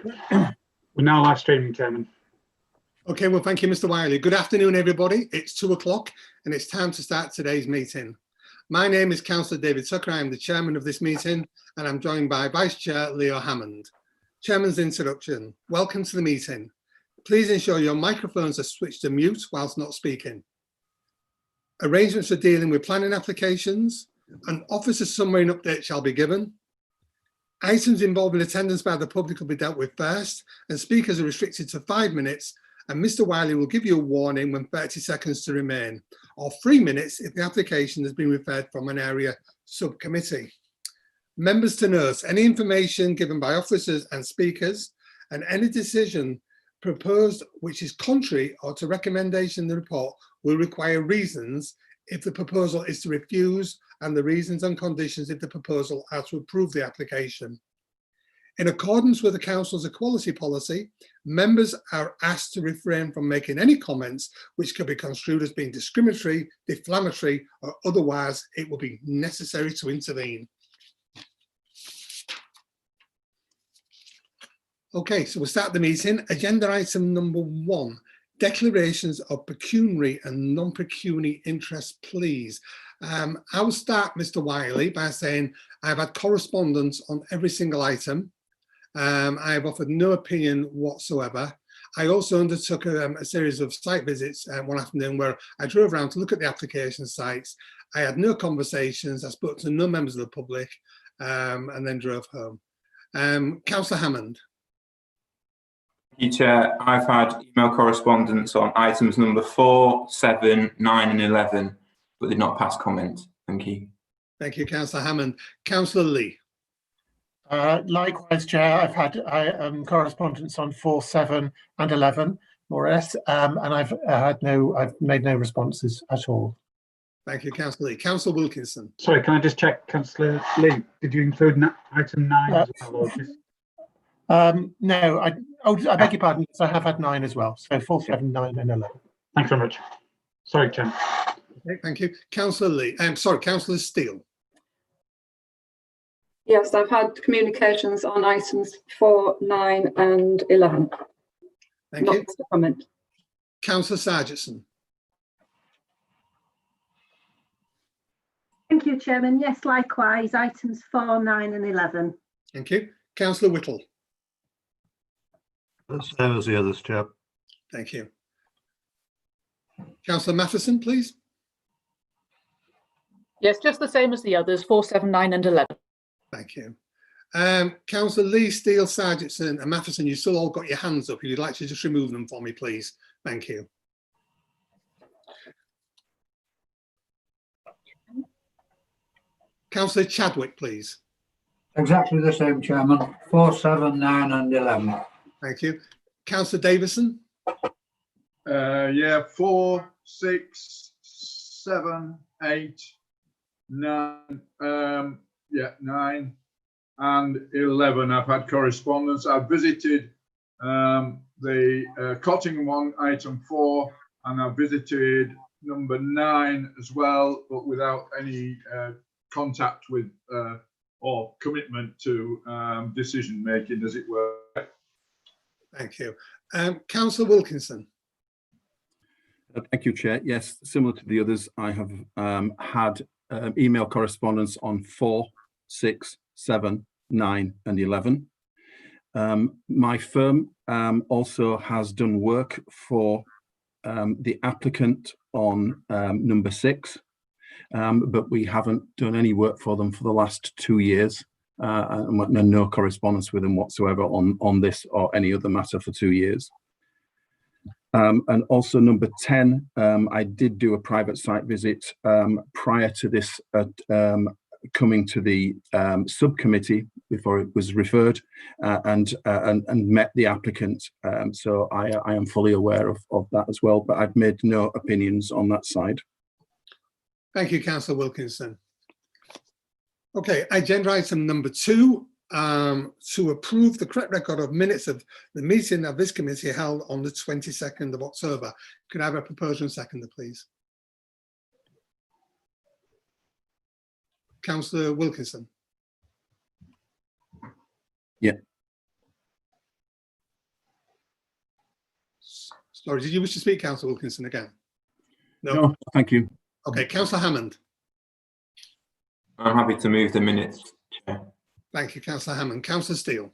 We're now live streaming, Chairman. Okay, well, thank you, Mr. Wiley. Good afternoon, everybody. It's 2 o'clock and it's time to start today's meeting. My name is Councillor David Tucker. I am the chairman of this meeting and I'm joined by Vice Chair Leo Hammond. Chairman's introduction. Welcome to the meeting. Please ensure your microphones are switched to mute whilst not speaking. Arrangements for dealing with planning applications. An officer summary and update shall be given. Items involving attendance by the public will be dealt with first, and speakers are restricted to 5 minutes, and Mr. Wiley will give you a warning when 30 seconds to remain, or 3 minutes if the application has been referred from an area subcommittee. Members to note, any information given by officers and speakers, and any decision proposed which is contrary or to recommendation in the report will require reasons if the proposal is to refuse, and the reasons and conditions if the proposal are to approve the application. In accordance with the Council's equality policy, members are asked to refrain from making any comments which could be construed as being discriminatory, defamatory, or otherwise it will be necessary to intervene. Okay, so we'll start the meeting. Agenda item number 1, declarations of pecuniary and non-pecuniary interests, please. I will start, Mr. Wiley, by saying I've had correspondence on every single item. I have offered no opinion whatsoever. I also undertook a series of site visits one afternoon where I drove around to look at the application sites. I had no conversations. I spoke to no members of the public and then drove home. Councillor Hammond. Thank you, Chair. I've had email correspondence on items number 4, 7, 9 and 11, but did not pass comment. Thank you. Thank you, Councillor Hammond. Councillor Lee. Likewise, Chair, I've had correspondence on 4, 7 and 11, more or less, and I've made no responses at all. Thank you, Councillor Lee. Councillor Wilkinson. Sorry, can I just check, Councillor Lee, did you include item 9 as well? Or just... No, I beg your pardon, because I have had 9 as well. So 4, 7, 9 and 11. Thanks very much. Sorry, Chair. Okay, thank you. Councillor Lee. Sorry, Councillor Steele. Yes, I've had communications on items 4, 9 and 11. Thank Not you. to comment. Councillor Sargentson. Thank you, Chairman. Yes, likewise, items 4, 9 and 11. Thank you. Councillor Whittle. The same as the others, Chair. Thank you. Councillor Matheson, please. Yes, just the same as the others, 4, 7, 9 and 11. Thank you. Councillor Lee, Steele, Sargentson and Matheson, you still all got your hands up. If you'd like to just remove them for me, please. Thank you. Councillor Chadwick, please. Exactly the same, Chairman. 4, 7, 9 and 11. Thank you. Councillor Davison. Yeah, 4, 6, 7, 8, 9, 9 and 11. I've had correspondence. I've visited the Cottingham one, item 4, and I've visited number 9 as well, but without any contact with or commitment to decision making, as it were. Thank you. Councillor Wilkinson. Thank you, Chair. Yes, similar to the others, I have had email correspondence on 4, 6, 7, 9 and 11. My firm also has done work for the applicant on number 6, but we haven't done any work for them for the last 2 years, and no correspondence with them whatsoever on this or any other matter for 2 years. And also number 10, I did do a private site visit prior to this coming to the subcommittee before it was referred, and met the applicant. So I am fully aware of that as well, but I've made no opinions on that side. Thank you, Councillor Wilkinson. Okay, agenda item number 2, to approve the correct record of minutes of the meeting of this committee held on the 22nd of October. Could I have a proposal and seconder, please? Councillor Wilkinson. Yeah. Sorry, did you wish to speak, Councillor Wilkinson, again? No, thank you. Okay, Councillor Hammond. I'm happy to move the minutes, Chair. Thank you, Councillor Hammond. Councillor Steele.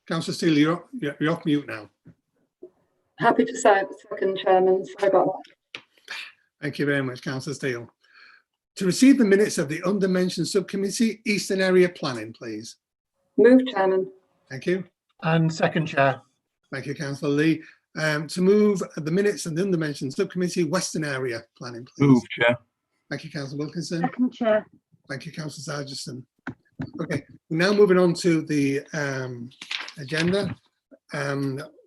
Councillor Steele, you're off mute now. Happy to say second, Chairman. Sorry about that. Thank you very much, Councillor Steele. To receive the minutes of the undermentioned subcommittee, Eastern Area Planning, please. Move, Chairman. Thank you. And second, Chair. Thank you, Councillor Lee. To move the minutes of the undermentioned subcommittee, Western Area Planning, please. Move, Chair. Thank you, Councillor Wilkinson. Second, Chair. Thank you, Councillor Sargison. Okay, we're now moving on to the agenda.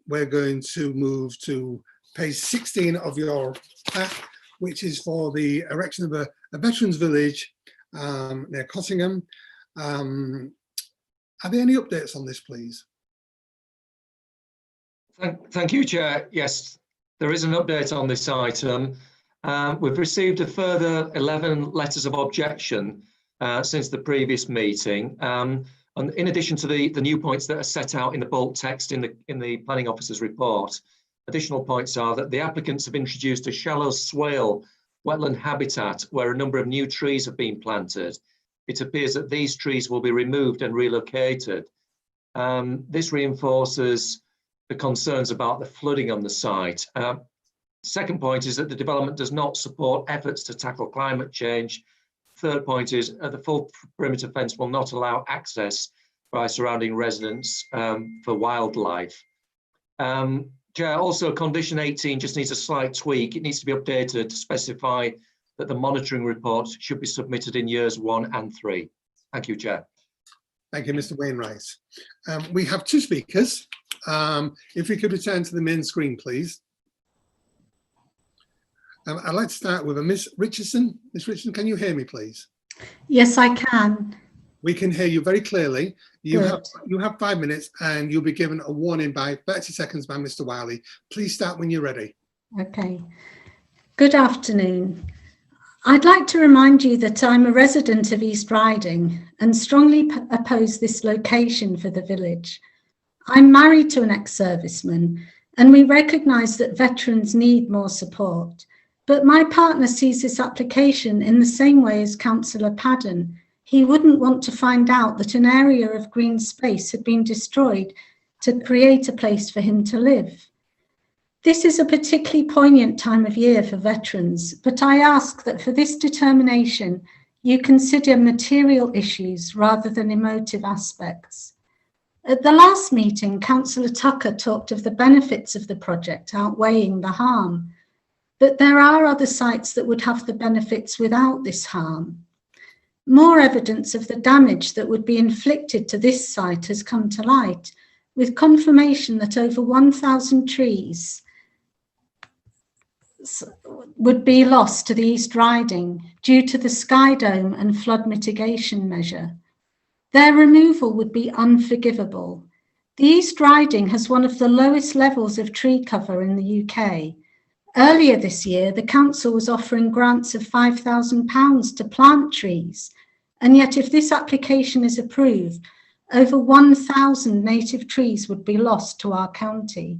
We're going to move to page 16 of your pack, which is for the erection of a veterans village near Cottingham. Are there any updates on this, please? Thank you, Chair. Yes, there is an update on this item. We've received a further 11 letters of objection since the previous meeting. And in addition to the new points that are set out in the bulk text in the planning officer's report, additional points are that the applicants have introduced a shallow swale wetland habitat where a number of new trees have been planted. It appears that these trees will be removed and relocated. This reinforces the concerns about the flooding on the site. Second point is that the development does not support efforts to tackle climate change. Third point is the full perimeter fence will not allow access by surrounding residents for wildlife. Chair, also condition 18 just needs a slight tweak. It needs to be updated to specify that the monitoring report should be submitted in years 1 and 3. Thank you, Chair. Thank you, Mr. Wainwright. We have two speakers. If we could return to the main screen, please. I'd like to start with Miss Richardson. Miss Richardson, can you hear me, please? Yes, I can. We can hear you very clearly. You have 5 minutes and you'll be given a warning by 30 seconds by Mr. Wiley. Please start when you're ready. Okay. Good afternoon. I'd like to remind you that I'm a resident of East Riding and strongly oppose this location for the village. I'm married to an ex-serviceman and we recognise that veterans need more support. But my partner sees this application in the same way as Councillor Padden. He wouldn't want to find out that an area of green space had been destroyed to create a place for him to live. This is a particularly poignant time of year for veterans, but I ask that for this determination, you consider material issues rather than emotive aspects. At the last meeting, Councillor Tucker talked of the benefits of the project outweighing the harm, but there are other sites that would have the benefits without this harm. More evidence of the damage that would be inflicted to this site has come to light, with confirmation that over 1,000 trees would be lost to the East Riding due to the Sky Dome and flood mitigation measure. Their removal would be unforgivable. The East Riding has one of the lowest levels of tree cover in the UK. Earlier this year, the council was offering grants of £5,000 to plant trees, and yet if this application is approved, over 1,000 native trees would be lost to our county.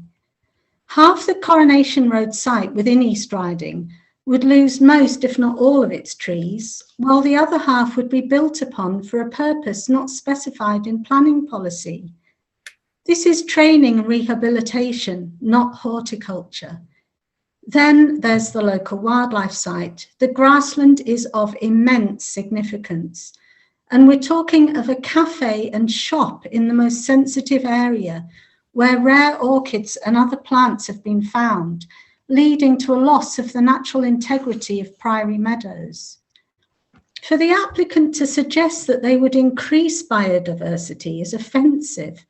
Half the Coronation Road site within East Riding would lose most, if not all, of its trees, while the other half would be built upon for a purpose not specified in planning policy. This is training and rehabilitation, not horticulture. Then there's the local wildlife site. The grassland is of immense significance. And we're talking of a cafe and shop in the most sensitive area where rare orchids and other plants have been found, leading to a loss of the natural integrity of priory meadows. For the applicant to suggest that they would increase biodiversity is offensive.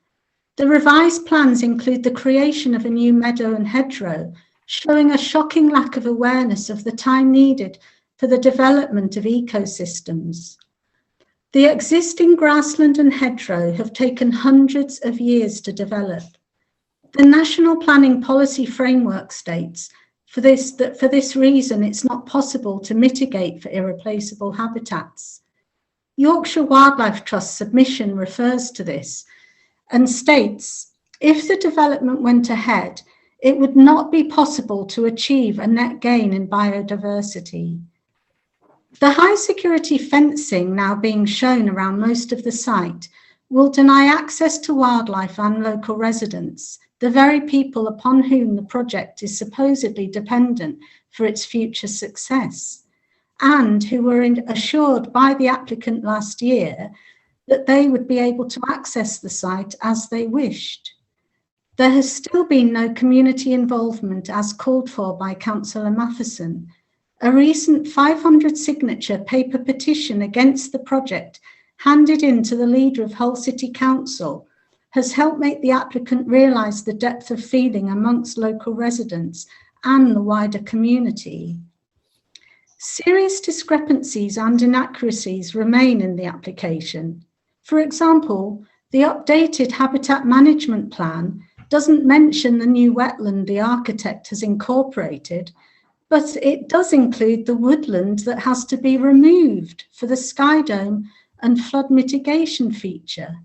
The revised plans include the creation of a new meadow and hedgerow, showing a shocking lack of awareness of the time needed for the development of ecosystems. The existing grassland and hedgerow have taken hundreds of years to develop. The National Planning Policy Framework states that for this reason it's not possible to mitigate for irreplaceable habitats. Yorkshire Wildlife Trust submission refers to this, and states, if the development went ahead, it would not be possible to achieve a net gain in biodiversity. The high security fencing now being shown around most of the site will deny access to wildlife and local residents, the very people upon whom the project is supposedly dependent for its future success, and who were assured by the applicant last year that they would be able to access the site as they wished. There has still been no community involvement as called for by Councillor Matheson. A recent 500 signature paper petition against the project handed in to the leader of Hull City Council has helped make the applicant realise the depth of feeling amongst local residents and the wider community. Serious discrepancies and inaccuracies remain in the application. For example, the updated habitat management plan doesn't mention the new wetland the architect has incorporated, but it does include the woodland that has to be removed for the sky dome and flood mitigation feature.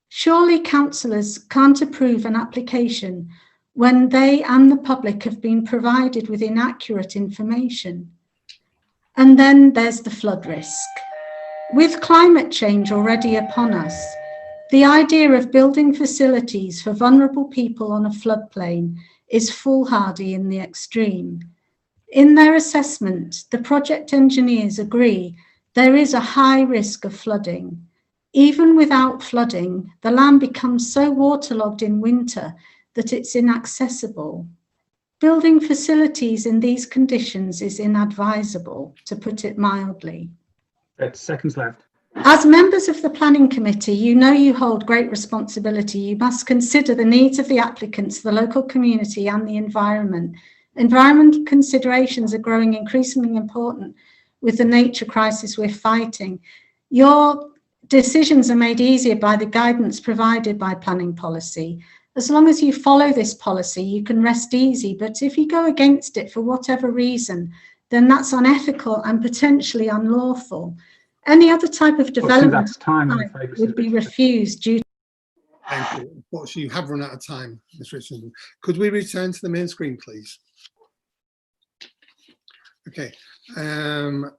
Surely councillors can't approve an application when they and the public have been provided with inaccurate information. And then there's the flood risk. With climate change already upon us, the idea of building facilities for vulnerable people on a floodplain is foolhardy in the extreme. In their assessment, the project engineers agree there is a high risk of flooding. Even without flooding, the land becomes so waterlogged in winter that it's inaccessible. Building facilities in these conditions is inadvisable, to put it mildly. 30 seconds left. As members of the Planning Committee, you know you hold great responsibility. You must consider the needs of the applicants, the local community and the environment. Environmental considerations are growing increasingly important with the nature crisis we're fighting. Your decisions are made easier by the guidance provided by planning policy. As long as you follow this policy, you can rest easy. But if you go against it for whatever reason, then that's unethical and potentially unlawful. Any other type of development would be refused due to... Thank you. Unfortunately, you have run out of time, Ms. Richardson. Could we return to the main screen, please? Okay. The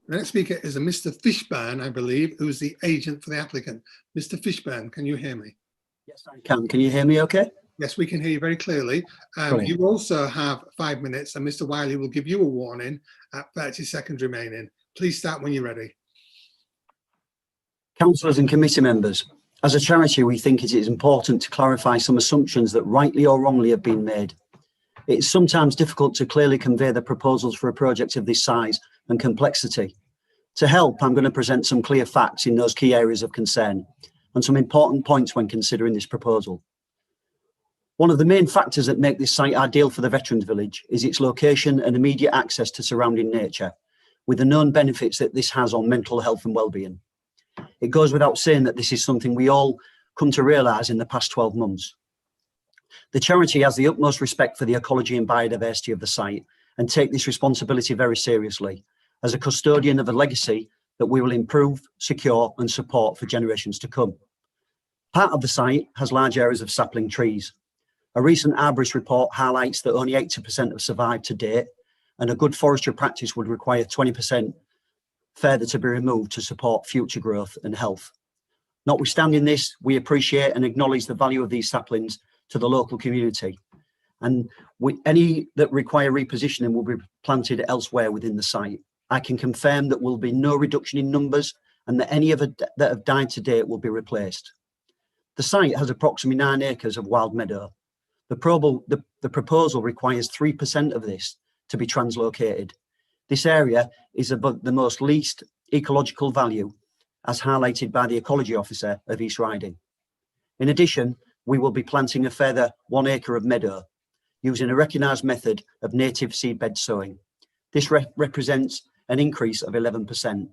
next speaker is a Mr. Fishburn, I believe, who's the agent for the applicant. Mr. Fishburn, can you hear me? Yes, I can. Can you hear me okay? Yes, we can hear you very clearly. You also have 5 minutes, and Mr. Wiley will give you a warning at 30 seconds remaining. Please start when you're ready. Councillors and committee members, as a charity, we think it is important to clarify some assumptions that rightly or wrongly have been made. It is sometimes difficult to clearly convey the proposals for a project of this size and complexity. To help, I'm going to present some clear facts in those key areas of concern and some important points when considering this proposal. One of the main factors that make this site ideal for the Veterans Village is its location and immediate access to surrounding nature, with the known benefits that this has on mental health and well-being. It goes without saying that this is something we all come to realise in the past 12 months. The charity has the utmost respect for the ecology and biodiversity of the site and take this responsibility very seriously as a custodian of a legacy that we will improve, secure and support for generations to come. Part of the site has large areas of sapling trees. A recent arborist report highlights that only 80% have survived to date, and a good forestry practice would require 20% further to be removed to support future growth and health. Notwithstanding this, we appreciate and acknowledge the value of these saplings to the local community, and any that require repositioning will be planted elsewhere within the site. I can confirm that there will be no reduction in numbers and that any of that have died to date will be replaced. The site has approximately 9 acres of wild meadow. The proposal requires 3% of this to be translocated. This area is above the most least ecological value, as highlighted by the Ecology Officer of East Riding. In addition, we will be planting a further 1 acre of meadow using a recognised method of native seedbed sowing. This represents an increase of 11%.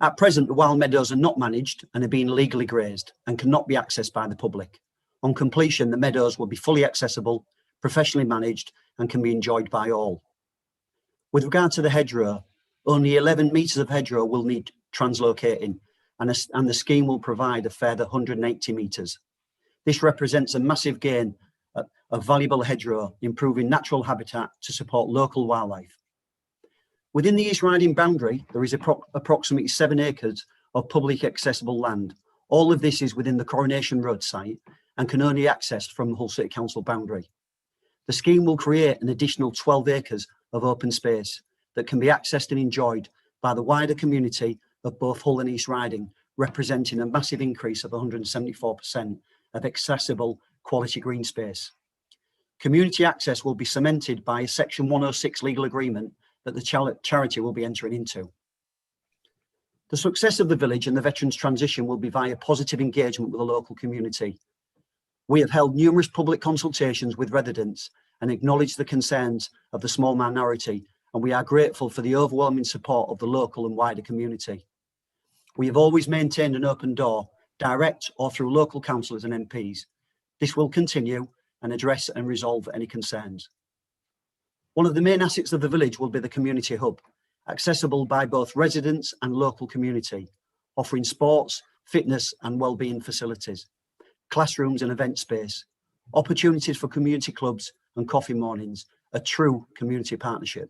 At present, the wild meadows are not managed and are being legally grazed and cannot be accessed by the public. On completion, the meadows will be fully accessible, professionally managed, and can be enjoyed by all. With regard to the hedgerow, only 11 metres of hedgerow will need translocating, and the scheme will provide a further 180 metres. This represents a massive gain of valuable hedgerow, improving natural habitat to support local wildlife. Within the East Riding boundary, there is approximately 7 acres of public accessible land. All of this is within the Coronation Road site and can only be accessed from the Hull City Council boundary. The scheme will create an additional 12 acres of open space that can be accessed and enjoyed by the wider community of both Hull and East Riding, representing a massive increase of 174% of accessible quality green space. Community access will be cemented by a Section 106 legal agreement that the charity will be entering into. The success of the village and the veterans transition will be via positive engagement with the local community. We have held numerous public consultations with residents and acknowledged the concerns of the small minority, and we are grateful for the overwhelming support of the local and wider community. We have always maintained an open door, direct or through local councillors and MPs. This will continue and address and resolve any concerns. One of the main assets of the village will be the community hub, accessible by both residents and local community, offering sports, fitness and wellbeing facilities, classrooms and event space, opportunities for community clubs and coffee mornings, a true community partnership.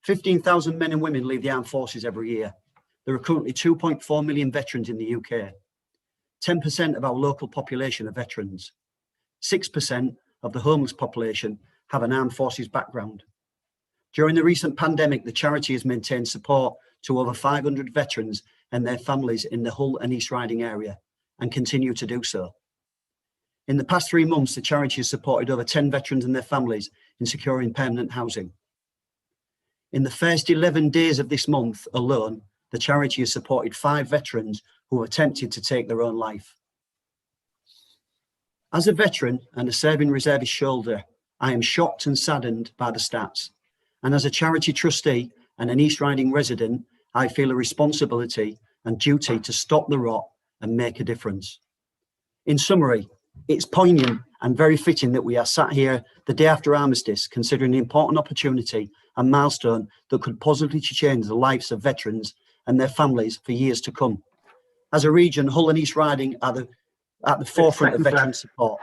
15,000 men and women leave the armed forces every year. There are currently 2.4 million veterans in the UK. 10% of our local population are veterans. 6% of the homeless population have an armed forces background. During the recent pandemic, the charity has maintained support to over 500 veterans and their families in the Hull and East Riding area, and continue to do so. In the past 3 months, the charity has supported over 10 veterans and their families in securing permanent housing. In the first 11 days of this month alone, the charity has supported 5 veterans who have attempted to take their own life. As a veteran and a serving reservist shoulder, I am shocked and saddened by the stats. And as a charity trustee and an East Riding resident, I feel a responsibility and duty to stop the rot and make a difference. In summary, it's poignant and very fitting that we are sat here the day after Armistice, considering the important opportunity and milestone that could positively change the lives of veterans and their families for years to come. As a region, Hull and East Riding are at the forefront of veteran support.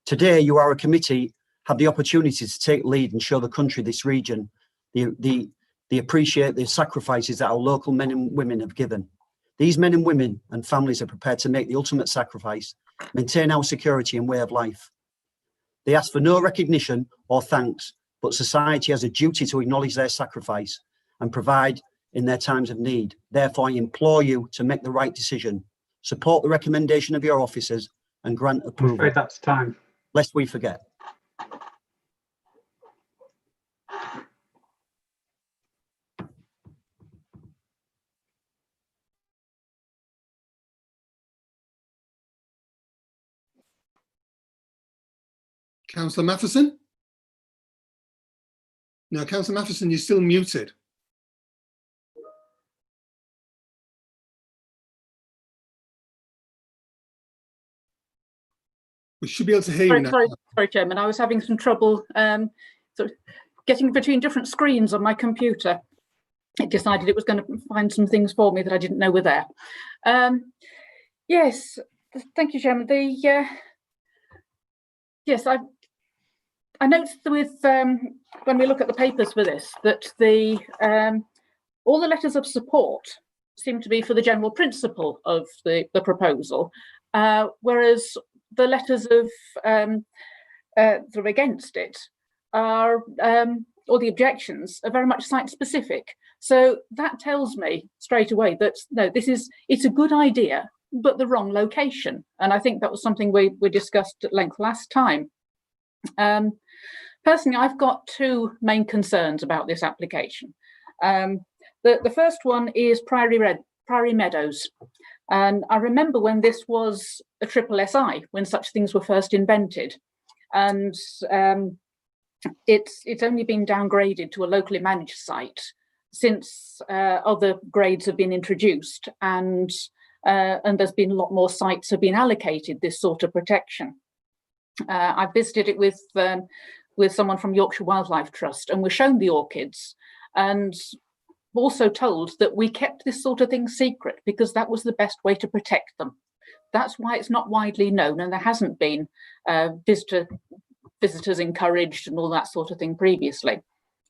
Today, you are a committee, have the opportunity to take lead and show the country, this region, they appreciate the sacrifices that our local men and women have given. These men and women and families are prepared to make the ultimate sacrifice, maintain our security and way of life. They ask for no recognition or thanks, but society has a duty to acknowledge their sacrifice and provide in their times of need. Therefore, I implore you to make the right decision, support the recommendation of your officers and grant approval. I'm afraid that's time. Lest we forget. Councillor Matheson? No, Councillor Matheson, you're still muted. We should be able to hear you now. Sorry, Chairman, I was having some trouble sort of getting between different screens on my computer. It decided it was going to find some things for me that I didn't know were there. Yes, thank you, Chairman. Yes, I noticed with when we look at the papers for this that all the letters of support seem to be for the general principle of the proposal, whereas the letters of sort of against it are, or the objections are very much site specific. So that tells me straight away that no, it's a good idea, but the wrong location. And I think that was something we discussed at length last time. Personally, I've got 2 main concerns about this application. The first one is Priory Meadows. And I remember when this was a triple SI, when such things were first invented. And it's only been downgraded to a locally managed site since other grades have been introduced, and there's been a lot more sites have been allocated this sort of protection. I visited it with someone from Yorkshire Wildlife Trust, and we're shown the orchids, and also told that we kept this sort of thing secret because that was the best way to protect them. That's why it's not widely known, and there hasn't been visitors encouraged and all that sort of thing previously.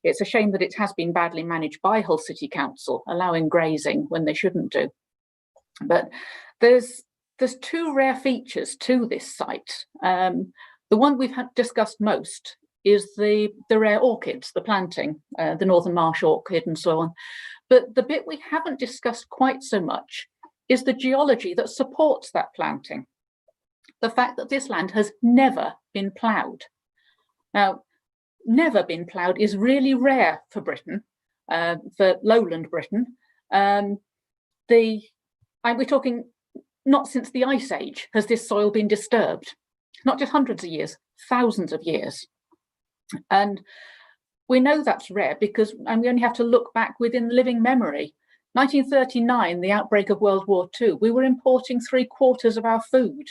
It's a shame that it has been badly managed by Hull City Council, allowing grazing when they shouldn't do. But there's two rare features to this site. The one we've discussed most is the rare orchids, the planting, the Northern Marsh orchid and so on. But the bit we haven't discussed quite so much is the geology that supports that planting. The fact that this land has never been ploughed. Now, never been ploughed is really rare for Britain, for lowland Britain. We're talking not since the Ice Age has this soil been disturbed, not just hundreds of years, thousands of years. And we know that's rare because, and we only have to look back within living memory. 1939, the outbreak of World War II, we were importing 3/4 of our food.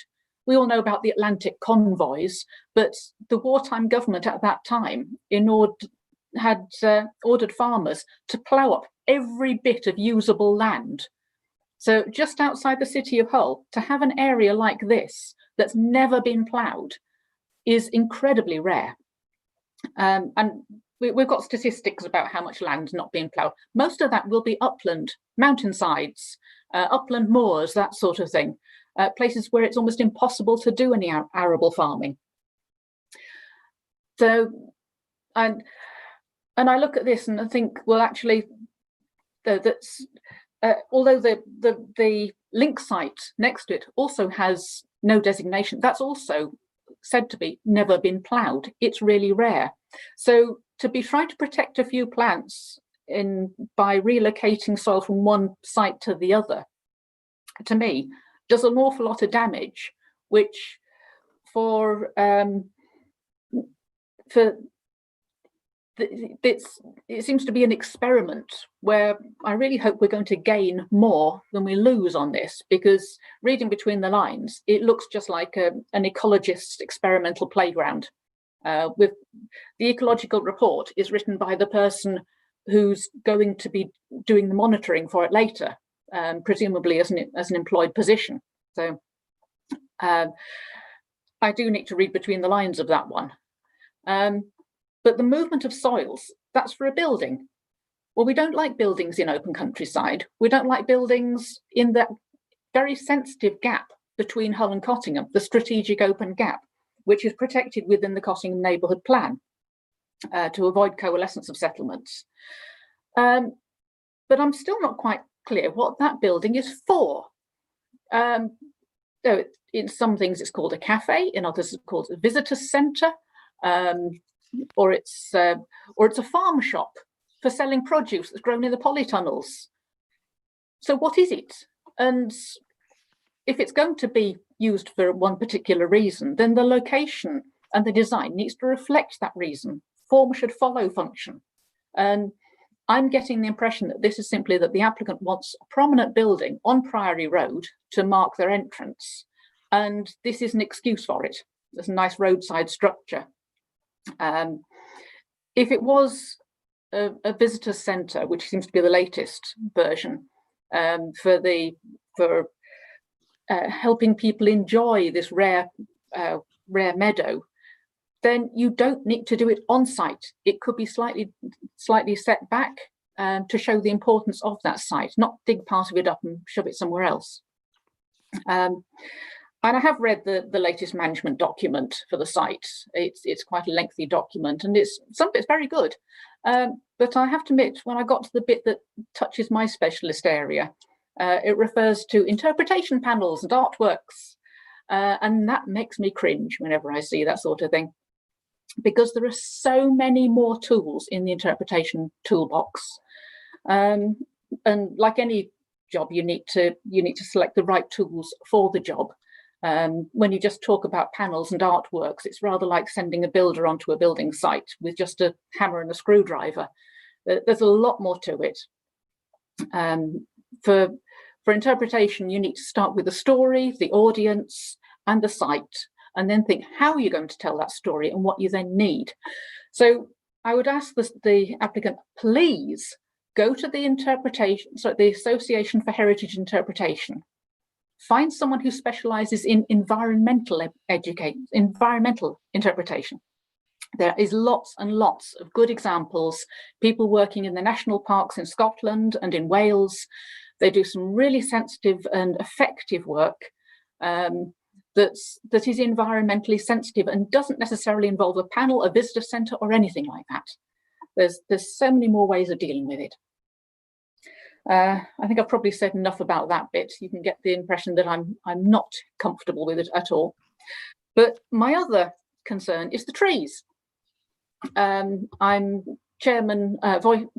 We all know about the Atlantic convoys, but the wartime government at that time had ordered farmers to plough up every bit of usable land. So just outside the city of Hull, to have an area like this that's never been ploughed is incredibly rare. And we've got statistics about how much land's not being ploughed. Most of that will be upland, mountainsides, upland moors, that sort of thing. Places where it's almost impossible to do any arable farming. So, and I look at this and I think, well, actually, although the link site next to it also has no designation, that's also said to be never been ploughed. It's really rare. So to be trying to protect a few plants by relocating soil from one site to the other, to me, does an awful lot of damage, which it seems to be an experiment where I really hope we're going to gain more than we lose on this, because reading between the lines, it looks just like an ecologist's experimental playground. With the ecological report is written by the person who's going to be doing the monitoring for it later, presumably as an employed position. So I do need to read between the lines of that one. But the movement of soils, that's for a building. Well, we don't like buildings in open countryside. We don't like buildings in that very sensitive gap between Hull and Cottingham, the strategic open gap, which is protected within the Cottingham Neighbourhood Plan to avoid coalescence of settlements. But I'm still not quite clear what that building is for. So in some things it's called a cafe, in others it's called a visitor centre, or it's a farm shop for selling produce that's grown in the polytunnels. So what is it? And if it's going to be used for one particular reason, then the location and the design needs to reflect that reason. Form should follow function. And I'm getting the impression that this is simply that the applicant wants a prominent building on Priory Road to mark their entrance. And this is an excuse for it. There's a nice roadside structure. If it was a visitor centre, which seems to be the latest version, for helping people enjoy this rare meadow, then you don't need to do it on site. It could be slightly set back to show the importance of that site, not dig part of it up and shove it somewhere else. And I have read the latest management document for the site. It's quite a lengthy document, and some of it's very good. But I have to admit, when I got to the bit that touches my specialist area, it refers to interpretation panels and artworks, and that makes me cringe whenever I see that sort of thing, because there are so many more tools in the interpretation toolbox. And like any job, you need to select the right tools for the job. When you just talk about panels and artworks, it's rather like sending a builder onto a building site with just a hammer and a screwdriver. There's a lot more to it. For interpretation, you need to start with the story, the audience, and the site, and then think how you're going to tell that story and what you then need. So I would ask the applicant, please go to the the Association for Heritage Interpretation, find someone who specialises in environmental interpretation. There is lots and lots of good examples, people working in the national parks in Scotland and in Wales. They do some really sensitive and effective work that is environmentally sensitive and doesn't necessarily involve a panel, a visitor centre or anything like that. There's so many more ways of dealing with it. I think I've probably said enough about that bit. You can get the impression that I'm not comfortable with it at all. But my other concern is the trees. I'm chairman,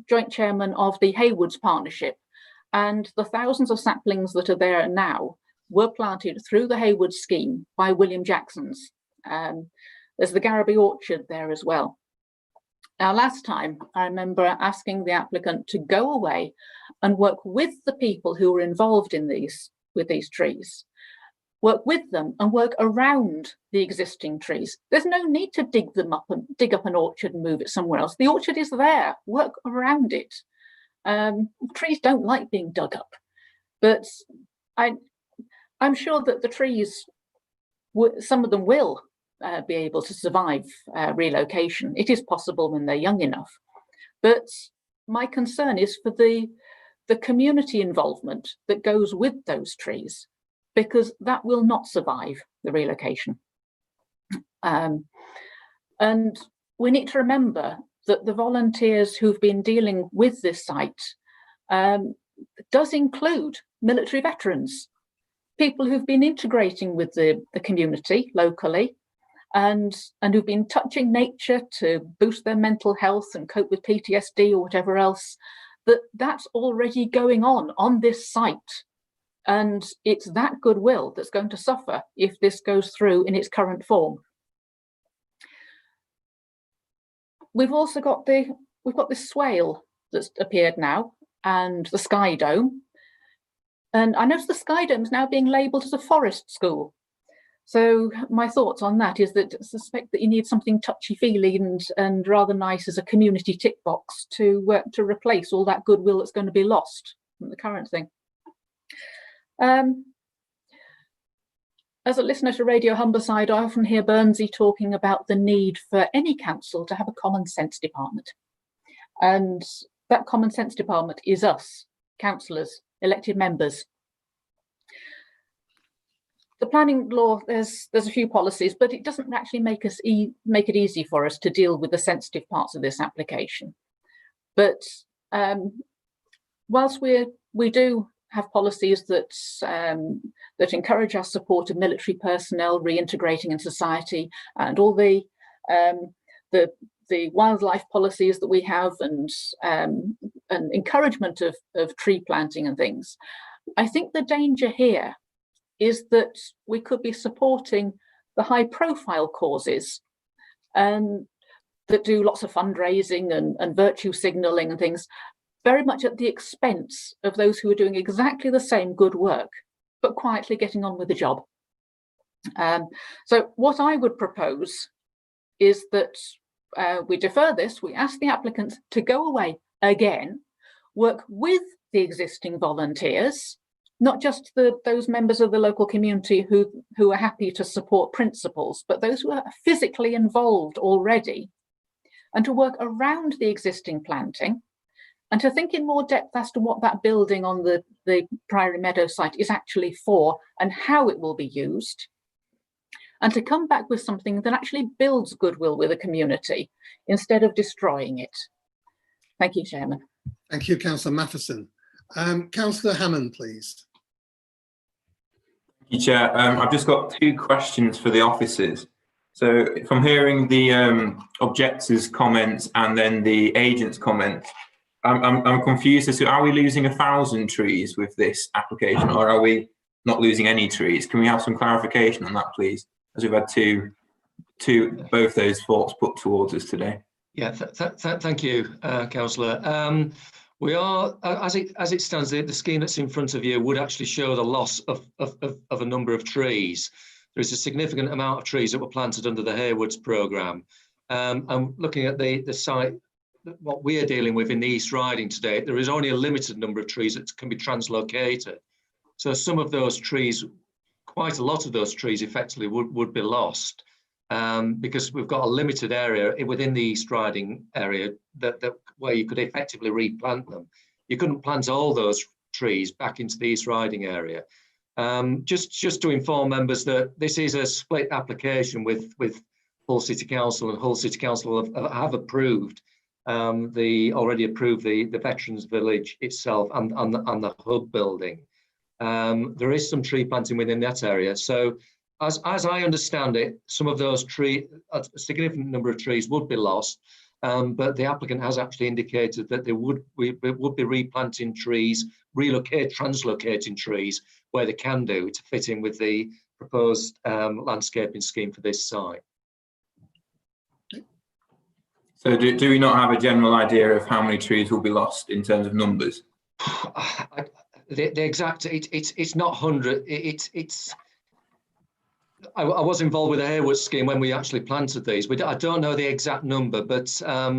joint chairman of the Haywoods Partnership, and the thousands of saplings that are there now were planted through the Haywoods scheme by William Jackson's. There's the Garraby Orchard there as well. Now, last time I remember asking the applicant to go away and work with the people who were involved in with these trees. Work with them and work around the existing trees. There's no need to dig up an orchard and move it somewhere else. The orchard is there. Work around it. Trees don't like being dug up, but I'm sure that the trees, some of them will be able to survive relocation. It is possible when they're young enough, but my concern is for the community involvement that goes with those trees, because that will not survive the relocation. And we need to remember that the volunteers who've been dealing with this site does include military veterans, people who've been integrating with the community locally and who've been touching nature to boost their mental health and cope with PTSD or whatever else. That's already going on this site. And it's that goodwill that's going to suffer if this goes through in its current form. We've also got this swale that's appeared now, and the Sky Dome. And I notice the Sky Dome is now being labelled as a forest school. So my thoughts on that is that I suspect that you need something touchy-feely and rather nice as a community tick box to replace all that goodwill that's going to be lost from the current thing. As a listener to Radio Humberside, I often hear Bernsey talking about the need for any council to have a common sense department. And that common sense department is us, councillors, elected members. The planning law, there's a few policies, but it doesn't actually make it easy for us to deal with the sensitive parts of this application. But whilst we do have policies that encourage our support of military personnel reintegrating in society, and all the wildlife policies that we have, and encouragement of tree planting and things, I think the danger here is that we could be supporting the high profile causes and that do lots of fundraising and virtue signalling and things, very much at the expense of those who are doing exactly the same good work, but quietly getting on with the job. So what I would propose is that we defer this, we ask the applicant to go away again, work with the existing volunteers, not just those members of the local community who are happy to support principles, but those who are physically involved already, and to work around the existing planting, and to think in more depth as to what that building on the Priory Meadow site is actually for and how it will be used, and to come back with something that actually builds goodwill with the community instead of destroying it. Thank you, Chairman. Thank you, Councillor Matheson. Councillor Hammond, please. Thank you, Chair. I've just got two questions for the officers. So if I'm hearing the objectors' comments and then the agents' comments, I'm confused as to, are we losing 1,000 trees with this application, or are we not losing any trees? Can we have some clarification on that, please? As we've had both those thoughts put towards us today. Yeah, thank you, Councillor. We are, as it stands, the scheme that's in front of you would actually show the loss of a number of trees. There is a significant amount of trees that were planted under the Haywoods programme. I'm looking at the site what we are dealing with in the East Riding today, there is only a limited number of trees that can be translocated. So some of those trees, quite a lot of those trees effectively would be lost because we've got a limited area within the East Riding area that where you could effectively replant them. You couldn't plant all those trees back into the East Riding area. Just to inform members that this is a split application with Hull City Council, and Hull City Council have approved already approved the Veterans Village itself and the hub building. There is some tree planting within that area. So as I understand it, some of those a significant number of trees would be lost, but the applicant has actually indicated that they would be replanting trees, translocating trees where they can do to fit in with the proposed landscaping scheme for this site. So do we not have a general idea of how many trees will be lost in terms of numbers? The exact, it's not 100. I was involved with the Haywood scheme when we actually planted these. I don't know the exact number, but I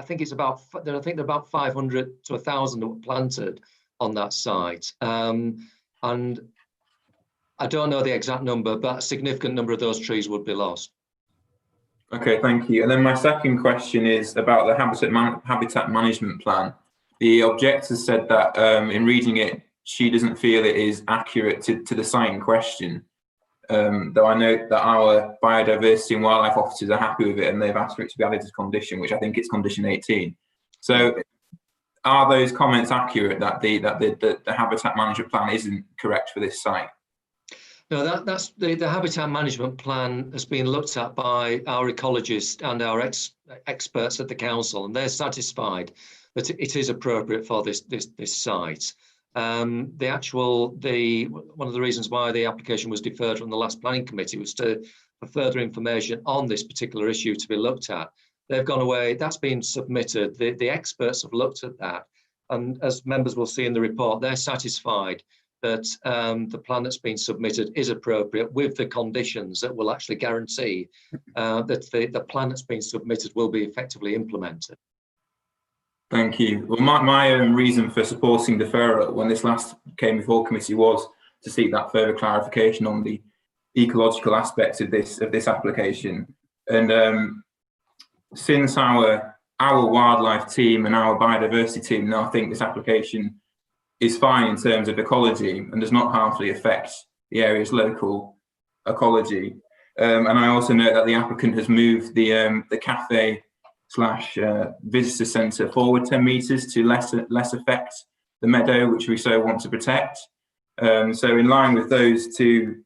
think it's about, I think there are about 500 to 1,000 that were planted on that site. And I don't know the exact number, but a significant number of those trees would be lost. Okay, thank you. And then my second question is about the habitat management plan. The objector said that in reading it, she doesn't feel it is accurate to the site in question. Though I know that our biodiversity and wildlife officers are happy with it and they've asked for it to be added as condition, which I think it's condition 18. So are those comments accurate that the habitat management plan isn't correct for this site? No, that's the habitat management plan has been looked at by our ecologists and our experts at the council, and they're satisfied that it is appropriate for this site. One of the reasons why the application was deferred from the last planning committee was for further information on this particular issue to be looked at. They've gone away, that's been submitted. The experts have looked at that, and as members will see in the report, they're satisfied that the plan that's been submitted is appropriate with the conditions that will actually guarantee that the plan that's been submitted will be effectively implemented. Thank you. Well, my reason for supporting deferral when this last came before committee was to seek that further clarification on the ecological aspects of this application. And since our wildlife team and our biodiversity team now think this application is fine in terms of ecology and does not harmfully affect the area's local ecology. And I also note that the applicant has moved the cafe / visitor centre forward 10 metres to less affect the meadow, which we so want to protect. So in line with those two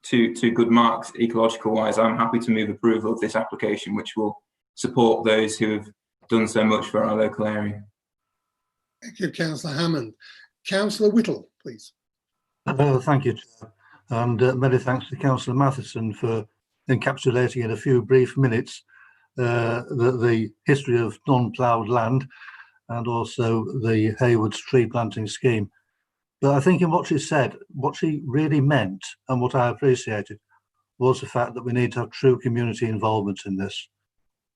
good marks ecological wise, I'm happy to move approval of this application, which will support those who have done so much for our local area. Thank you, Councillor Hammond. Councillor Whittle, please. Thank you, Chair. And many thanks to Councillor Matheson for encapsulating in a few brief minutes the history of non-ploughed land and also the Haywood's tree planting scheme. But I think in what she said, what she really meant and what I appreciated was the fact that we need to have true community involvement in this.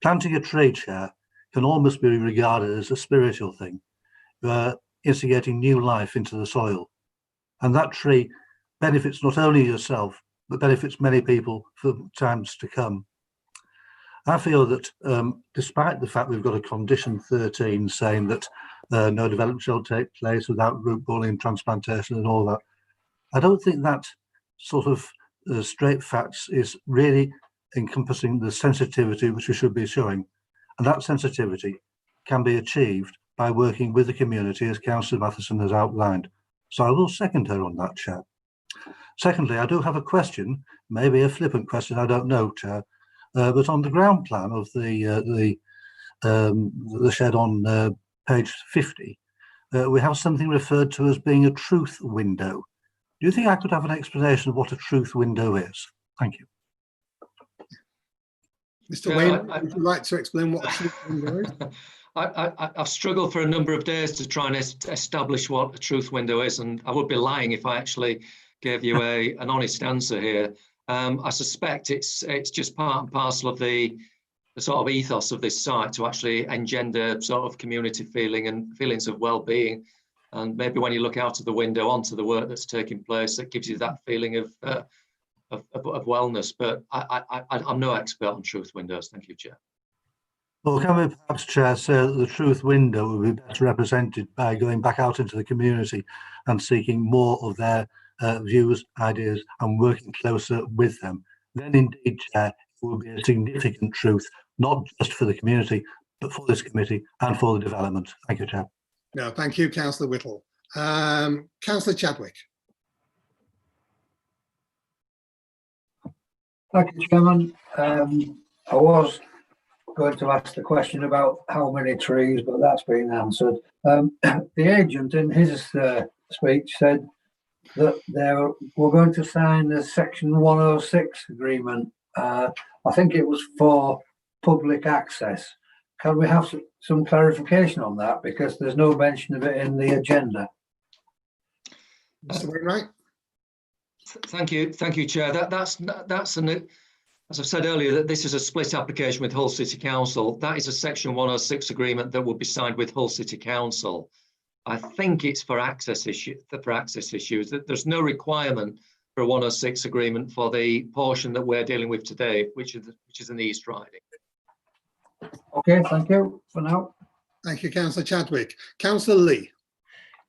Planting a tree, Chair, can almost be regarded as a spiritual thing, instigating new life into the soil. And that tree benefits not only yourself, but benefits many people for times to come. I feel that despite the fact we've got a condition 13 saying that no development shall take place without root balling, transplantation and all that, I don't think that sort of straight facts is really encompassing the sensitivity which we should be showing. And that sensitivity can be achieved by working with the community, as Councillor Matheson has outlined. So I will second her on that, Chair. Secondly, I do have a question, maybe a flippant question, I don't know, Chair. But on the ground plan of the shed on page 50, we have something referred to as being a truth window. Do you think I could have an explanation of what a truth window is? Thank you. Mr. Wayne, would you like to explain what a truth window is? I've struggled for a number of days to try and establish what a truth window is, and I would be lying if I actually gave you an honest answer here. I suspect it's just part and parcel of the sort of ethos of this site to actually engender sort of community feeling and feelings of well-being. And maybe when you look out of the window onto the work that's taking place, that gives you that feeling of wellness. But I'm no expert on truth windows. Thank you, Chair. Well, can we perhaps, Chair, say that the truth window will be better represented by going back out into the community and seeking more of their views, ideas, and working closer with them? Then indeed, Chair, it will be a significant truth, not just for the community, but for this committee and for the development. Thank you, Chair. No, thank you, Councillor Whittle. Councillor Chadwick. Thank you, Chairman. I was going to ask the question about how many trees, but that's been answered. The agent in his speech said that we're going to sign the Section 106 agreement. I think it was for public access. Can we have some clarification on that? Because there's no mention of it in the agenda. Mr. Wainwright. Thank you, Chair. That's as I've said earlier, that this is a split application with Hull City Council. That is a Section 106 agreement that will be signed with Hull City Council. I think it's for access issues. There's no requirement for a 106 agreement for the portion that we're dealing with today, which is an East Riding. Okay, thank you for now. Thank you, Councillor Chadwick. Councillor Lee.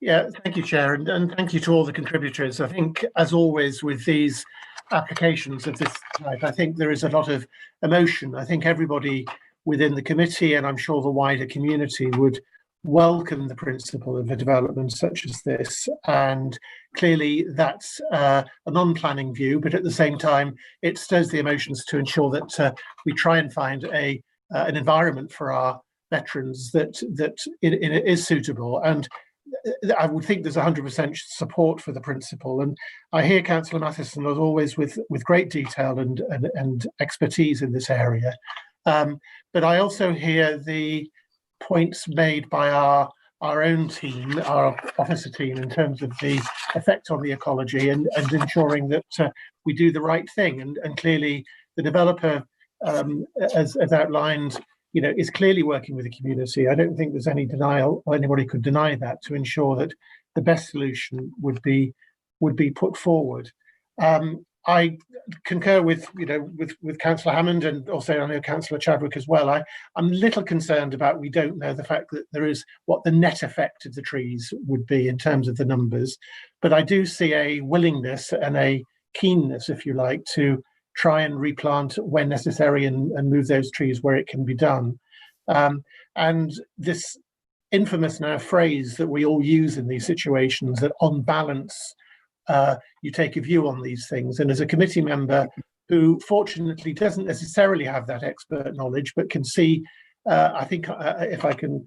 Yeah, thank you, Chair, and thank you to all the contributors. I think, as always with these applications of this type, I think there is a lot of emotion. I think everybody within the committee, and I'm sure the wider community, would welcome the principle of a development such as this. And clearly that's a non-planning view, but at the same time, it stirs the emotions to ensure that we try and find an environment for our veterans that is suitable. And I would think there's 100% support for the principle. And I hear Councillor Matheson, as always, with great detail and expertise in this area. But I also hear the points made by our own team, our officer team, in terms of the effect on the ecology and ensuring that we do the right thing. And clearly the developer, as outlined, is clearly working with the community. I don't think there's any denial, or anybody could deny that, to ensure that the best solution would be put forward. I concur with Councillor Hammond, and also I know Councillor Chadwick as well. I'm a little concerned about, we don't know the fact that there is what the net effect of the trees would be in terms of the numbers, but I do see a willingness and a keenness, if you like, to try and replant when necessary and move those trees where it can be done. And this infamous now phrase that we all use in these situations, that on balance, you take a view on these things. And as a committee member who fortunately doesn't necessarily have that expert knowledge, but can see, I think if I can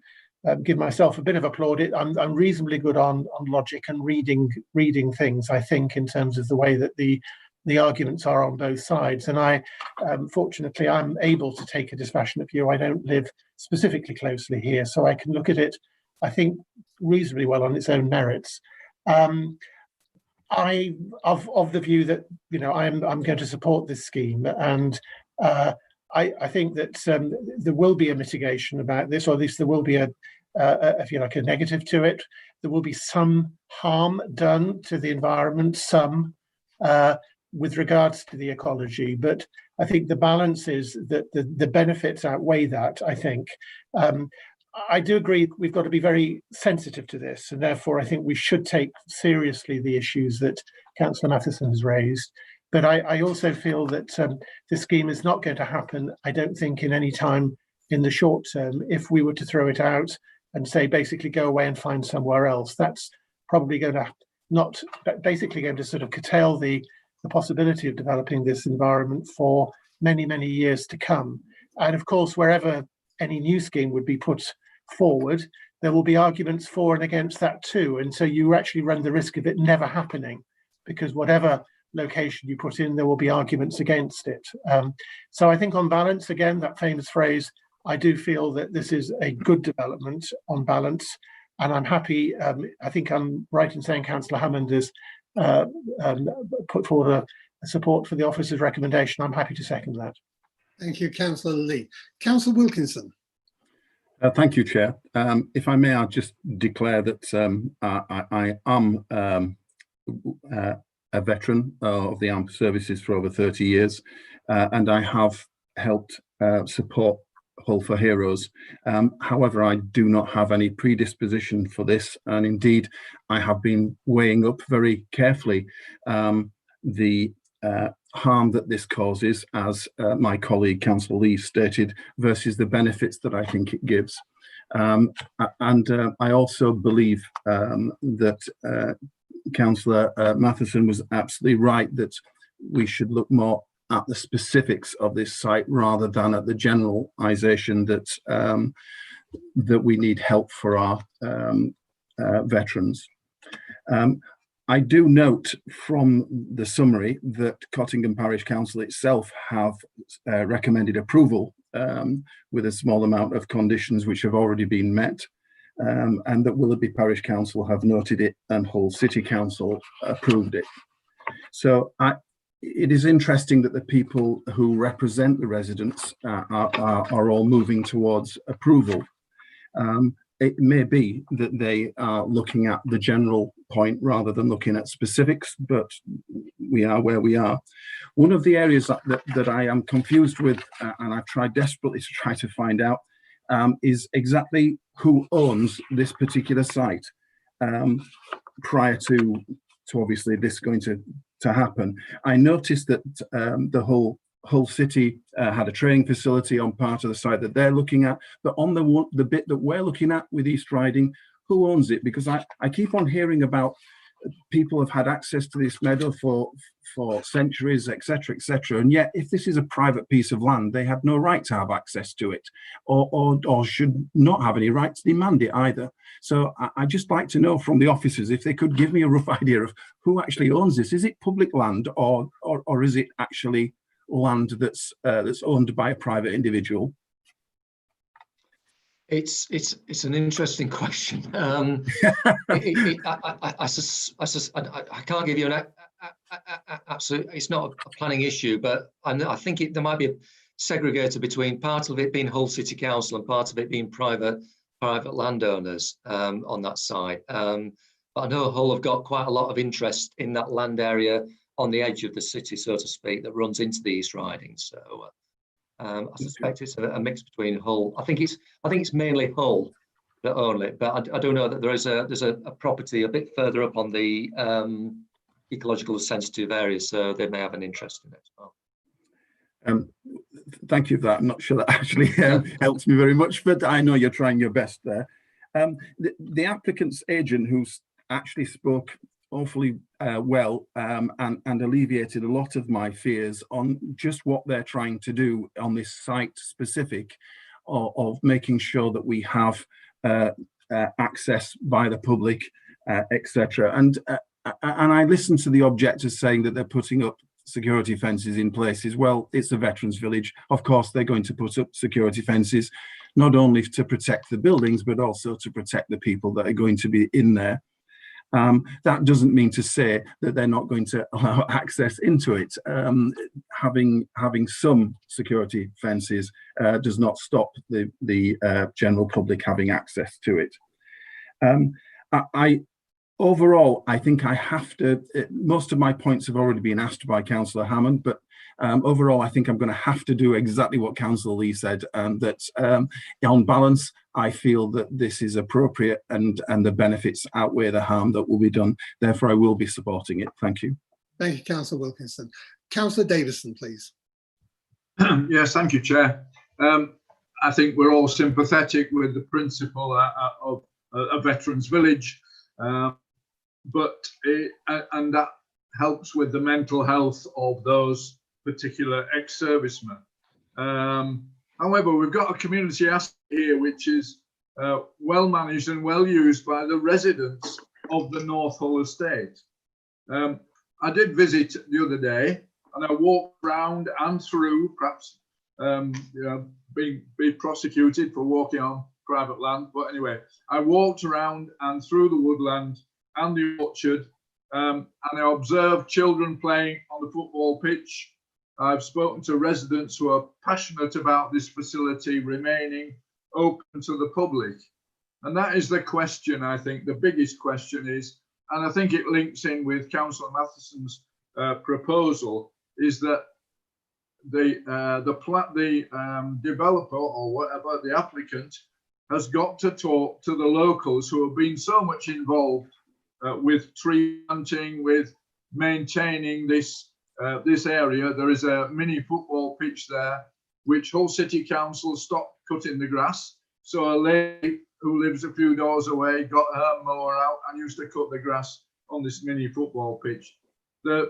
give myself a bit of applaud, I'm reasonably good on logic and reading things, I think, in terms of the way that the arguments are on both sides. And I, fortunately, I'm able to take a dispassionate view. I don't live specifically closely here, so I can look at it, I think, reasonably well on its own merits. I of the view that I'm going to support this scheme, and I think that there will be a mitigation about this, or at least there will be if you like, a negative to it. There will be some harm done to the environment, some with regards to the ecology, but I think the balance is that the benefits outweigh that, I think. I do agree we've got to be very sensitive to this, and therefore I think we should take seriously the issues that Councillor Matheson has raised. But I also feel that this scheme is not going to happen, I don't think, in any time in the short term. If we were to throw it out and say, basically go away and find somewhere else, that's probably going to sort of curtail the possibility of developing this environment for many, many years to come. And of course, wherever any new scheme would be put forward, there will be arguments for and against that too. And so you actually run the risk of it never happening, because whatever location you put in, there will be arguments against it. So I think on balance, again, that famous phrase, I do feel that this is a good development on balance. And I'm happy, I think I'm right in saying Councillor Hammond has put forward a support for the officer's recommendation. I'm happy to second that. Thank you, Councillor Lee. Councillor Wilkinson. Thank you, Chair. If I may, I'll just declare that I am a veteran of the armed services for over 30 years, and I have helped support Hull for Heroes. However, I do not have any predisposition for this, and indeed, I have been weighing up very carefully the harm that this causes, as my colleague Councillor Lee stated, versus the benefits that I think it gives. I also believe that Councillor Matheson was absolutely right that we should look more at the specifics of this site rather than at the generalisation that that we need help for our veterans. I do note from the summary that Cottingham Parish Council itself have recommended approval with a small amount of conditions which have already been met, and that Willoughby Parish Council have noted it and Hull City Council approved it. So it is interesting that the people who represent the residents are all moving towards approval. It may be that they are looking at the general point rather than looking at specifics, but we are where we are. One of the areas that I am confused with, and I've tried desperately to try to find out, is exactly who owns this particular site prior to obviously this going to happen. I noticed that the Hull City had a training facility on part of the site that they're looking at, but on the bit that we're looking at with East Riding, who owns it? Because I keep on hearing about people have had access to this meadow for centuries, etc., etc. And yet, if this is a private piece of land, they have no right to have access to it, or should not have any right to demand it either. So I'd just like to know from the officers if they could give me a rough idea of who actually owns this. Is it public land, or is it actually land that's owned by a private individual? It's an interesting question. I can't give you an absolute. It's not a planning issue, but I think there might be a segregator between part of it being Hull City Council and part of it being private landowners on that site. But I know Hull have got quite a lot of interest in that land area on the edge of the city, so to speak, that runs into the East Riding. So I suspect it's a mix between Hull. I think it's mainly Hull that own it, but I do know that there's a property a bit further up on the ecological sensitive area, so they may have an interest in it as well. Thank you for that. I'm not sure that actually helps me very much, but I know you're trying your best there. The applicant's agent, who's actually spoke awfully well and alleviated a lot of my fears on just what they're trying to do on this site specific of making sure that we have access by the public, etc. And I listened to the objectors saying that they're putting up security fences in places. Well, it's a veterans village. Of course, they're going to put up security fences, not only to protect the buildings, but also to protect the people that are going to be in there. That doesn't mean to say that they're not going to allow access into it. Having some security fences does not stop the general public having access to it. Overall, I think I have to, most of my points have already been asked by Councillor Hammond, but overall, I think I'm going to have to do exactly what Councillor Lee said, that on balance, I feel that this is appropriate and the benefits outweigh the harm that will be done. Therefore, I will be supporting it. Thank you. Thank you, Councillor Wilkinson. Councillor Davison, please. Yes, thank you, Chair. I think we're all sympathetic with the principle of a veterans village. And that helps with the mental health of those particular ex-servicemen. However, we've got a community asset here which is well managed and well used by the residents of the North Hull estate. I did visit the other day and I walked around and through, perhaps being prosecuted for walking on private land, but anyway, I walked around and through the woodland and the orchard, and I observed children playing on the football pitch, I've spoken to residents who are passionate about this facility remaining open to the public. And that is the question, I think, the biggest question is, and I think it links in with Councillor Matheson's proposal, is that the developer or whatever, the applicant, has got to talk to the locals who have been so much involved with tree planting, with maintaining this area. There is a mini football pitch there, which Hull City Council stopped cutting the grass. So a lady who lives a few doors away got her mower out and used to cut the grass on this mini football pitch. There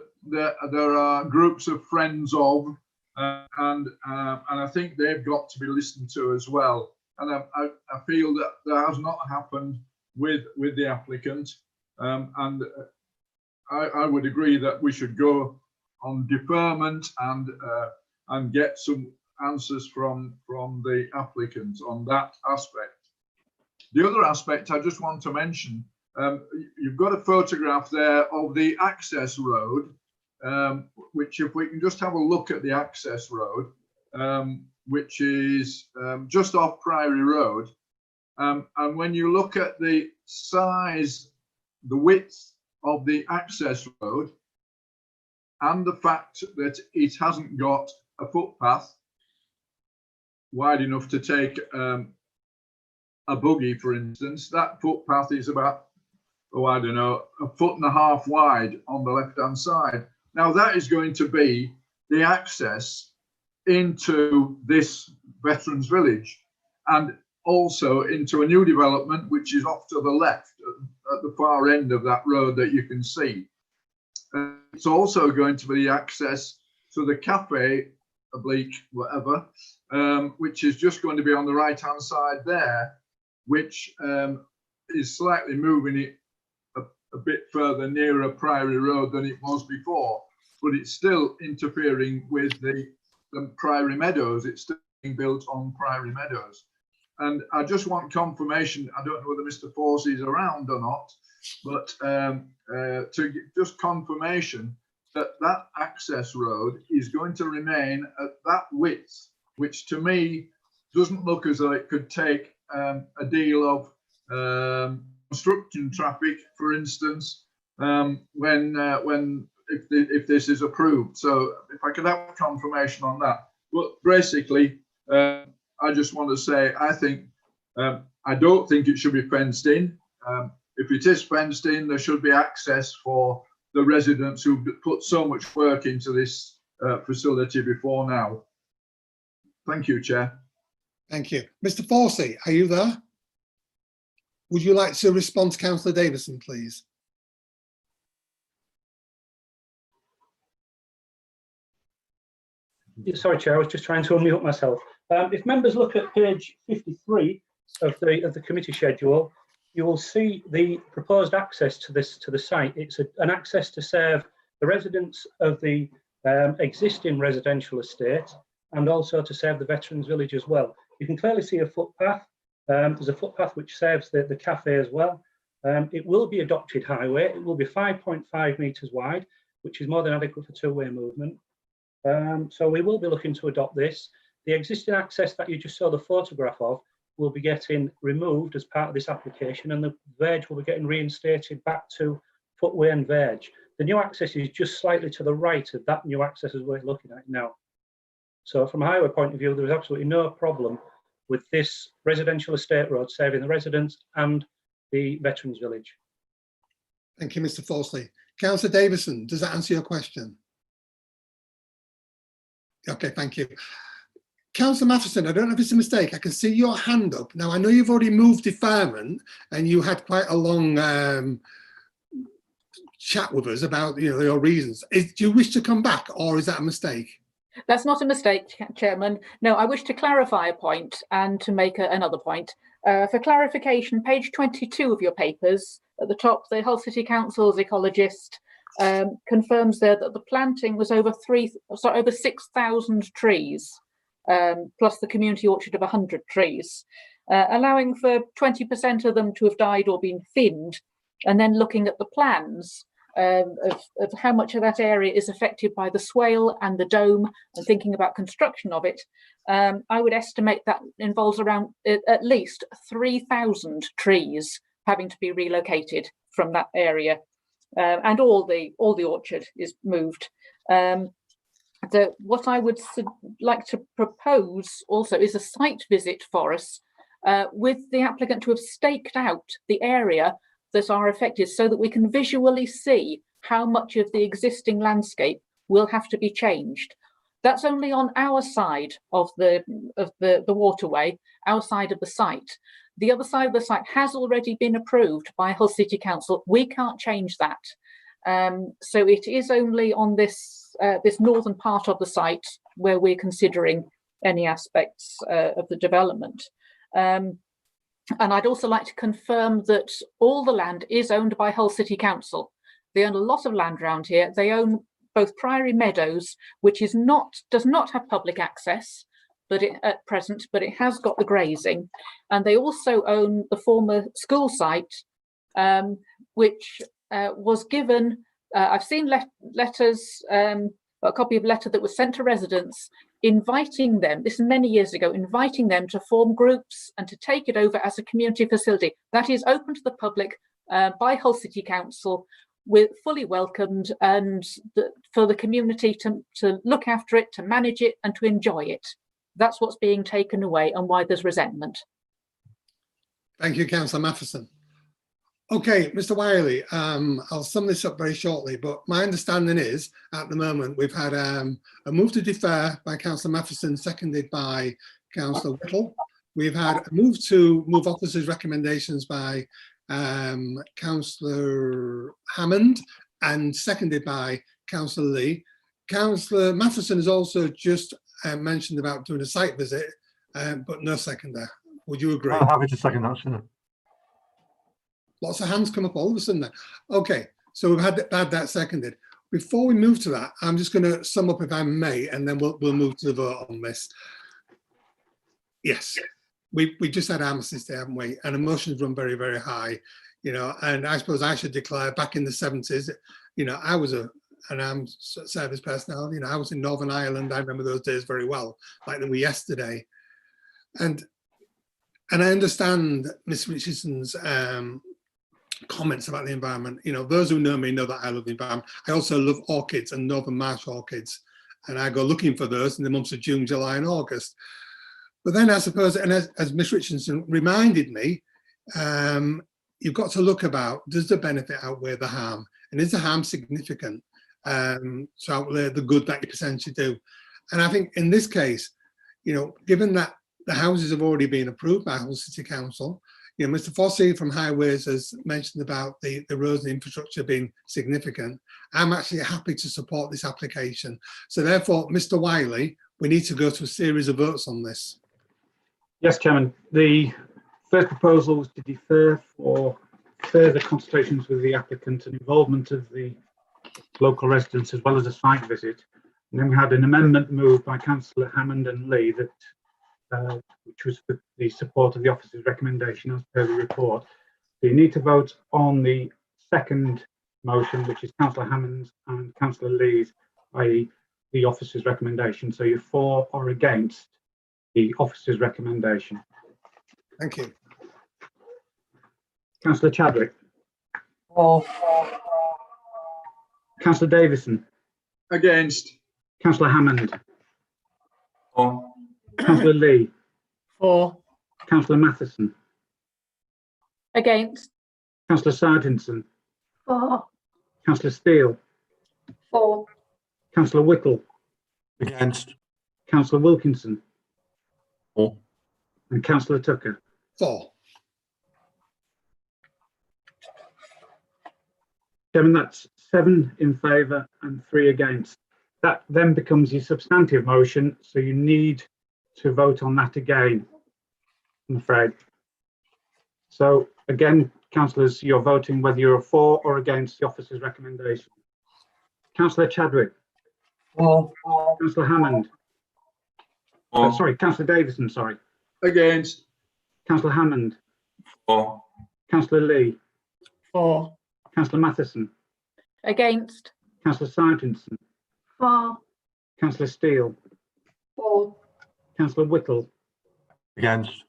are groups of friends of, and I think they've got to be listened to as well. And I feel that that has not happened with the applicant. And I would agree that we should go on deferment and get some answers from the applicant on that aspect. The other aspect I just want to mention, you've got a photograph there of the access road, which if we can just have a look at the access road, which is just off Priory Road. And when you look at the size, the width of the access road, and the fact that it hasn't got a footpath wide enough to take a buggy, for instance, that footpath is about, oh, I don't know, 1.5 foot wide on the left-hand side. Now that is going to be the access into this Veterans Village and also into a new development which is off to the left at the far end of that road that you can see. It's also going to be the access to the cafe, oblique, whatever, which is just going to be on the right-hand side there, which is slightly moving it a bit further nearer Priory Road than it was before, but it's still interfering with the Priory Meadows. It's still being built on Priory Meadows. And I just want confirmation, I don't know whether Mr. Forsey is around or not, but to get just confirmation that that access road is going to remain at that width, which to me doesn't look as though it could take a deal of construction traffic, for instance, if this is approved. So if I could have confirmation on that. But basically, I just want to say, I think, I don't think it should be fenced in. If it is fenced in, there should be access for the residents who've put so much work into this facility before now. Thank you, Chair. Thank you. Mr. Forsey, are you there? Would you like to respond to Councillor Davison, please? Sorry, Chair, I was just trying to unmute myself. If members look at page 53 of the committee schedule, you will see the proposed access to the site. It's an access to serve the residents of the existing residential estate and also to serve the Veterans Village as well. You can clearly see a footpath. There's a footpath which serves the cafe as well. It will be adopted highway. It will be 5.5 metres wide, which is more than adequate for two-way movement. So we will be looking to adopt this. The existing access that you just saw the photograph of will be getting removed as part of this application, and the verge will be getting reinstated back to footway and verge. The new access is just slightly to the right of that new access as we're looking at now. So from a highway point of view, there is absolutely no problem with this residential estate road serving the residents and the Veterans Village. Thank you, Mr. Forsey. Councillor Davison, does that answer your question? Okay, thank you. Councillor Matheson, I don't know if it's a mistake. I can see your hand up. Now, I know you've already moved deferment and you had quite a long chat with us about your reasons. Do you wish to come back, or is that a mistake? That's not a mistake, Chairman. No, I wish to clarify a point and to make another point. For clarification, page 22 of your papers, at the top, the Hull City Council's ecologist confirms there that the planting was over 6,000 trees, plus the community orchard of 100 trees, allowing for 20% of them to have died or been thinned. And then looking at the plans, of how much of that area is affected by the swale and the dome, and thinking about construction of it, I would estimate that involves around at least 3,000 trees having to be relocated from that area, and all the orchard is moved. What I would like to propose also is a site visit for us with the applicant to have staked out the area that are affected, so that we can visually see how much of the existing landscape will have to be changed. That's only on our side of the waterway, our side of the site. The other side of the site has already been approved by Hull City Council. We can't change that. So it is only on this northern part of the site where we're considering any aspects of the development. And I'd also like to confirm that all the land is owned by Hull City Council. They own a lot of land around here. They own both Priory Meadows, which does not have public access at present, but it has got the grazing. And they also own the former school site, which was given, I've seen letters, a copy of a letter that was sent to residents inviting them, this is many years ago, inviting them to form groups and to take it over as a community facility. That is open to the public by Hull City Council, with fully welcomed, and for the community to look after it, to manage it and to enjoy it. That's what's being taken away and why there's resentment. Thank you, Councillor Matheson. Okay, Mr. Wiley, I'll sum this up very shortly, but my understanding is at the moment we've had a move to defer by Councillor Matheson, seconded by Councillor Whittle. We've had a move to move officers' recommendations by Councillor Hammond and seconded by Councillor Lee. Councillor Matheson has also just mentioned about doing a site visit, but no seconder. Would you agree? I'm happy to second that, sir. Lots of hands come up all of a sudden there. Okay, so we've had that seconded. Before we move to that, I'm just going to sum up, if I may, and then we'll move to the vote on this. Yes, we just had Armistice Day, haven't we? And emotions run very, very high, you know, and I suppose I should declare back in the 70s, you know, I was an armed service personnel, you know, I was in Northern Ireland. I remember those days very well, like they were yesterday. And I understand Ms. Richardson's comments about the environment. You know, those who know me know that I love the environment. I also love orchids and Northern Marsh orchids, and I go looking for those in the months of June, July and August. But then I suppose, and as Ms. Richardson reminded me, you've got to look about, does the benefit outweigh the harm? And is the harm significant to outweigh the good that you potentially do? And I think in this case, you know, given that the houses have already been approved by Hull City Council, you know, Mr. Fossey from Highways has mentioned about the roads and infrastructure being significant. I'm actually happy to support this application. So therefore, Mr. Wiley, we need to go to a series of votes on this. Yes, Chairman. The first proposal was to defer for further consultations with the applicant and involvement of the local residents, as well as a site visit. And then we had an amendment moved by Councillor Hammond and Lee that which was for the support of the officer's recommendation as per the report. So you need to vote on the second motion, which is Councillor Hammond's and Councillor Lee's, i.e. the officer's recommendation. So you're for or against the officer's recommendation. Thank you. Councillor Chadwick. For. Councillor Davison. Against. Councillor Hammond. For. Councillor Lee. For. Councillor Matheson. Against. Councillor Sargentson. For. Councillor Steele. For. Councillor Whittle. Against. Councillor Wilkinson. For. And Councillor Tucker. For. Chairman, that's 7 in favour and 3 against. That then becomes your substantive motion, so you need to vote on that again, I'm afraid. So again, councillors, you're voting whether you're for or against the officer's recommendation. Councillor Chadwick. For. Councillor Hammond. Sorry, Councillor Davison, sorry. Against. Councillor Hammond. For. Councillor Lee. For. Councillor Matheson. Against? Councillor Simonson, For. Councillor Steele, For. Councillor Whittle, Against.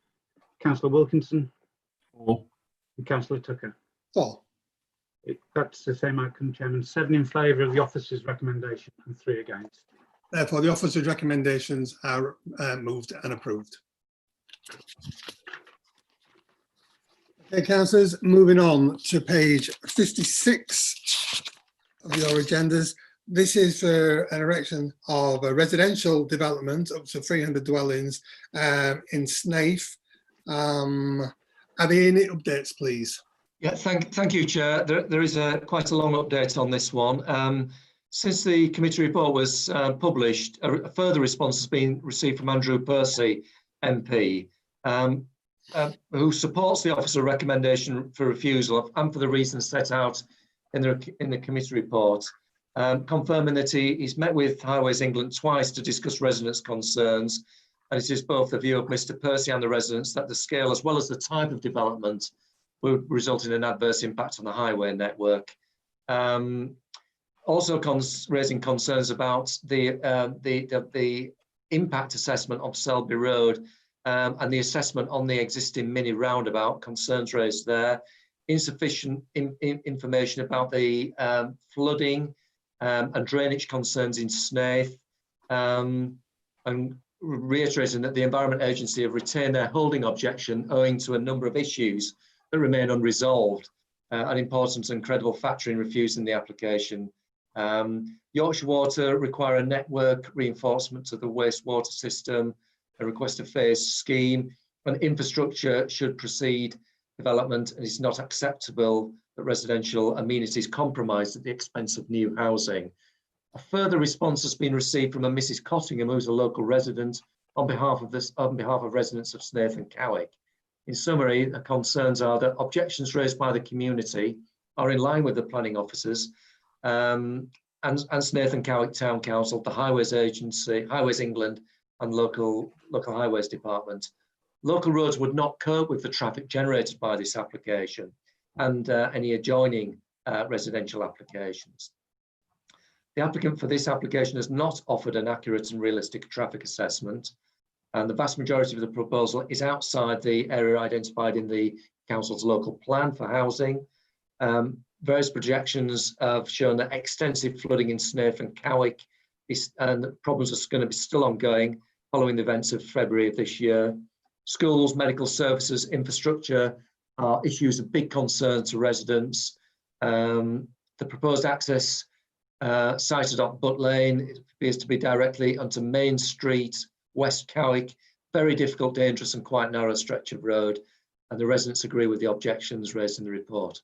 Councillor Wilkinson, For. and Councillor Tucker. For. That's the same outcome, Chairman. 7 in favour of the officer's recommendation and 3 against. Therefore, the officer's recommendations are moved and approved. Okay, councillors, moving on to page 56 of your agendas. This is for an erection of a residential development up to 300 dwellings in Snaith. Are there any updates, please? Yeah, thank you, Chair. There is quite a long update on this one. Since the committee report was published, a further response has been received from Andrew Percy, MP, who supports the officer recommendation for refusal and for the reasons set out in the committee report, confirming that he's met with Highways England twice to discuss residents' concerns, and it is both the view of Mr. Percy and the residents that the scale as well as the type of development will result in an adverse impact on the highway network. Also raising concerns about the impact assessment of Selby Road and the assessment on the existing mini roundabout, concerns raised there, insufficient information about the flooding and drainage concerns in Snaith, and reiterating that the Environment Agency have retained their holding objection owing to a number of issues that remain unresolved, an important and credible factor in refusing the application. Yorkshire Water require a network reinforcement to the wastewater system, a request a phased scheme, and infrastructure should precede development, and it's not acceptable that residential amenities compromised at the expense of new housing. A further response has been received from a Mrs. Cottingham, who's a local resident, on behalf of residents of Snaith and Cowick. In summary, the concerns are that objections raised by the community are in line with the planning officers and Snaith and Cowick Town Council, the Highways Agency, Highways England, and local highways department. Local roads would not cope with the traffic generated by this application and any adjoining residential applications. The applicant for this application has not offered an accurate and realistic traffic assessment, and the vast majority of the proposal is outside the area identified in the council's local plan for housing. Various projections have shown that extensive flooding in Snaith and Cowick and the problems are going to be still ongoing following the events of February of this year. Schools, medical services, infrastructure are issues of big concern to residents. The proposed access sited on Butt Lane, it appears to be directly onto Main Street, West Cowick, very difficult, dangerous and quite narrow stretch of road, and the residents agree with the objections raised in the report.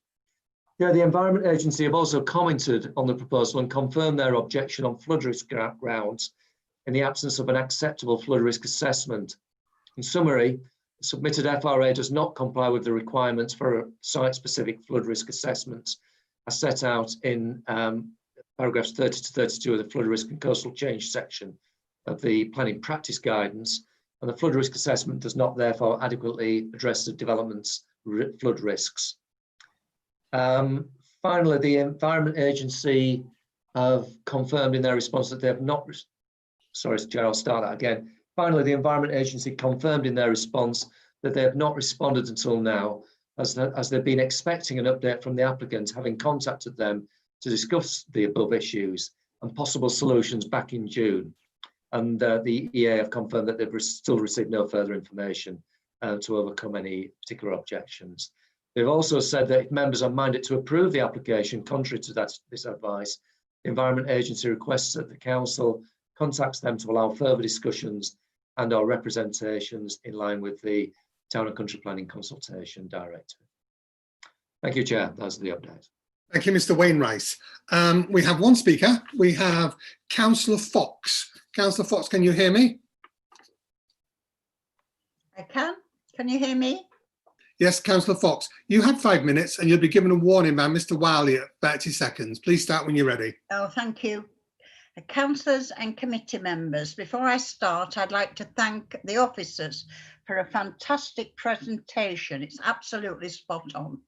Yeah, the Environment Agency have also commented on the proposal and confirmed their objection on flood risk grounds in the absence of an acceptable flood risk assessment. In summary, the submitted FRA does not comply with the requirements for site-specific flood risk assessments as set out in paragraphs 30 to 32 of the flood risk and coastal change section of the planning practice guidance, and the flood risk assessment does not therefore adequately address the development's flood risks. Finally, the Environment Agency have confirmed in their response that they have not, sorry, Chair, I'll start that again. Finally, the Environment Agency confirmed in their response that they have not responded until now, as they've been expecting an update from the applicant, having contacted them to discuss the above issues and possible solutions back in June. And the EA have confirmed that they've still received no further information to overcome any particular objections. They've also said that if members are minded to approve the application contrary to this advice, the Environment Agency requests that the Council contacts them to allow further discussions and or representations in line with the Town and Country Planning Consultation Directive. Thank you, Chair. That's the update. Thank you, Mr. Wainwright. We have one speaker. We have Councillor Fox. Councillor Fox, can you hear me? I can. Can you hear me? Yes, Councillor Fox. You had 5 minutes and you'll be given a warning by Mr. Wiley at 30 seconds. Please start when you're ready. Oh, thank you. Councillors and committee members, before I start, I'd like to thank the officers for a fantastic presentation. It's absolutely spot on.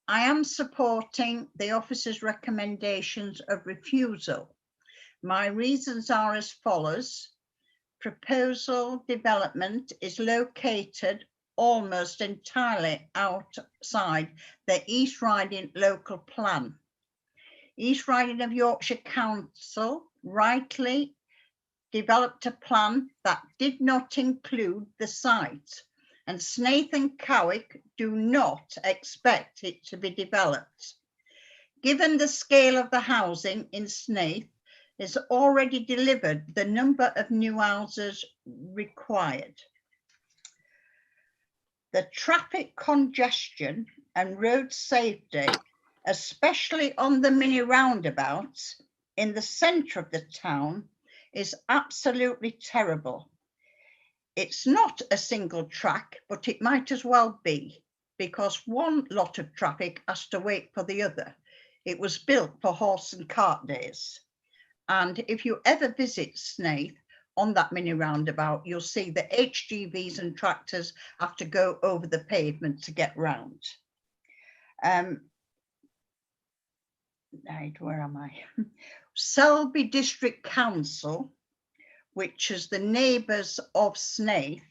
I am supporting the officer's recommendations of refusal. My reasons are as follows. Proposal development is located almost entirely outside the East Riding local plan. East Riding of Yorkshire Council rightly developed a plan that did not include the site, and Snaith and Cowick do not expect it to be developed. Given the scale of the housing in Snaith is already delivered the number of new houses required. The traffic congestion and road safety, especially on the mini roundabouts in the centre of the town, is absolutely terrible. It's not a single track, but it might as well be, because one lot of traffic has to wait for the other. It was built for horse and cart days. And if you ever visit Snaith on that mini roundabout, you'll see that HGVs and tractors have to go over the pavement to get round. Right, where am I? Selby District Council, which is the neighbours of Snaith,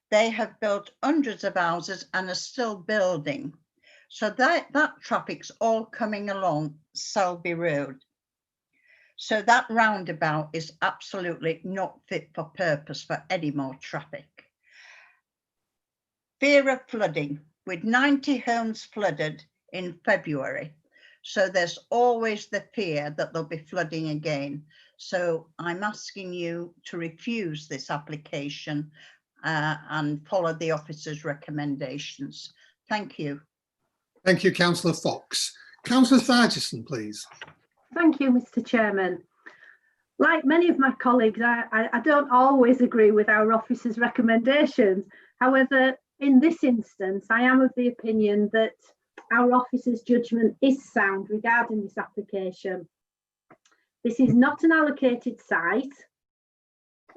they have built hundreds of houses and are still building. So that traffic's all coming along Selby Road. So that roundabout is absolutely not fit for purpose for any more traffic. Fear of flooding, with 90 homes flooded in February. So there's always the fear that there'll be flooding again. So I'm asking you to refuse this application and follow the officer's recommendations. Thank you. Thank you, Councillor Fox. Councillor Sargison, please. Thank you, Mr. Chairman. Like many of my colleagues, I don't always agree with our officer's recommendations. However, in this instance, I am of the opinion that our officer's judgment is sound regarding this application. This is not an allocated site.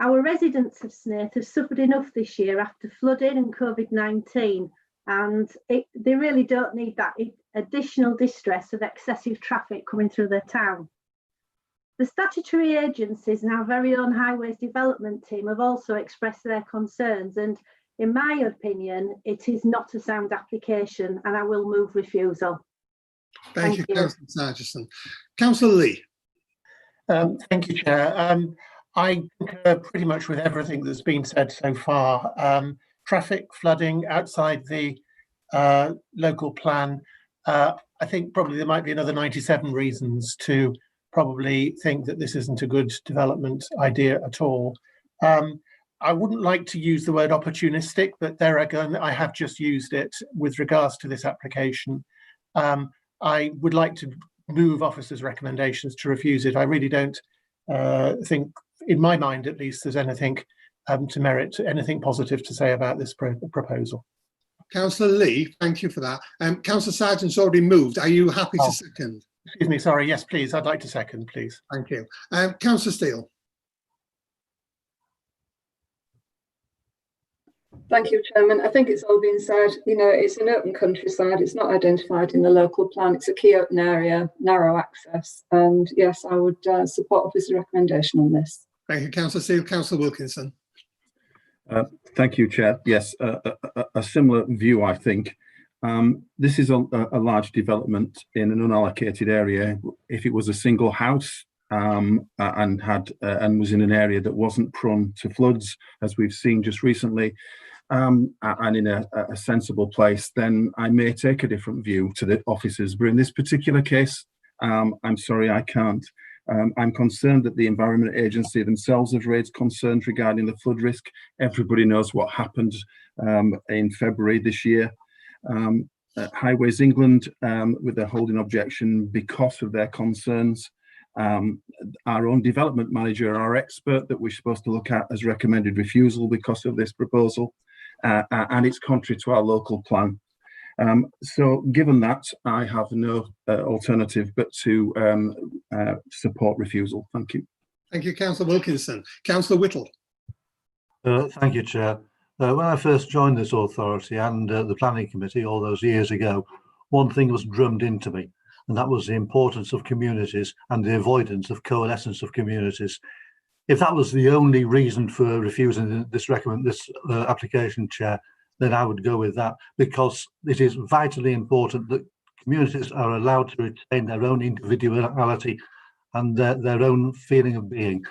Our residents of Snaith have suffered enough this year after flooding and COVID-19, and they really don't need that additional distress of excessive traffic coming through their town. The statutory agencies and our very own Highways Development Team have also expressed their concerns, and in my opinion, it is not a sound application, and I will move refusal. Thank you, Councillor Sargison. Councillor Lee. Thank you, Chair. I concur pretty much with everything that's been said so far. Traffic flooding outside the local plan, I think probably there might be another 97 reasons to probably think that this isn't a good development idea at all. I wouldn't like to use the word opportunistic, but there again, I have just used it with regards to this application. I would like to move officers' recommendations to refuse it. I really don't think, in my mind at least, there's anything to merit anything positive to say about this proposal. Councillor Lee, thank you for that. Councillor Sargent's already moved. Are you happy to second? Excuse me, sorry. Yes, please. I'd like to second, please. Thank you. Councillor Steele. Thank you, Chairman. I think it's all been said. You know, it's an open countryside. It's not identified in the local plan. It's a key open area, narrow access. And yes, I would support officer's recommendation on this. Thank you, Councillor Steele. Councillor Wilkinson. Thank you, Chair. Yes, a similar view, I think. This is a large development in an unallocated area. If it was a single house and was in an area that wasn't prone to floods, as we've seen just recently, and in a sensible place, then I may take a different view to the officers. But in this particular case, I'm sorry, I can't. I'm concerned that the Environment Agency themselves have raised concerns regarding the flood risk. Everybody knows what happened in February this year. Highways England, with their holding objection because of their concerns. Our own development manager, our expert that we're supposed to look at, has recommended refusal because of this proposal, and it's contrary to our local plan. So given that, I have no alternative but to support refusal. Thank you. Thank you, Councillor Wilkinson. Councillor Whittle. Thank you, Chair. When I first joined this authority and the planning committee all those years ago, one thing was drummed into me, and that was the importance of communities and the avoidance of coalescence of communities. If that was the only reason for refusing this application, Chair, then I would go with that, because it is vitally important that communities are allowed to retain their own individuality and their own feeling of being.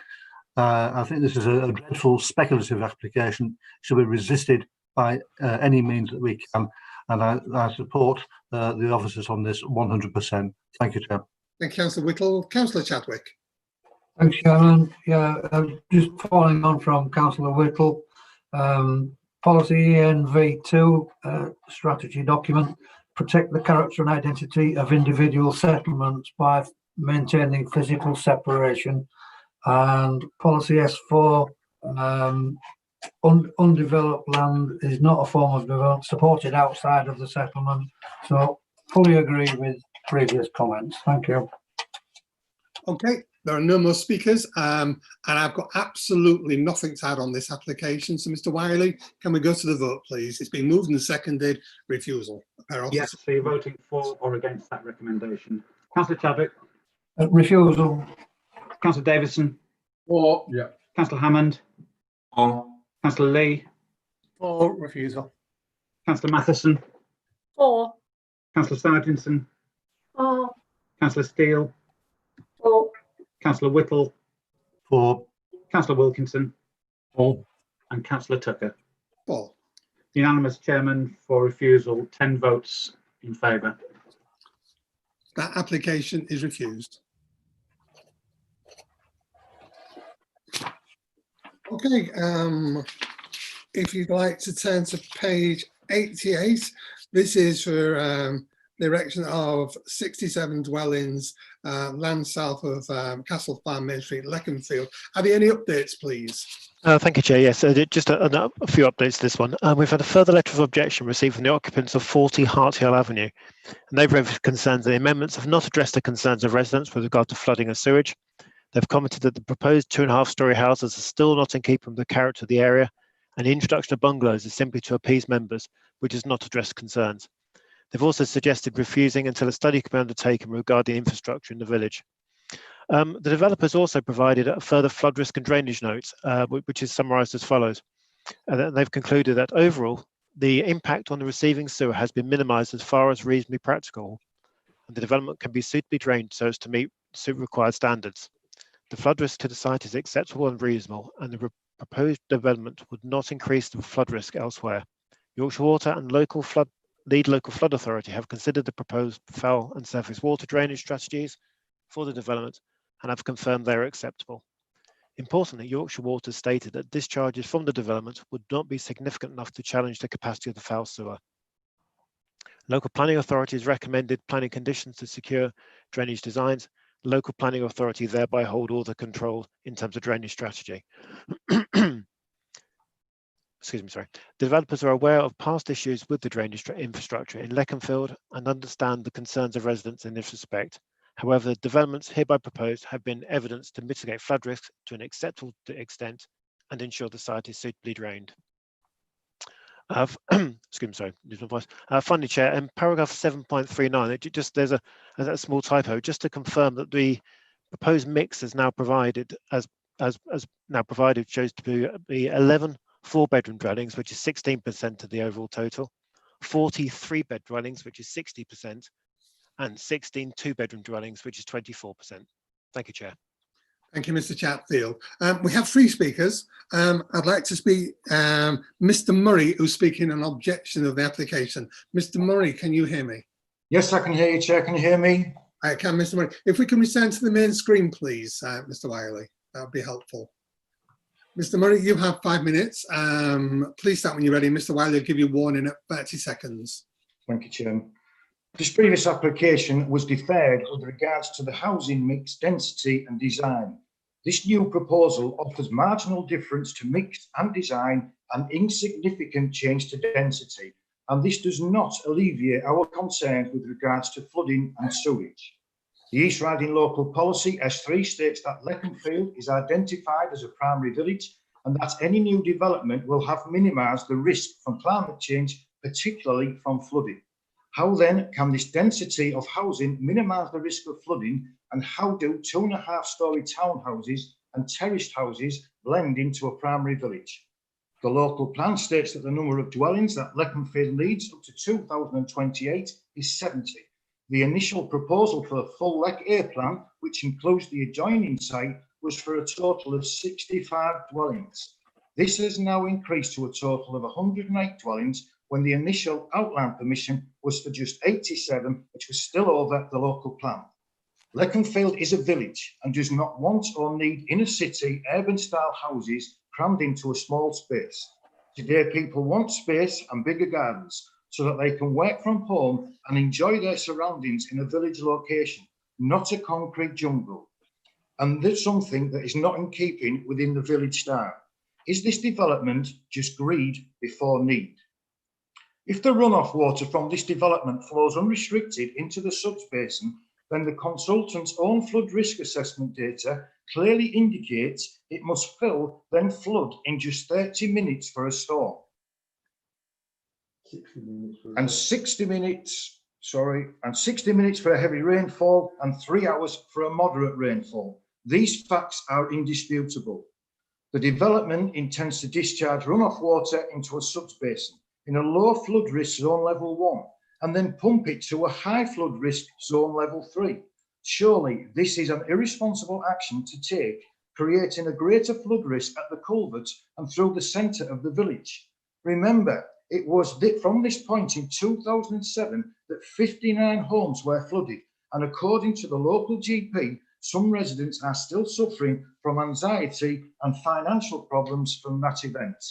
I think this is a dreadful speculative application, should be resisted by any means that we can, and I support the officers on this 100%. Thank you, Chair. Thank you, Councillor Whittle. Councillor Chadwick. Thanks, Chairman. Yeah, just following on from Councillor Whittle, policy ENV2 strategy document, protect the character and identity of individual settlements by maintaining physical separation, and policy S4, undeveloped land is not a form of development supported outside of the settlement. So fully agree with previous comments. Thank you. Okay, there are no more speakers, and I've got absolutely nothing to add on this application. So, Mr. Wiley, can we go to the vote, please? It's been moved and seconded. Refusal. Yes, so you're voting for or against that recommendation. Councillor Chadwick. Refusal. Councillor Davidson. For. Yeah. Councillor Hammond. For. Councillor Lee. For refusal. Councillor Matheson. For. Councillor Sargentson. For. Councillor Steele. For. Councillor Whittle. For. Councillor Wilkinson. For. And Councillor Tucker. For. Unanimous, Chairman, for refusal, 10 votes in favour. That application is refused. Okay, if you'd like to turn to page 88, this is for the erection of 67 dwellings, land south of Castle Farm, Main Street, Leconfield. Have you any updates, please? Thank you, Chair. Yes, just a few updates to this one. We've had a further letter of objection received from the occupants of 40 Harthill Avenue, and they've raised concerns that the amendments have not addressed the concerns of residents with regard to flooding and sewage. They've commented that the proposed 2.5-storey houses are still not in keeping with the character of the area, and the introduction of bungalows is simply to appease members, which does not address concerns. They've also suggested refusing until a study can be undertaken regarding infrastructure in the village. The developers also provided a further flood risk and drainage note, which is summarised as follows. They've concluded that overall, the impact on the receiving sewer has been minimised as far as reasonably practical, and the development can be suitably drained so as to meet required standards. The flood risk to the site is acceptable and reasonable, and the proposed development would not increase the flood risk elsewhere. Yorkshire Water and lead local flood authority have considered the proposed fell and surface water drainage strategies for the development and have confirmed they are acceptable. Importantly, Yorkshire Water stated that discharges from the development would not be significant enough to challenge the capacity of the foul sewer. Local planning authorities recommended planning conditions to secure drainage designs. Local planning authority thereby hold all the control in terms of drainage strategy. Excuse me, sorry. The developers are aware of past issues with the drainage infrastructure in Leconfield and understand the concerns of residents in this respect. However, the developments hereby proposed have been evidence to mitigate flood risks to an acceptable extent and ensure the site is suitably drained. Excuse me, sorry, lose my voice. Finally, Chair, in paragraph 7.39, there's a small typo, just to confirm that the proposed mix is now provided as now provided shows to be 11 4-bedroom dwellings, which is 16% of the overall total, 40 3-bed dwellings, which is 60%, and 16 2-bedroom dwellings, which is 24%. Thank you, Chair. Thank you, Mr. Chatfield. We have 3 speakers. I'd like to speak Mr. Murray, who's speaking an objection of the application. Mr. Murray, can you hear me? Yes, I can hear you, Chair. Can you hear me? I can, Mr. Murray. If we can return to the main screen, please, Mr. Wiley, that would be helpful. Mr. Murray, you have 5 minutes. Please start when you're ready. Mr. Wiley will give you a warning at 30 seconds. Thank you, Chairman. This previous application was deferred with regards to the housing mix, density and design. This new proposal offers marginal difference to mix and design and insignificant change to density, and this does not alleviate our concerns with regards to flooding and sewage. The East Riding Local Policy S3 states that Leconfield is identified as a primary village and that any new development will have minimised the risk from climate change, particularly from flooding. How then can this density of housing minimise the risk of flooding, and how do 2.5-storey townhouses and terraced houses blend into a primary village? The local plan states that the number of dwellings that Leconfield needs up to 2028 is 70. The initial proposal for the full Lec A plan, which includes the adjoining site, was for a total of 65 dwellings. This has now increased to a total of 108 dwellings, when the initial outline permission was for just 87, which was still over the local plan. Leconfield is a village and does not want or need inner city urban style houses crammed into a small space. Today people want space and bigger gardens so that they can work from home and enjoy their surroundings in a village location, not a concrete jungle. And there's something that is not in keeping within the village style. Is this development just greed before need? If the runoff water from this development flows unrestricted into the subbasin, then the consultant's own flood risk assessment data clearly indicates it must fill, then flood in just 30 minutes for a storm. 60 minutes for a heavy rainfall and 3 hours for a moderate rainfall. These facts are indisputable. The development intends to discharge runoff water into a subbasin in a low flood risk zone level 1 and then pump it to a high flood risk zone level 3. Surely this is an irresponsible action to take, creating a greater flood risk at the culverts and through the centre of the village. Remember, it was from this point in 2007 that 59 homes were flooded, and according to the local GP, some residents are still suffering from anxiety and financial problems from that event.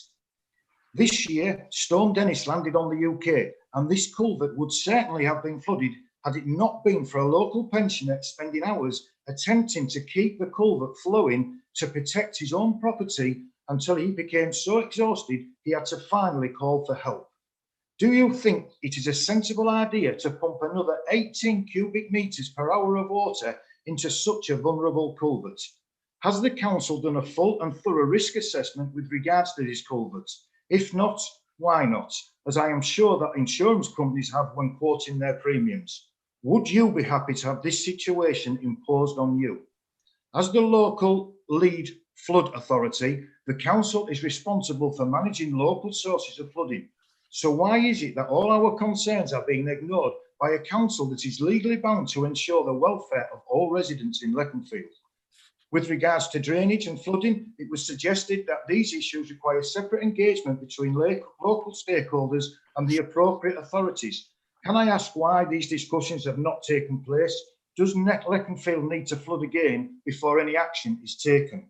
This year, Storm Dennis landed on the UK, and this culvert would certainly have been flooded had it not been for a local pensioner spending hours attempting to keep the culvert flowing to protect his own property until he became so exhausted he had to finally call for help. Do you think it is a sensible idea to pump another 18 cubic metres per hour of water into such a vulnerable culvert? Has the council done a full and thorough risk assessment with regards to these culverts? If not, why not? As I am sure that insurance companies have when quoting their premiums. Would you be happy to have this situation imposed on you? As the local lead flood authority, the council is responsible for managing local sources of flooding. So why is it that all our concerns are being ignored by a council that is legally bound to ensure the welfare of all residents in Leconfield? With regards to drainage and flooding, it was suggested that these issues require separate engagement between local stakeholders and the appropriate authorities. Can I ask why these discussions have not taken place? Does Leconfield need to flood again before any action is taken?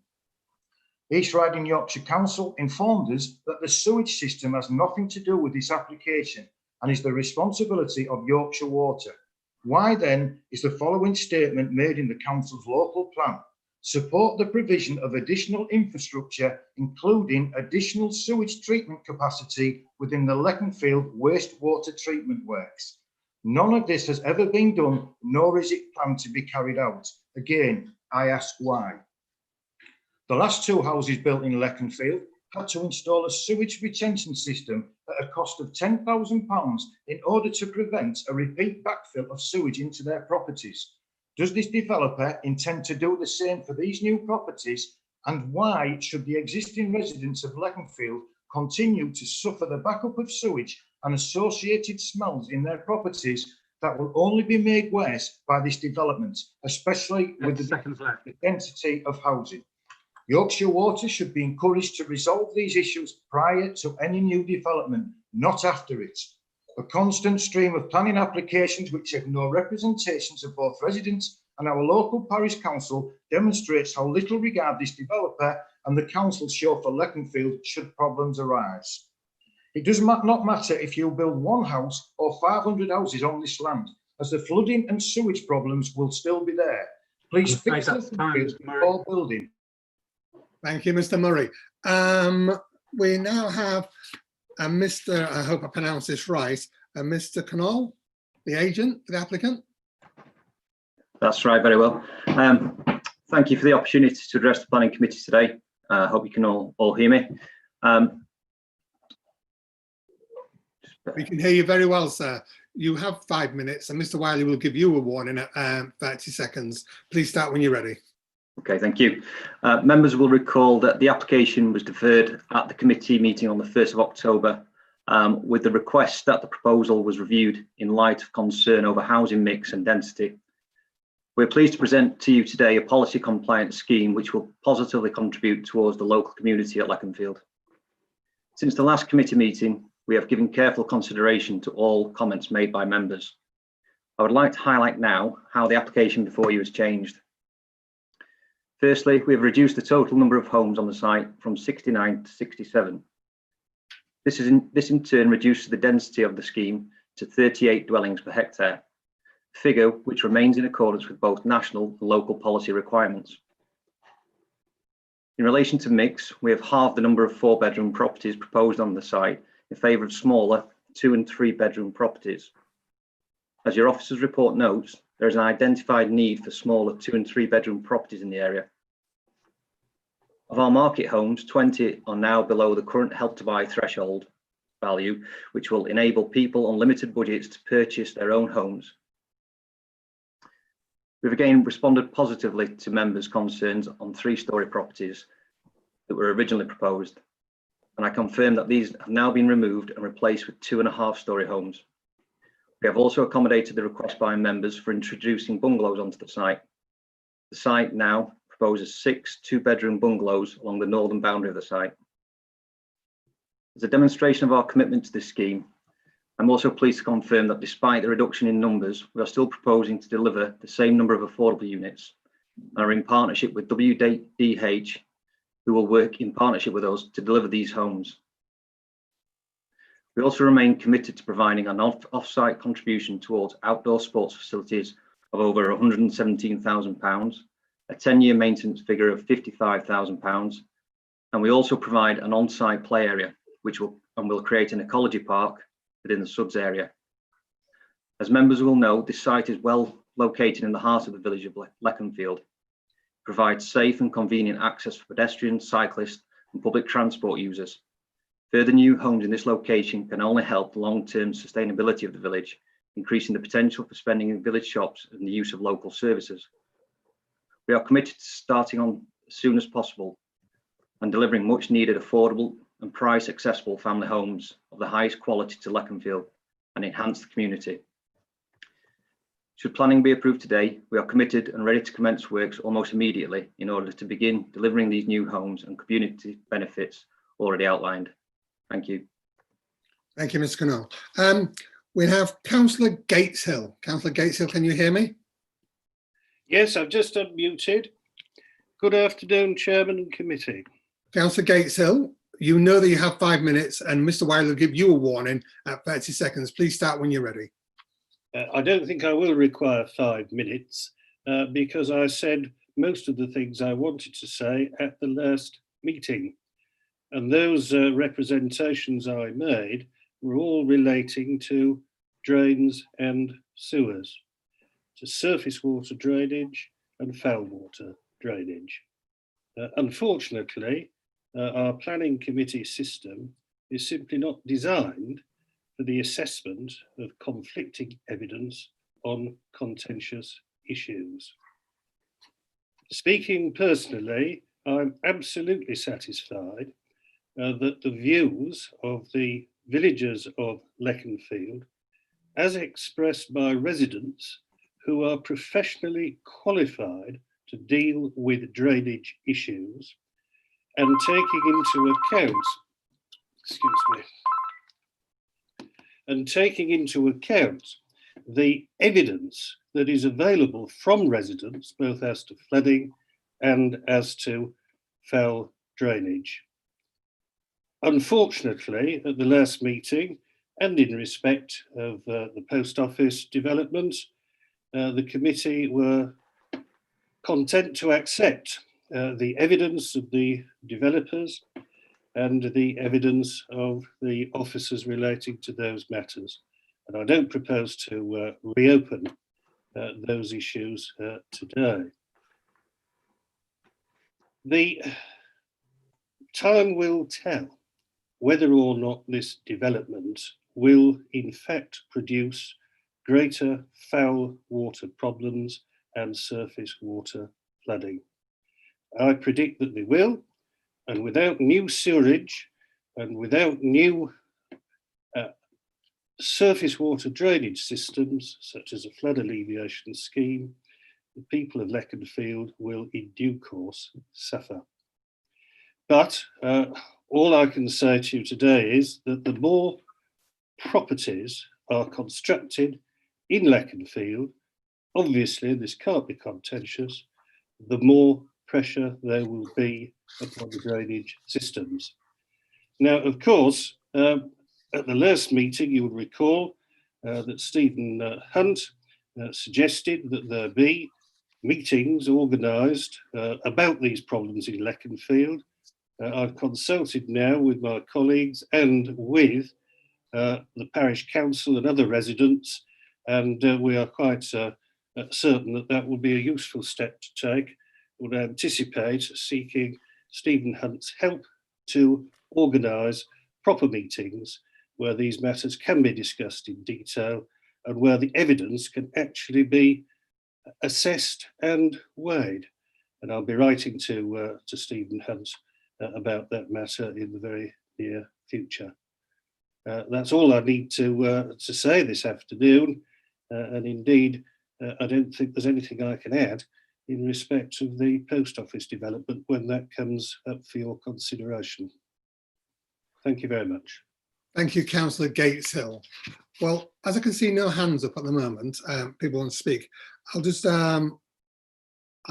East Riding Yorkshire Council informed us that the sewage system has nothing to do with this application and is the responsibility of Yorkshire Water. Why then is the following statement made in the council's local plan? Support the provision of additional infrastructure, including additional sewage treatment capacity within the Leconfield wastewater treatment works. None of this has ever been done, nor is it planned to be carried out. Again, I ask why. The last 2 houses built in Leconfield had to install a sewage retention system at a cost of £10,000 in order to prevent a repeat backfill of sewage into their properties. Does this developer intend to do the same for these new properties? And why should the existing residents of Leconfield continue to suffer the backup of sewage and associated smells in their properties that will only be made worse by this development, especially with the density of housing? Yorkshire Water should be encouraged to resolve these issues prior to any new development, not after it. A constant stream of planning applications which ignore representations of both residents and our local parish council demonstrates how little regard this developer and the council show for Leconfield should problems arise. It does not matter if you build 1 house or 500 houses on this land, as the flooding and sewage problems will still be there. Please fix the before building. Thank you, Mr. Murray. We now have Mr. I hope I pronounced this right, Mr. Knoll, the agent, the applicant. That's right, very well. Thank you for the opportunity to address the planning committee today. I hope you can all hear me. We can hear you very well, sir. you have 5 minutes and Mr. Wiley will give you a warning at 30 seconds. Please start when you're ready. Okay, thank you. Members will recall that the application was deferred at the committee meeting on the 1st of October with the request that the proposal was reviewed in light of concern over housing mix and density. We're pleased to present to you today a policy compliant scheme which will positively contribute towards the local community at Leconfield. Since the last committee meeting, we have given careful consideration to all comments made by members. I would like to highlight now how the application before you has changed. Firstly, we have reduced the total number of homes on the site from 69 to 67. This in turn reduces the density of the scheme to 38 dwellings per hectare, a figure which remains in accordance with both national and local policy requirements. In relation to mix, we have halved the number of 4-bedroom properties proposed on the site in favour of smaller 2- and 3-bedroom properties. As your officer's report notes, there is an identified need for smaller 2- and 3-bedroom properties in the area. Of our market homes, 20 are now below the current Help to Buy threshold value, which will enable people on limited budgets to purchase their own homes. We've again responded positively to members' concerns on 3-storey properties that were originally proposed, and I confirm that these have now been removed and replaced with 2.5-storey homes. We have also accommodated the request by members for introducing bungalows onto the site. The site now proposes 6 2-bedroom bungalows along the northern boundary of the site. As a demonstration of our commitment to this scheme, I'm also pleased to confirm that despite the reduction in numbers, we are still proposing to deliver the same number of affordable units and are in partnership with WDH, who will work in partnership with us to deliver these homes. We also remain committed to providing an off-site contribution towards outdoor sports facilities of over £117,000, a 10-year maintenance figure of £55,000, and we also provide an on-site play area, which will create an ecology park within the SUDS area. As members will know, this site is well located in the heart of the village of Leconfield. It provides safe and convenient access for pedestrians, cyclists, and public transport users. Further new homes in this location can only help the long-term sustainability of the village, increasing the potential for spending in village shops and the use of local services. We are committed to starting on as soon as possible and delivering much needed affordable and price accessible family homes of the highest quality to Leconfield and enhance the community. Should planning be approved today, we are committed and ready to commence works almost immediately in order to begin delivering these new homes and community benefits already outlined. Thank you. Thank you, Mr. Connell. We have Councillor Gateshill. Councillor Gateshill, can you hear me? Yes, I've just unmuted. Good afternoon, Chairman and Committee. Councillor Gateshill, you know that you have 5 minutes and Mr. Wiley will give you a warning at 30 seconds. Please start when you're ready. I don't think I will require 5 minutes because I said most of the things I wanted to say at the last meeting. And those representations I made were all relating to drains and sewers, to surface water drainage and foul water drainage. Unfortunately, our planning committee system is simply not designed for the assessment of conflicting evidence on contentious issues. Speaking personally, I'm absolutely satisfied that the views of the villagers of Leconfield, as expressed by residents who are professionally qualified to deal with drainage issues and taking into account, the evidence that is available from residents, both as to flooding and as to foul drainage. Unfortunately, at the last meeting, and in respect of the post office development, the committee were content to accept the evidence of the developers and the evidence of the officers relating to those matters. And I don't propose to reopen those issues today. The time will tell whether or not this development will in fact produce greater foul water problems and surface water flooding. I predict that they will, and without new sewerage and without new surface water drainage systems, such as a flood alleviation scheme, the people of Leconfield will in due course suffer. But all I can say to you today is that the more properties are constructed in Leconfield, obviously this can't be contentious, the more pressure there will be upon the drainage systems. Now, of course, at the last meeting, you will recall that Stephen Hunt suggested that there be meetings organised about these problems in Leconfield. I've consulted now with my colleagues and with the parish council and other residents, and we are quite certain that that will be a useful step to take. Would anticipate seeking Stephen Hunt's help to organise proper meetings where these matters can be discussed in detail and where the evidence can actually be assessed and weighed. And I'll be writing to Stephen Hunt about that matter in the very near future. That's all I need to say this afternoon. And indeed, I don't think there's anything I can add in respect of the post office development when that comes up for your consideration. Thank you very much. Thank you, Councillor Gateshill. Well, as I can see no hands up at the moment, people want to speak. I'll just, I'll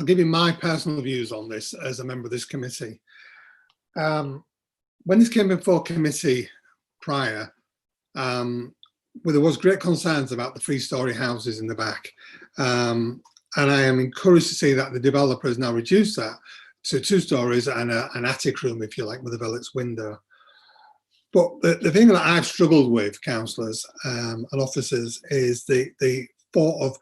give you my personal views on this as a member of this committee. When this came before committee prior, well, there was great concerns about the 3-storey houses in the back. And I am encouraged to see that the developer has now reduced that to 2 stories and an attic room, if you like, with a Velux window. But the thing that I've struggled with, councillors and officers, is the thought of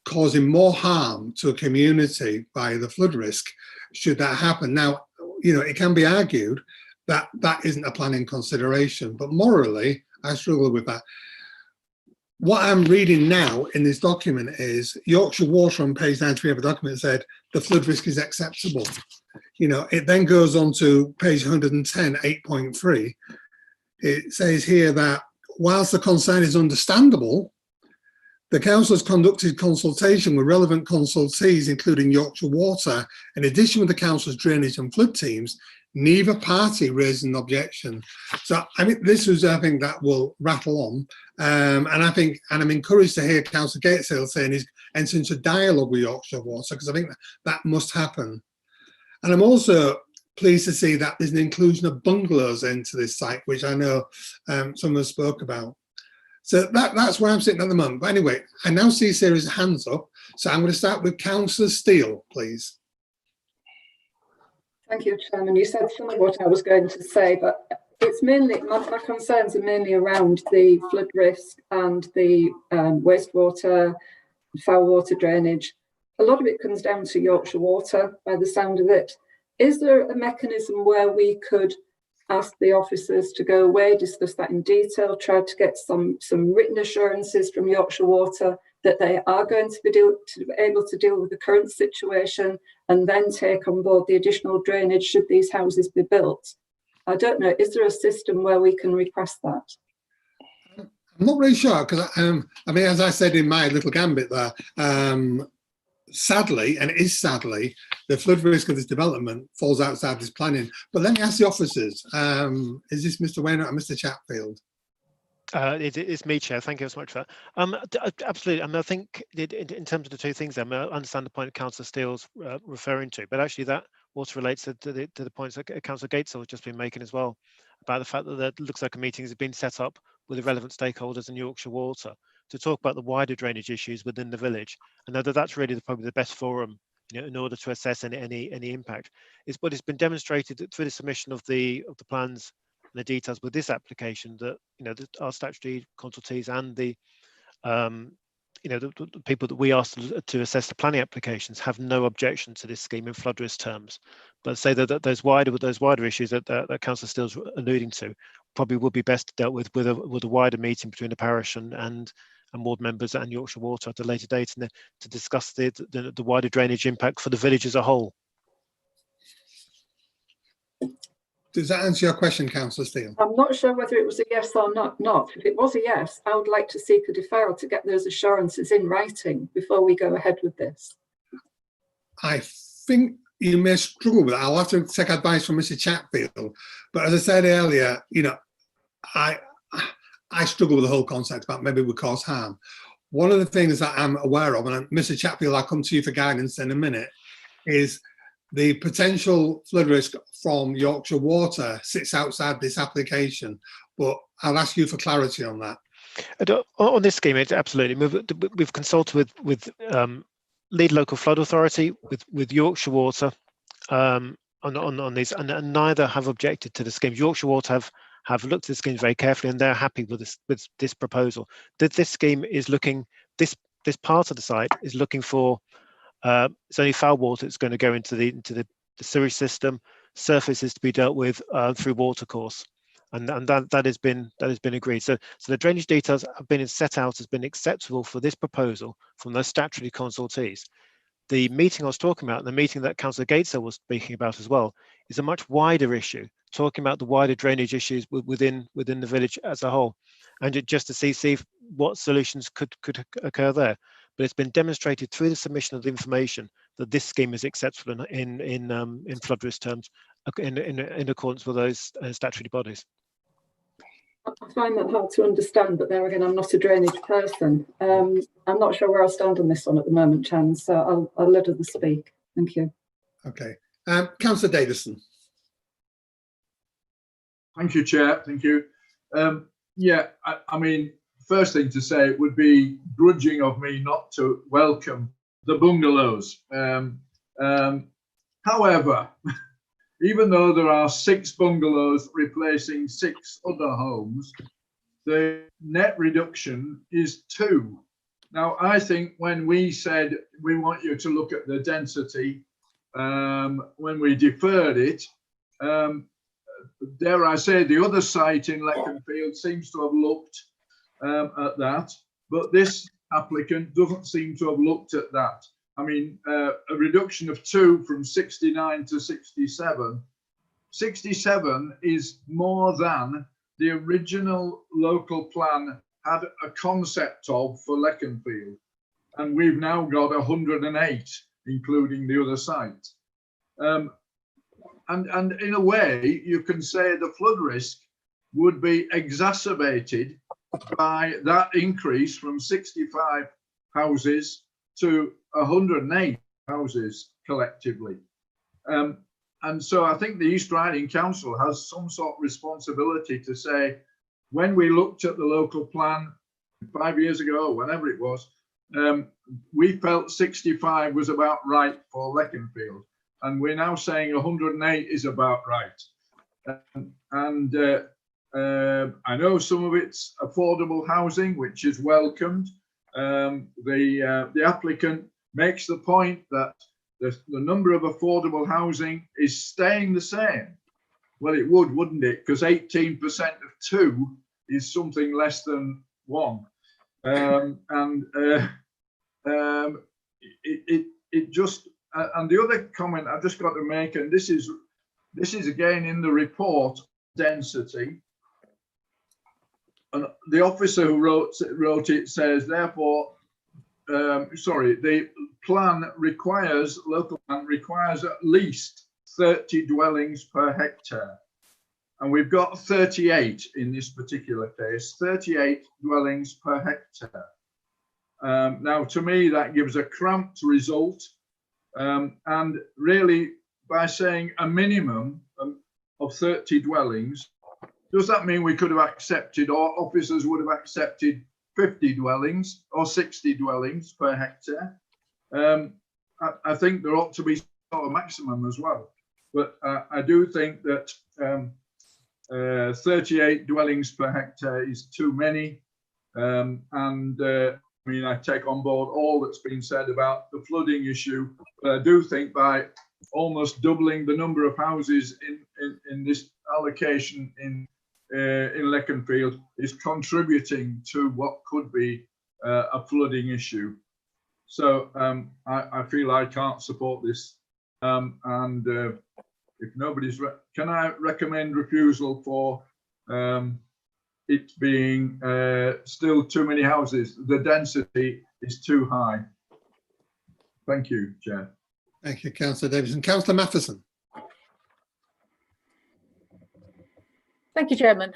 causing more harm to a community by the flood risk should that happen. Now, you know, it can be argued that that isn't a planning consideration, but morally, I struggle with that. What I'm reading now in this document is Yorkshire Water on page 93 of the document said the flood risk is acceptable. You know, it then goes on to page 110, 8.3. It says here that whilst the concern is understandable, the council has conducted consultation with relevant consultees, including Yorkshire Water, in addition with the council's drainage and flood teams. Neither party raised an objection. So I mean, this is, I think, that will rattle on. And I think, and I'm encouraged to hear Councillor Gateshill saying he's entered into dialogue with Yorkshire Water, because I think that must happen. And I'm also pleased to see that there's an inclusion of bungalows into this site, which I know someone spoke about. So that's where I'm sitting at the moment. But anyway, I now see a series of hands up. So I'm going to start with Councillor Steele, please. Thank you, Chairman. You said some of what I was going to say, but it's mainly, my concerns are mainly around the flood risk and the wastewater, foul water drainage. A lot of it comes down to Yorkshire Water by the sound of it. Is there a mechanism where we could ask the officers to go away, discuss that in detail, try to get some written assurances from Yorkshire Water that they are going to be able to deal with the current situation and then take on board the additional drainage should these houses be built? I don't know, is there a system where we can request that? I'm not really sure, because I mean, as I said in my little gambit there, sadly, and it is sadly, the flood risk of this development falls outside this planning. But let me ask the officers, is this Mr. Wainwright or Mr. Chatfield? It's me, Chair. Thank you so much for that. Absolutely. I mean, I think in terms of the two things, I understand the point that Councillor Steele's referring to, but actually that also relates to the points that Councillor Gateshill has just been making as well, about the fact that it looks like a meeting has been set up with the relevant stakeholders in Yorkshire Water to talk about the wider drainage issues within the village, and that's really probably the best forum, you know, in order to assess any impact. But it's been demonstrated that through the submission of the plans and the details with this application that, you know, our statutory consultees and the you know, the people that we asked to assess the planning applications have no objection to this scheme in flood risk terms. But say that those wider issues that Councillor Steele's alluding to probably would be best dealt with a wider meeting between the parish and and ward members and Yorkshire Water at a later date and to discuss the wider drainage impact for the village as a whole. Does that answer your question, Councillor Steele? I'm not sure whether it was a yes or not. If it was a yes, I would like to seek a deferral to get those assurances in writing before we go ahead with this. I think you may struggle with that. I'll have to take advice from Mr. Chatfield. But as I said earlier, you know, I struggle with the whole concept about maybe we cause harm. One of the things that I'm aware of, and Mr. Chatfield, I'll come to you for guidance in a minute, is the potential flood risk from Yorkshire Water sits outside this application, but I'll ask you for clarity on that. On this scheme, it's absolutely. We've consulted with Lead Local Flood Authority, with Yorkshire Water on these, and neither have objected to the scheme. Yorkshire Water have looked at the scheme very carefully, and they're happy with this proposal. That this scheme is looking, this part of the site is looking for. It's only foul water that's going to go into the sewage system. Surface is to be dealt with through watercourse, and that has been agreed. So the drainage details have been set out as being acceptable for this proposal from those statutory consultees. The meeting I was talking about, the meeting that Councillor Gatesdale was speaking about as well, is a much wider issue, talking about the wider drainage issues within the village as a whole, and just to see what solutions could occur there. But it's been demonstrated through the submission of the information that this scheme is acceptable in flood risk terms in accordance with those statutory bodies. I find that hard to understand, but there again, I'm not a drainage person. I'm not sure where I stand on this one at the moment, Chan, so I'll let others speak. Thank you. Okay. Councillor Davison. Thank you, Chair. Thank you. Yeah, I mean, first thing to say, it would be grudging of me not to welcome the bungalows. However, even though there are 6 bungalows replacing 6 other homes, the net reduction is 2. Now, I think when we said we want you to look at the density, when we deferred it, dare I say, the other site in Leconfield seems to have looked at that, but this applicant doesn't seem to have looked at that. I mean, a reduction of 2 from 69 to 67. 67 is more than the original local plan had a concept of for Leconfield, and we've now got 108, including the other site. And in a way, you can say the flood risk would be exacerbated by that increase from 65 houses to 108 houses collectively. And so I think the East Riding Council has some sort of responsibility to say, when we looked at the local plan 5 years ago, whenever it was, we felt 65 was about right for Leconfield. And we're now saying 108 is about right. I know some of it's affordable housing, which is welcomed. The applicant makes the point that the number of affordable housing is staying the same. Well, it would, wouldn't it? Because 18% of 2 is something less than 1. It just, and the other comment I've just got to make, and this is again in the report, density. And the officer who wrote it says, therefore, the plan requires, local plan requires at least 30 dwellings per hectare. And we've got 38 in this particular case, 38 dwellings per hectare. Now, to me, that gives a cramped result. And really, by saying a minimum of 30 dwellings, does that mean we could have accepted, or officers would have accepted 50 dwellings or 60 dwellings per hectare? I think there ought to be sort of maximum as well. But I do think that 38 dwellings per hectare is too many. I mean, I take on board all that's been said about the flooding issue, but I do think by almost doubling the number of houses in this allocation in Leconfield is contributing to what could be a flooding issue. So I feel I can't support this. If nobody's, can I recommend refusal for it being still too many houses? The density is too high. Thank you, Chair. Thank you, Councillor Davison. Councillor Matheson. Thank you, Chairman.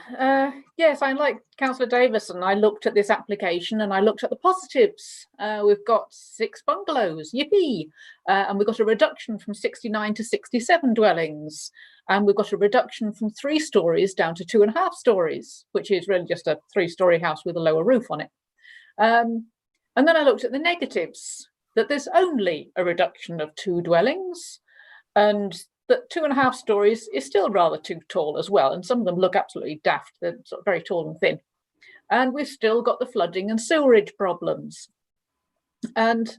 Yes, I like Councillor Davison. I looked at this application and I looked at the positives. We've got 6 bungalows, yippee! And we've got a reduction from 69 to 67 dwellings. And we've got a reduction from 3 stories down to 2.5 stories, which is really just a 3-story house with a lower roof on it. And then I looked at the negatives, that there's only a reduction of 2 dwellings, and that 2.5 stories is still rather too tall as well. And some of them look absolutely daft. They're sort of very tall and thin. And we've still got the flooding and sewerage problems. And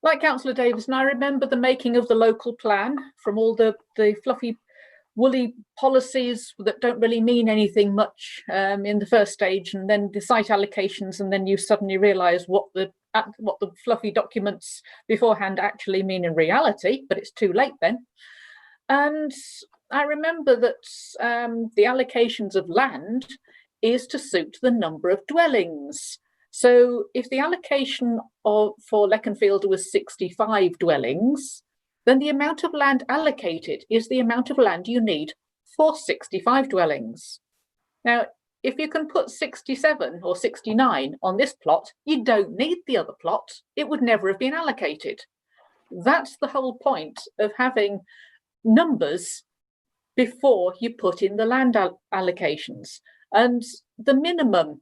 like Councillor Davison, I remember the making of the local plan from all the fluffy, woolly policies that don't really mean anything much in the first stage, and then the site allocations, and then you suddenly realise what the fluffy documents beforehand actually mean in reality, but it's too late then. And I remember that the allocations of land is to suit the number of dwellings. So if the allocation for Leconfield was 65 dwellings, then the amount of land allocated is the amount of land you need for 65 dwellings. Now, if you can put 67 or 69 on this plot, you don't need the other plot. It would never have been allocated. That's the whole point of having numbers before you put in the land allocations. And the minimum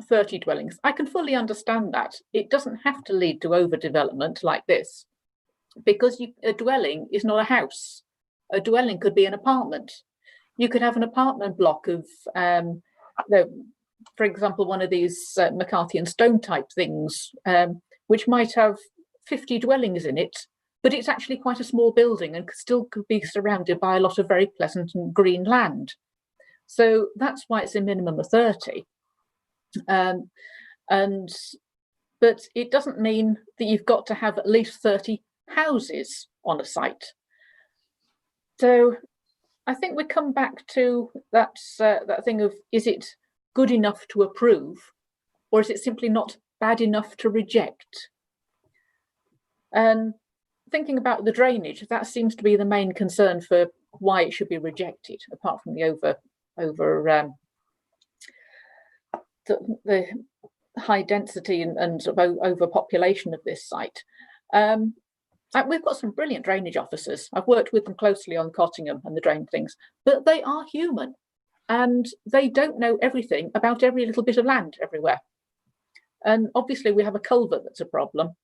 30 dwellings, I can fully understand that. It doesn't have to lead to overdevelopment like this, because a dwelling is not a house. A dwelling could be an apartment. You could have an apartment block of, for example, one of these McCarthy and Stone type things, which might have 50 dwellings in it, but it's actually quite a small building and still could be surrounded by a lot of very pleasant and green land. So that's why it's a minimum of 30. But it doesn't mean that you've got to have at least 30 houses on a site. So I think we come back to that thing of, is it good enough to approve, or is it simply not bad enough to reject? And thinking about the drainage, that seems to be the main concern for why it should be rejected, apart from the the high density and sort of overpopulation of this site. We've got some brilliant drainage officers. I've worked with them closely on Cottingham and the drain things, but they are human and they don't know everything about every little bit of land everywhere. And obviously we have a culvert that's a problem.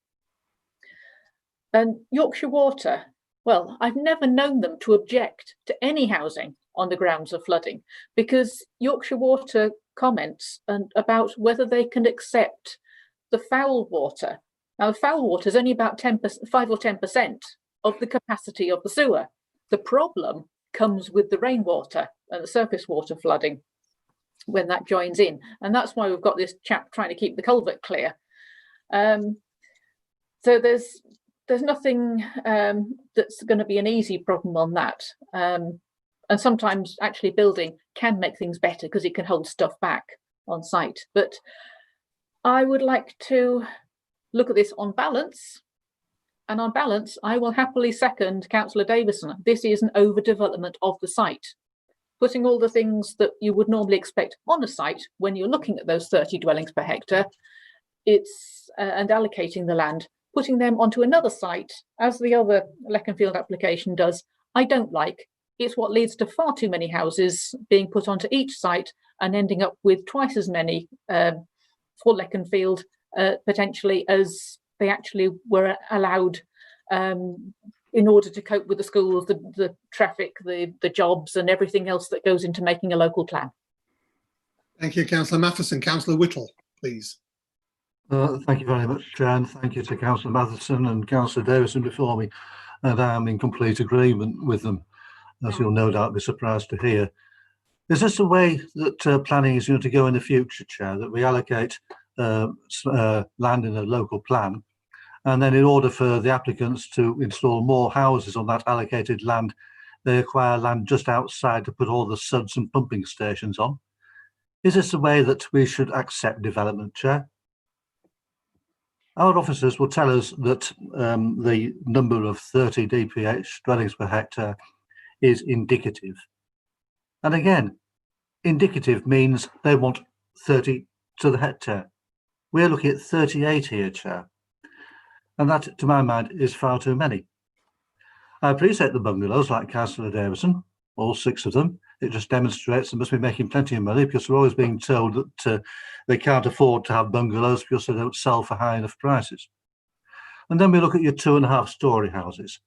And Yorkshire Water, well, I've never known them to object to any housing on the grounds of flooding, because Yorkshire Water comments about whether they can accept the foul water. Now, the foul water is only about 5 or 10% of the capacity of the sewer. The problem comes with the rainwater and the surface water flooding when that joins in. And that's why we've got this chap trying to keep the culvert clear. So there's nothing that's going to be an easy problem on that. And sometimes actually building can make things better because it can hold stuff back on site. But I would like to look at this on balance. And on balance, I will happily second Councillor Davison. This is an overdevelopment of the site. Putting all the things that you would normally expect on a site when you're looking at those 30 dwellings per hectare, and allocating the land, putting them onto another site, as the other Leconfield application does, I don't like. It's what leads to far too many houses being put onto each site and ending up with twice as many for Leconfield potentially as they actually were allowed in order to cope with the schools, the traffic, the jobs and everything else that goes into making a local plan. Thank you, Councillor Matheson. Councillor Whittle, please. Thank you very much, Chair, and thank you to Councillor Matheson and Councillor Davison before me, and I am in complete agreement with them, as you'll no doubt be surprised to hear. Is this the way that planning is going to go in the future, Chair, that we allocate land in a local plan. And then in order for the applicants to install more houses on that allocated land, they acquire land just outside to put all the suds and pumping stations on. Is this a way that we should accept development, Chair? Our officers will tell us that the number of 30 DPH dwellings per hectare is indicative. And again, indicative means they want 30 to the hectare. We're looking at 38 here, Chair. And that, to my mind, is far too many. I appreciate the bungalows like Councillor Davison, all 6 of them. It just demonstrates they must be making plenty of money, because we're always being told that they can't afford to have bungalows because they don't sell for high enough prices. And then we look at your 2.5-storey houses.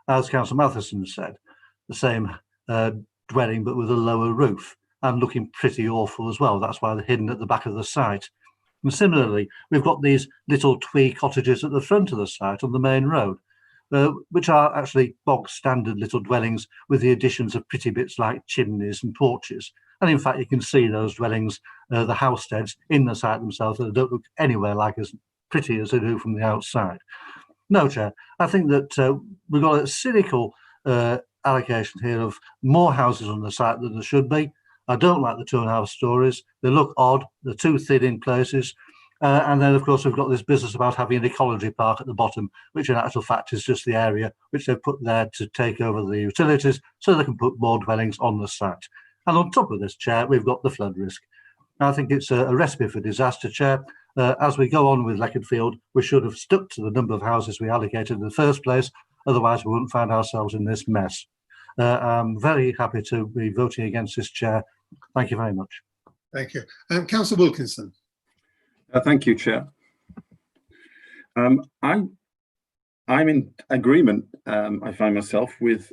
As Councillor Matheson said, the same dwelling but with a lower roof and looking pretty awful as well. That's why they're hidden at the back of the site. And similarly, we've got these little twee cottages at the front of the site on the main road, which are actually bog standard little dwellings with the additions of pretty bits like chimneys and porches. And in fact, you can see those dwellings, the housesteads in the site themselves, that don't look anywhere like as pretty as they do from the outside. No, Chair, I think that we've got a cynical allocation here of more houses on the site than there should be. I don't like the 2.5 stories. They look odd. They're too thin in places. And then, of course, we've got this business about having an ecology park at the bottom, which in actual fact is just the area which they've put there to take over the utilities so they can put more dwellings on the site. And on top of this, Chair, we've got the flood risk. I think it's a recipe for disaster, Chair. As we go on with Leconfield, we should have stuck to the number of houses we allocated in the first place. Otherwise, we wouldn't find ourselves in this mess. I'm very happy to be voting against this, Chair. Thank you very much. Thank you. Councillor Wilkinson. Thank you, Chair. I'm in agreement, I find myself, with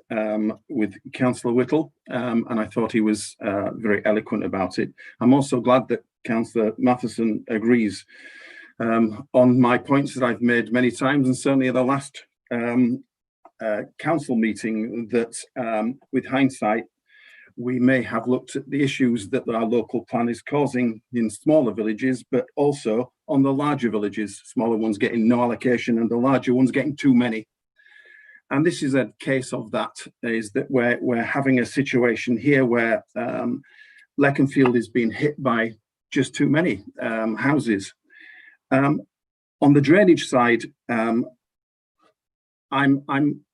Councillor Whittle, and I thought he was very eloquent about it. I'm also glad that Councillor Matheson agrees on my points that I've made many times, and certainly at the last council meeting, that with hindsight, we may have looked at the issues that our local plan is causing in smaller villages, but also on the larger villages, smaller ones getting no allocation and the larger ones getting too many. And this is a case of that, is that we're having a situation here where Leconfield is being hit by just too many houses. On the drainage side, I'm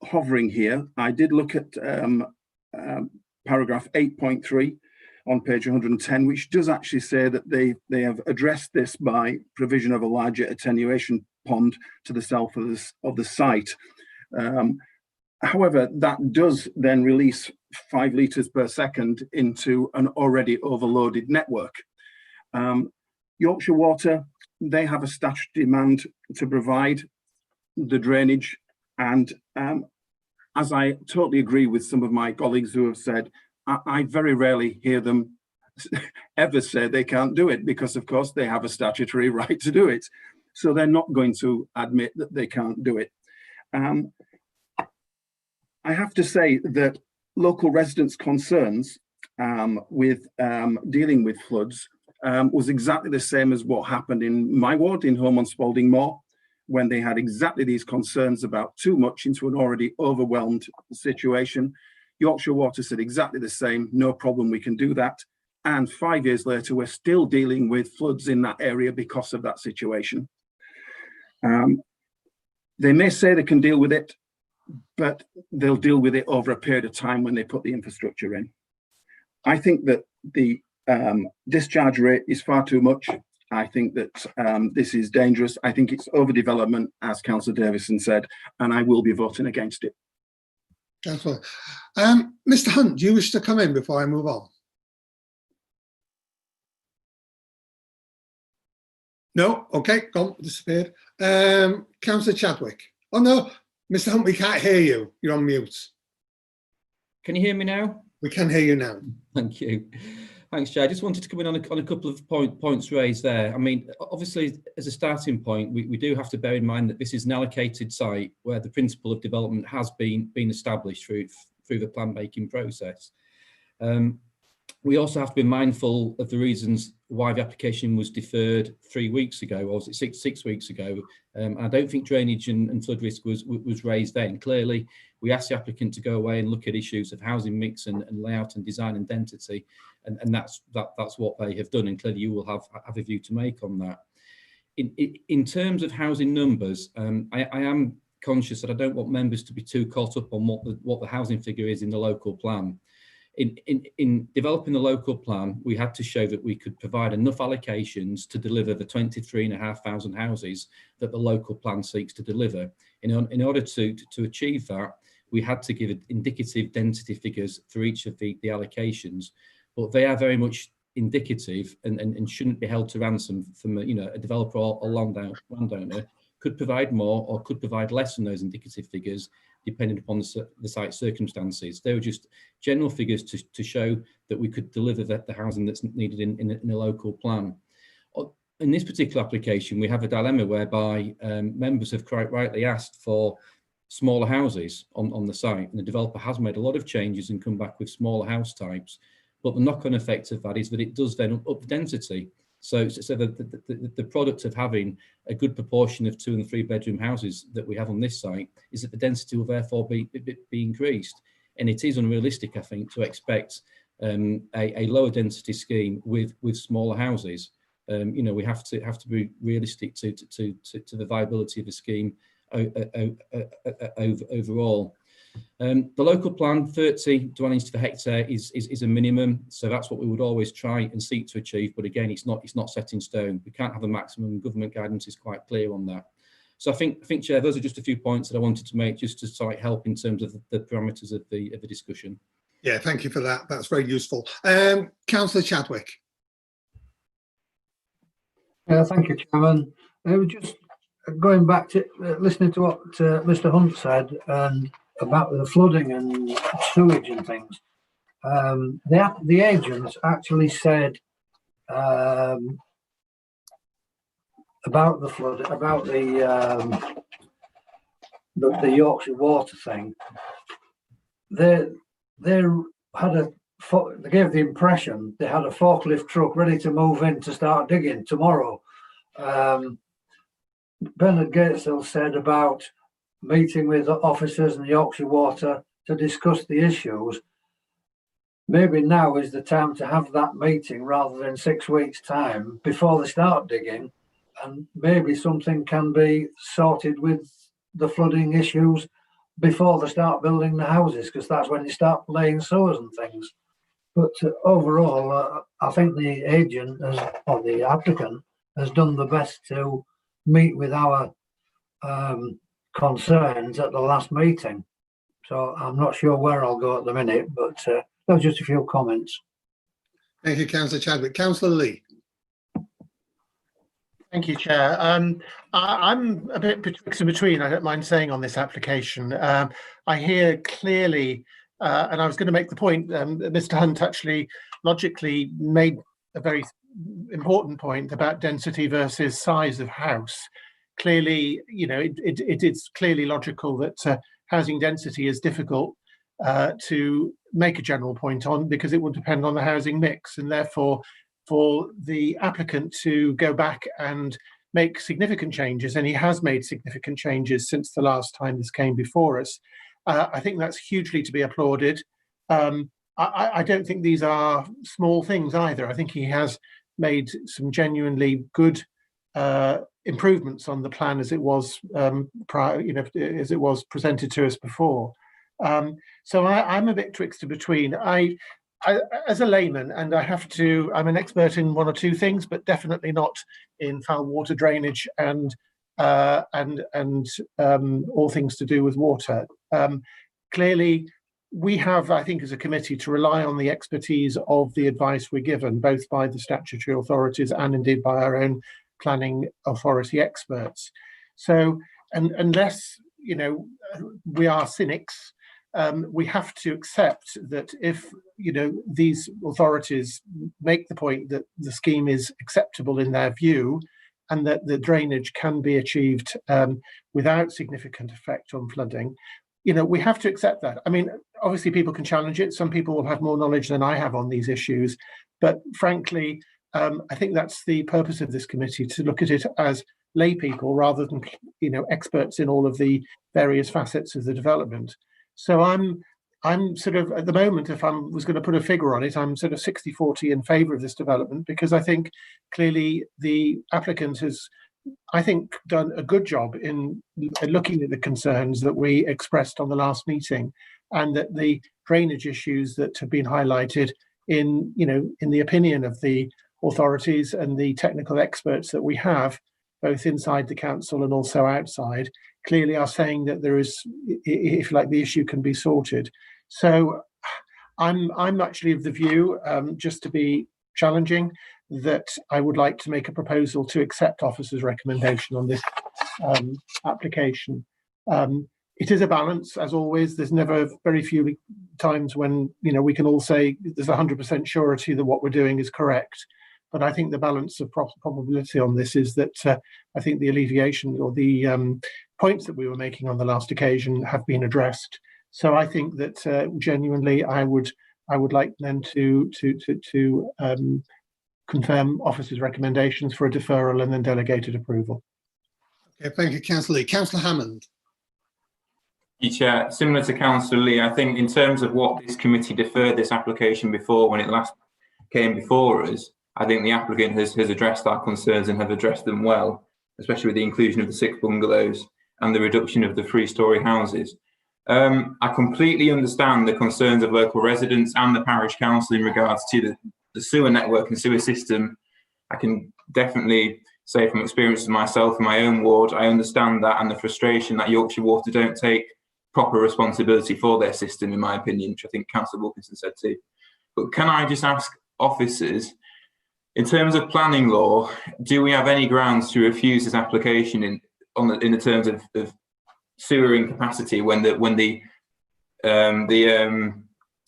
hovering here. I did look at paragraph 8.3 on page 110, which does actually say that they have addressed this by provision of a larger attenuation pond to the south of the site. However, that does then release 5 litres per second into an already overloaded network. Yorkshire Water, they have a statutory demand to provide the drainage, and as I totally agree with some of my colleagues who have said, I very rarely hear them ever say they can't do it, because of course they have a statutory right to do it. So they're not going to admit that they can't do it. I have to say that local residents' concerns with dealing with floods was exactly the same as what happened in my ward in Home on Spalding Moor, when they had exactly these concerns about too much into an already overwhelmed situation. Yorkshire Water said exactly the same, no problem, we can do that. And 5 years later, we're still dealing with floods in that area because of that situation. They may say they can deal with it, but they'll deal with it over a period of time when they put the infrastructure in. I think that the discharge rate is far too much. I think that this is dangerous. I think it's overdevelopment, as Councillor Davison said, and I will be voting against it. Councillor. Mr. Hunt, do you wish to come in before I move on? No? Okay, gone, disappeared. Councillor Chadwick. Oh no, Mr. Hunt, we can't hear you. You're on mute. Can you hear me now? We can hear you now. Thank you. Thanks, Chair. I just wanted to come in on a couple of points raised there. I mean, obviously, as a starting point, we do have to bear in mind that this is an allocated site where the principle of development has been established through the plan making process. We We also have to be mindful of the reasons why the application was deferred 3 weeks ago, or was it six weeks ago? I don't think drainage and flood risk was raised then. Clearly, we asked the applicant to go away and look at issues of housing mix and layout and design and density, and that's what they have done. And clearly, you will have a view to make on that. In terms of housing numbers, I am conscious that I don't want members to be too caught up on what the housing figure is in the local plan. In developing the local plan, we had to show that we could provide enough allocations to deliver the 23,500 houses that the local plan seeks to deliver. In order to achieve that, we had to give indicative density figures for each of the allocations, but they are very much indicative and shouldn't be held to ransom from a developer or a landowner. Could provide more or could provide less than those indicative figures, depending upon the site circumstances. They were just general figures to show that we could deliver the housing that's needed in a local plan. In this particular application, we have a dilemma whereby members have quite rightly asked for smaller houses on the site, and the developer has made a lot of changes and come back with smaller house types. But the knock-on effect of that is that it does then up the density. So the product of having a good proportion of 2 and 3 bedroom houses that we have on this site is that the density will therefore be increased. And it is unrealistic, I think, to expect a lower density scheme with smaller houses. We have to be realistic to the viability of the scheme overall. The local plan, 30 dwellings per hectare is a minimum, so that's what we would always try and seek to achieve. But again, it's not set in stone. We can't have a maximum. Government guidance is quite clear on that. So I think, Chair, those are just a few points that I wanted to make, just to sort of help in terms of the parameters of the discussion. Yeah, thank you for that. That's very useful. Councillor Chadwick. Thank you, Chairman. I was just going back to listening to what Mr. Hunt said and about the flooding and sewage and things. The agents actually said about the flood, about the Yorkshire Water thing. They gave the impression they had a forklift truck ready to move in to start digging tomorrow. Bernard Gateshill said about meeting with officers and Yorkshire Water to discuss the issues. Maybe now is the time to have that meeting rather than 6 weeks' time before they start digging, and maybe something can be sorted with the flooding issues before they start building the houses, because that's when you start laying sewers and things. But overall, I think the agent or the applicant has done the best to meet with our concerns at the last meeting. So I'm not sure where I'll go at the minute, but those are just a few comments. Thank you, Councillor Chadwick. Councillor Lee. Thank you, Chair. I'm a bit betwixt and between, I don't mind saying, on this application. I hear clearly, and I was going to make the point, Mr. Hunt actually logically made a very important point about density versus size of house. Clearly, it is clearly logical that housing density is difficult to make a general point on, because it will depend on the housing mix, and therefore for the applicant to go back and make significant changes, and he has made significant changes since the last time this came before us. I think that's hugely to be applauded. I don't think these are small things either. I think he has made some genuinely good improvements on the plan as it was prior, as it was presented to us before. So I'm a bit twixt and between. I, as a layman, and I'm an expert in one or two things, but definitely not in foul water drainage and all things to do with water. Clearly, we have, I think, as a committee, to rely on the expertise of the advice we're given, both by the statutory authorities and indeed by our own planning authority experts. So, and unless we are cynics, we have to accept that if these authorities make the point that the scheme is acceptable in their view, and that the drainage can be achieved without significant effect on flooding, we have to accept that. I mean, obviously people can challenge it. Some people will have more knowledge than I have on these issues, but frankly, I think that's the purpose of this committee, to look at it as lay people rather than, you know, experts in all of the various facets of the development. So I'm sort of, at the moment, if I was going to put a figure on it, I'm sort of 60-40 in favour of this development, because I think clearly the applicant has, I think, done a good job in looking at the concerns that we expressed on the last meeting, and that the drainage issues that have been highlighted in, you know, in the opinion of the authorities and the technical experts that we have, both inside the council and also outside, clearly are saying that there is, if you like, the issue can be sorted. So I'm actually of the view, just to be challenging, that I would like to make a proposal to accept officer's recommendation on this application. It is a balance, as always. There's never very few times when, you know, we can all say there's 100% surety that what we're doing is correct. But I think the balance of probability on this is that I think the alleviation or the points that we were making on the last occasion have been addressed. So I think that genuinely, I would like then to confirm officer's recommendations for a deferral and then delegated approval. Okay, thank you, Councillor Lee. Councillor Hammond. Thank you, Chair. Similar to Councillor Lee, I think in terms of what this committee deferred this application before, when it last came before us, I think the applicant has addressed our concerns and have addressed them well, especially with the inclusion of the 6 bungalows and the reduction of the 3-storey houses. I completely understand the concerns of local residents and the parish council in regards to the sewer network and sewer system. I can definitely say from experience of myself in my own ward, I understand that, and the frustration that Yorkshire Water don't take proper responsibility for their system, in my opinion, which I think Councillor Wilkinson said too. But can I just ask officers, in terms of planning law, do we have any grounds to refuse this application in the terms of sewer incapacity when the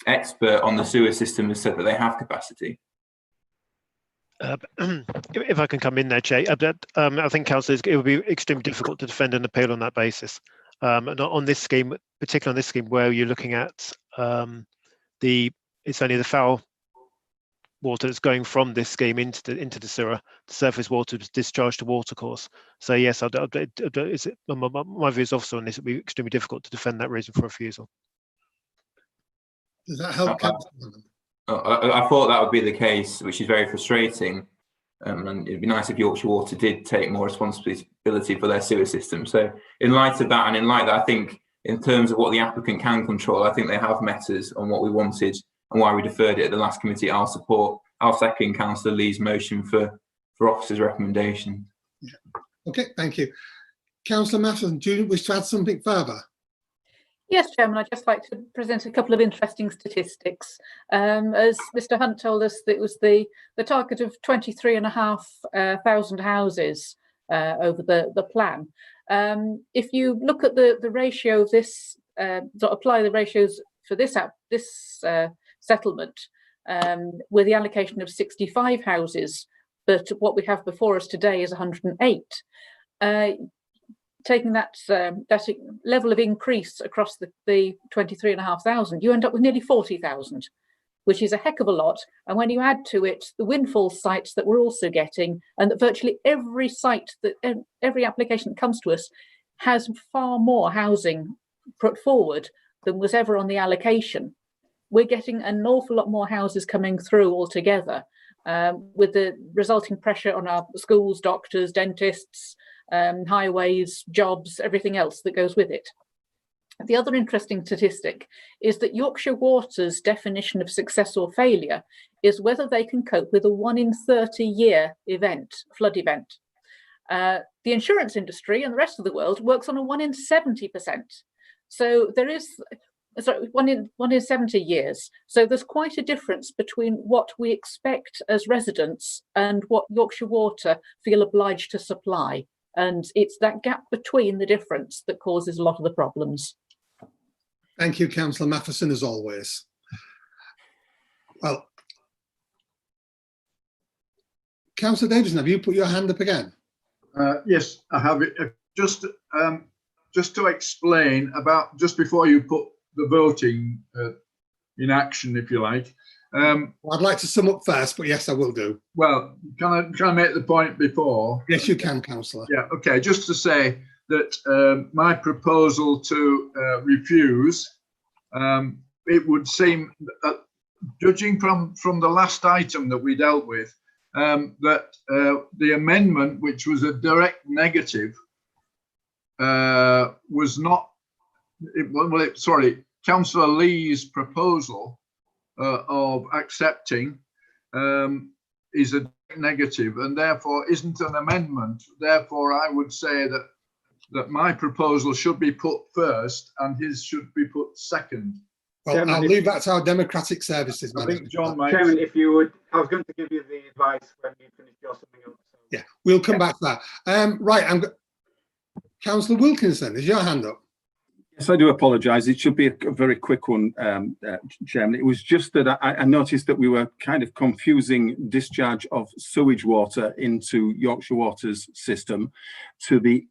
expert on the sewer system has said that they have capacity? If I can come in there, Jay, I think, councillors, it would be extremely difficult to defend an appeal on that basis. And on this scheme, particularly on this scheme, where you're looking at it's only the foul water that's going from this scheme into the sewer. The surface water is discharged to watercourse. So yes, my view as officer on this, it would be extremely difficult to defend that reason for refusal. Does that help, Councillor? I thought that would be the case, which is very frustrating. And it'd be nice if Yorkshire Water did take more responsibility for their sewer system. So in light of that, and in light of that, I think in terms of what the applicant can control, I think they have met us on what we wanted and why we deferred it at the last committee. I'll second Councillor Lee's motion for officer's recommendation. Yeah. Okay, thank you. Councillor Matheson, do you wish to add something further? Yes, Chairman, I'd just like to present a couple of interesting statistics. As Mr. Hunt told us, it was the target of 23,500 houses over the plan. If you look at the ratio of this, apply the ratios for this settlement with the allocation of 65 houses, but what we have before us today is 108. Taking that level of increase across the 23,500, you end up with nearly 40,000, which is a heck of a lot. And when you add to it the windfall sites that we're also getting, and that virtually every site, every application that comes to us has far more housing put forward than was ever on the allocation, we're getting an awful lot more houses coming through altogether, with the resulting pressure on our schools, doctors, dentists, highways, jobs, everything else that goes with it. The other interesting statistic is that Yorkshire Water's definition of success or failure is whether they can cope with a 1 in 30 year event, flood event. The insurance industry and the rest of the world works on a 1 in 70%. So there is, sorry, 1 in 70 years. So there's quite a difference between what we expect as residents and what Yorkshire Water feel obliged to supply. And it's that gap between the difference that causes a lot of the problems. Thank you, Councillor Matheson, as always. Well, Councillor Davidson, have you put your hand up again? Yes, I have it. Just to explain about, just before you put the voting in action, if you like. Well, I'd like to sum up first, but yes, I will do. Well, can I make the point before? Yes, you can, councillor. Yeah, okay, just to say that my proposal to refuse, it would seem, judging from the last item that we dealt with, that the amendment, which was a direct negative, was not, sorry, Councillor Lee's proposal of accepting is a negative and therefore isn't an amendment. Therefore, I would say that my proposal should be put first and his should be put second. Well, Chairman, I'll leave that to our democratic services. I think John might. Chairman, if you would, I was going to give you the advice when you finish your summing up. So. Yeah, we'll come back to that. Right, Councillor Wilkinson, is your hand up? Yes, I do apologise. It should be a very quick one, Chairman. It was just that I noticed that we were kind of confusing discharge of sewage water into Yorkshire Water's system to the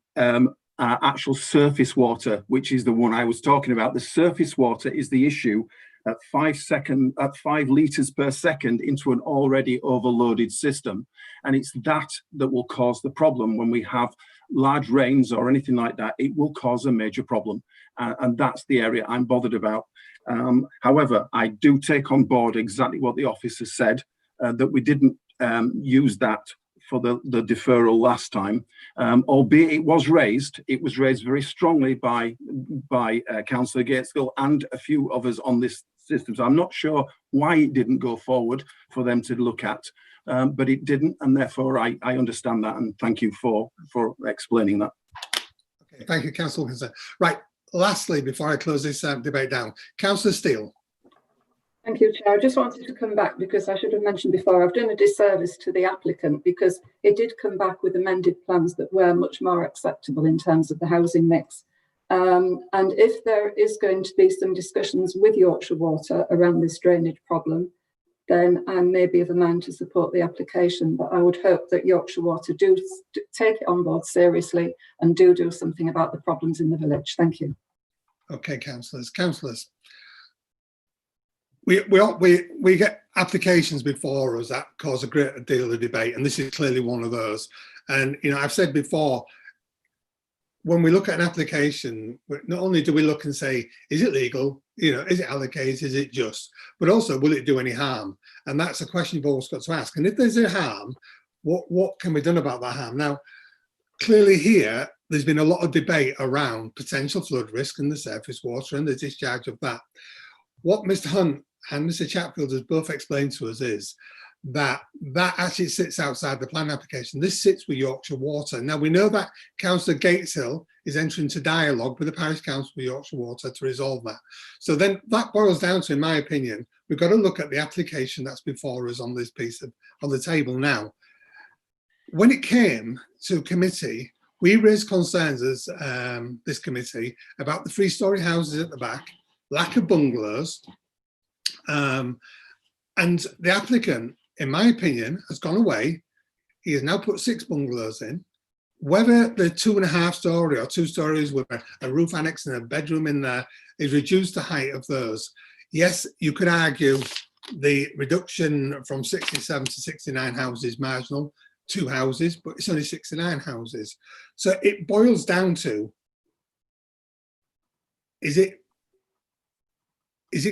actual surface water, which is the one I was talking about. The surface water is the issue at 5 litres per second into an already overloaded system. And it's that will cause the problem when we have large rains or anything like that. It will cause a major problem. And that's the area I'm bothered about. However, I do take on board exactly what the officer said, that we didn't use that for the deferral last time, albeit it was raised very strongly by Councillor Gateskill and a few others on this system. So I'm not sure why it didn't go forward for them to look at, but it didn't, and therefore I understand that, and thank you for explaining that. Okay, thank you, Councillor Wilkinson. Right, lastly, before I close this debate down, Councillor Steele. Thank you, Chair. I just wanted to come back because I should have mentioned before, I've done a disservice to the applicant because it did come back with amended plans that were much more acceptable in terms of the housing mix. And if there is going to be some discussions with Yorkshire Water around this drainage problem, then I may be of a mind to support the application, but I would hope that Yorkshire Water do take it on board seriously and do something about the problems in the village. Thank you. Okay, councillors. We get applications before us that cause a great deal of debate, and this is clearly one of those. And I've said before, when we look at an application, not only do we look and say, is it legal? Is it allocated? Is it just? But also, will it do any harm? And that's a question you've always got to ask. And if there's a harm, what can be done about that harm? Now, clearly here, there's been a lot of debate around potential flood risk and the surface water and the discharge of that. What Mr. Hunt and Mr. Chatfield has both explained to us is that actually sits outside the plan application. This sits with Yorkshire Water. Now, we know that Councillor Gateskill is entering into dialogue with the Parish Council for Yorkshire Water to resolve that. So then that boils down to, in my opinion, we've got to look at the application that's before us on this piece on the table now. When it came to committee, we raised concerns as this committee about the 3-storey houses at the back, lack of bungalows, and the applicant, in my opinion, has gone away. He has now put 6 bungalows in. Whether the 2.5-storey or 2 stories with a roof annex and a bedroom in there is reduced the height of those. Yes, you could argue the reduction from 67 to 69 houses marginal, 2 houses, but it's only 69 houses. So it boils down to, is it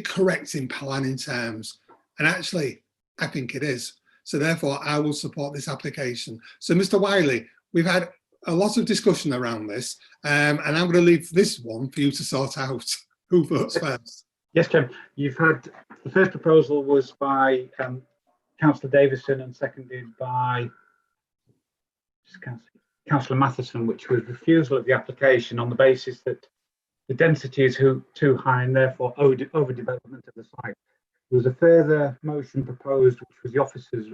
correct in planning terms? And actually, I think it is. So therefore, I will support this application. So Mr. Wiley, we've had a lot of discussion around this, and I'm going to leave this one for you to sort out. Who votes first? Yes, Chair. You've had, the first proposal was by Councillor Davison and seconded by Councillor Matheson, which was refusal of the application on the basis that the density is too high and therefore overdevelopment of the site. There was a further motion proposed, which was the officer's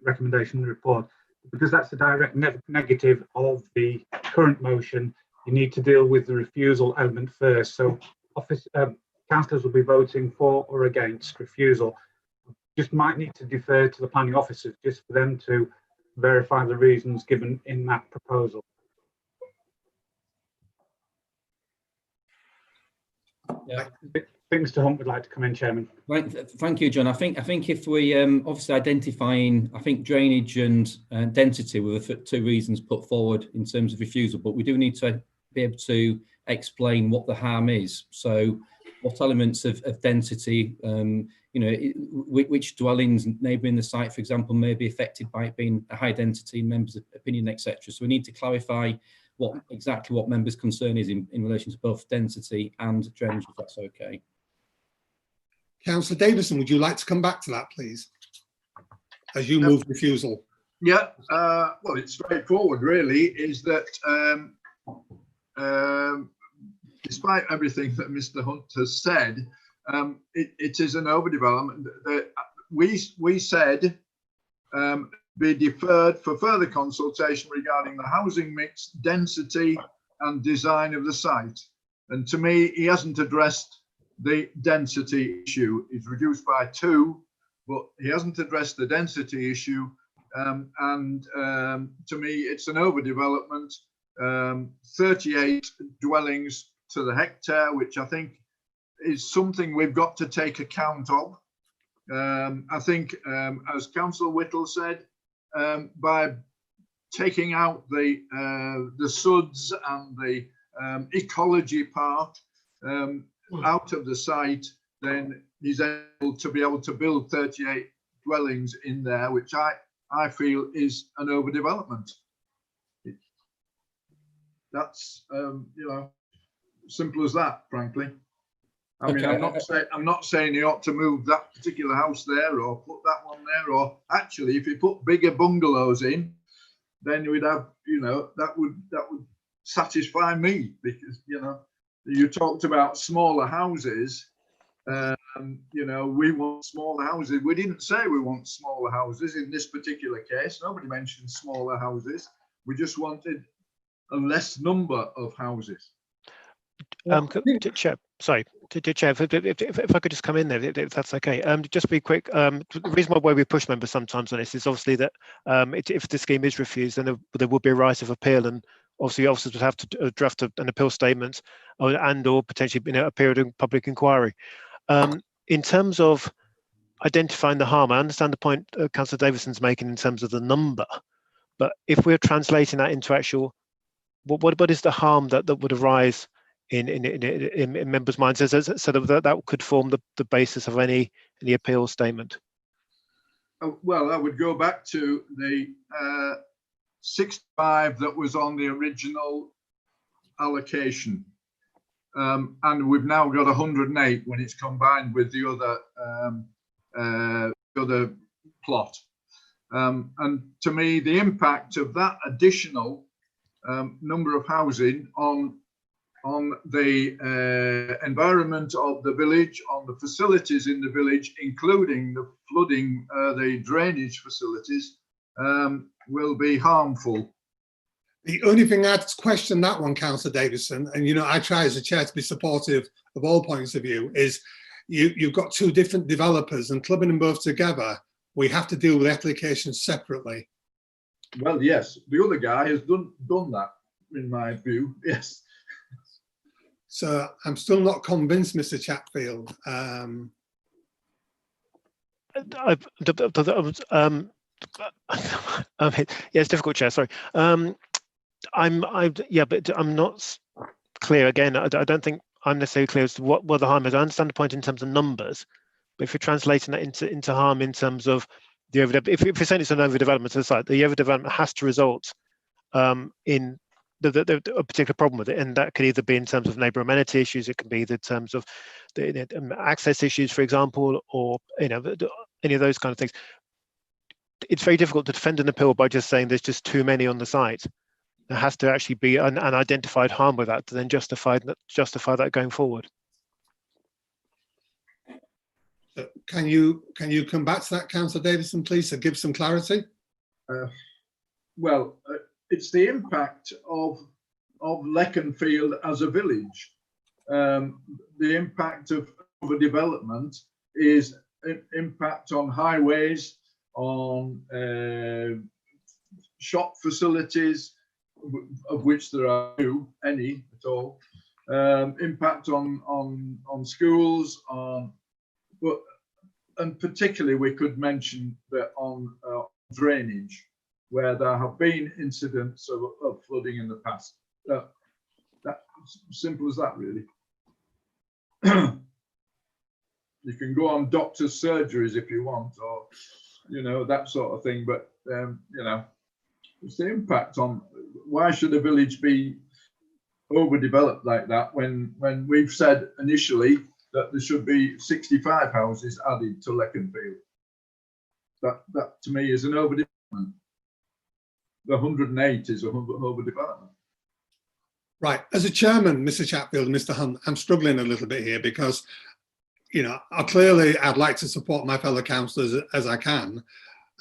recommendation in the report. Because that's a direct negative of the current motion, you need to deal with the refusal element first. So councillors will be voting for or against refusal. Just might need to defer to the planning officers just for them to verify the reasons given in that proposal. I think Mr. Hunt would like to come in, Chairman. Thank you, John. I think if we obviously identifying, I think drainage and density were the two reasons put forward in terms of refusal, but we do need to be able to explain what the harm is. So, what elements of density, which dwellings neighbouring the site, for example, may be affected by it being a high density, members' opinion, etc. So we need to clarify exactly what members' concern is in relation to both density and drainage, if that's okay. Councillor Davison, would you like to come back to that, please, as you moved refusal? Yeah, well, it's straightforward, really, is that despite everything that Mr. Hunt has said, it is an overdevelopment. We said be deferred for further consultation regarding the housing mix, density and design of the site. And to me, he hasn't addressed the density issue. It's reduced by 2, but he hasn't addressed the density issue. To me, it's an overdevelopment. 38 dwellings to the hectare, which I think is something we've got to take account of. I think, as Councillor Whittle said, by taking out the SUDs and the ecology part out of the site, then he's able to build 38 dwellings in there, which I feel is an overdevelopment. That's simple as that, frankly. I mean, I'm not saying you ought to move that particular house there or put that one there, or actually, if you put bigger bungalows in, then we'd have, that would satisfy me, because you talked about smaller houses. We want smaller houses. We didn't say we want smaller houses in this particular case. Nobody mentioned smaller houses. We just wanted a less number of houses. Chair, sorry, Chair, if I could just come in there, if that's okay. Just be quick. The reason why we push members sometimes on this is obviously that if the scheme is refused, then there would be a right of appeal, and obviously officers would have to draft an appeal statement or potentially a period of public inquiry. In terms of identifying the harm, I understand the point Councillor Davison's making in terms of the number, but if we're translating that into actual, what is the harm that would arise in members' minds, so that could form the basis of any appeal statement? Well, I would go back to the 65 that was on the original allocation, and we've now got 108 when it's combined with the other plot. And to me, the impact of that additional number of housing on the environment of the village, on the facilities in the village, including the flooding, the drainage facilities, will be harmful. The only thing I'd question that one, Councillor Davison, and I try as a chair to be supportive of all points of view, is you've got 2 different developers, and clubbing them both together, we have to deal with applications separately. Well, yes, the other guy has done that, in my view, yes. So I'm still not convinced, Mr. Chatfield. Yeah, it's difficult, Chair. Sorry. But I'm not clear. Again, I don't think I'm necessarily clear as to what the harm is. I understand the point in terms of numbers, but if you're translating that into harm in terms of the if you're saying it's an overdevelopment of the site, the overdevelopment has to result in a particular problem with it, and that could either be in terms of neighbour amenity issues, it can be in terms of the access issues, for example, or any of those kind of things. It's very difficult to defend an appeal by just saying there's just too many on the site. There has to actually be an identified harm with that to then justify that going forward. Can you come back to that, Councillor Davison, please, to give some clarity? It's the impact of Leconfield as a village. The impact of overdevelopment is impact on highways, on shop facilities, of which there are any at all, impact on schools, and particularly we could mention that on drainage, where there have been incidents of flooding in the past. That's simple as that, really. You can go on doctor's surgeries if you want, or that sort of thing. But it's the impact on. Why should a village be overdeveloped like that when we've said initially that there should be 65 houses added to Leconfield? That to me is an overdevelopment. The 108 is an overdevelopment. Right. As a chairman, Mr. Chatfield and Mr. Hunt, I'm struggling a little bit here because, I'd like to support my fellow councillors as I can,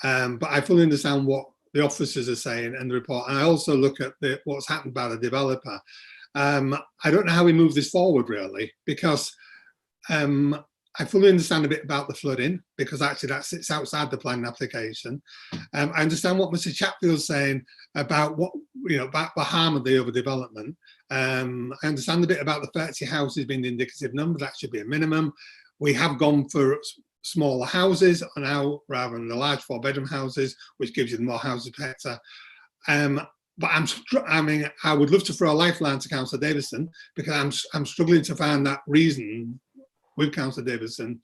but I fully understand what the officers are saying and the report. And I also look at what's happened by the developer. I don't know how we move this forward, really, because I fully understand a bit about the flooding, because actually that sits outside the planning application. I understand what Mr. Chatfield's saying about about the harm of the overdevelopment. I understand a bit about the 30 houses being the indicative number. That should be a minimum. We have gone for smaller houses now rather than the large 4-bedroom houses, which gives you more houses per hectare. But I would love to throw a lifeline to Councillor Davison, because I'm struggling to find that reason with Councillor Davison.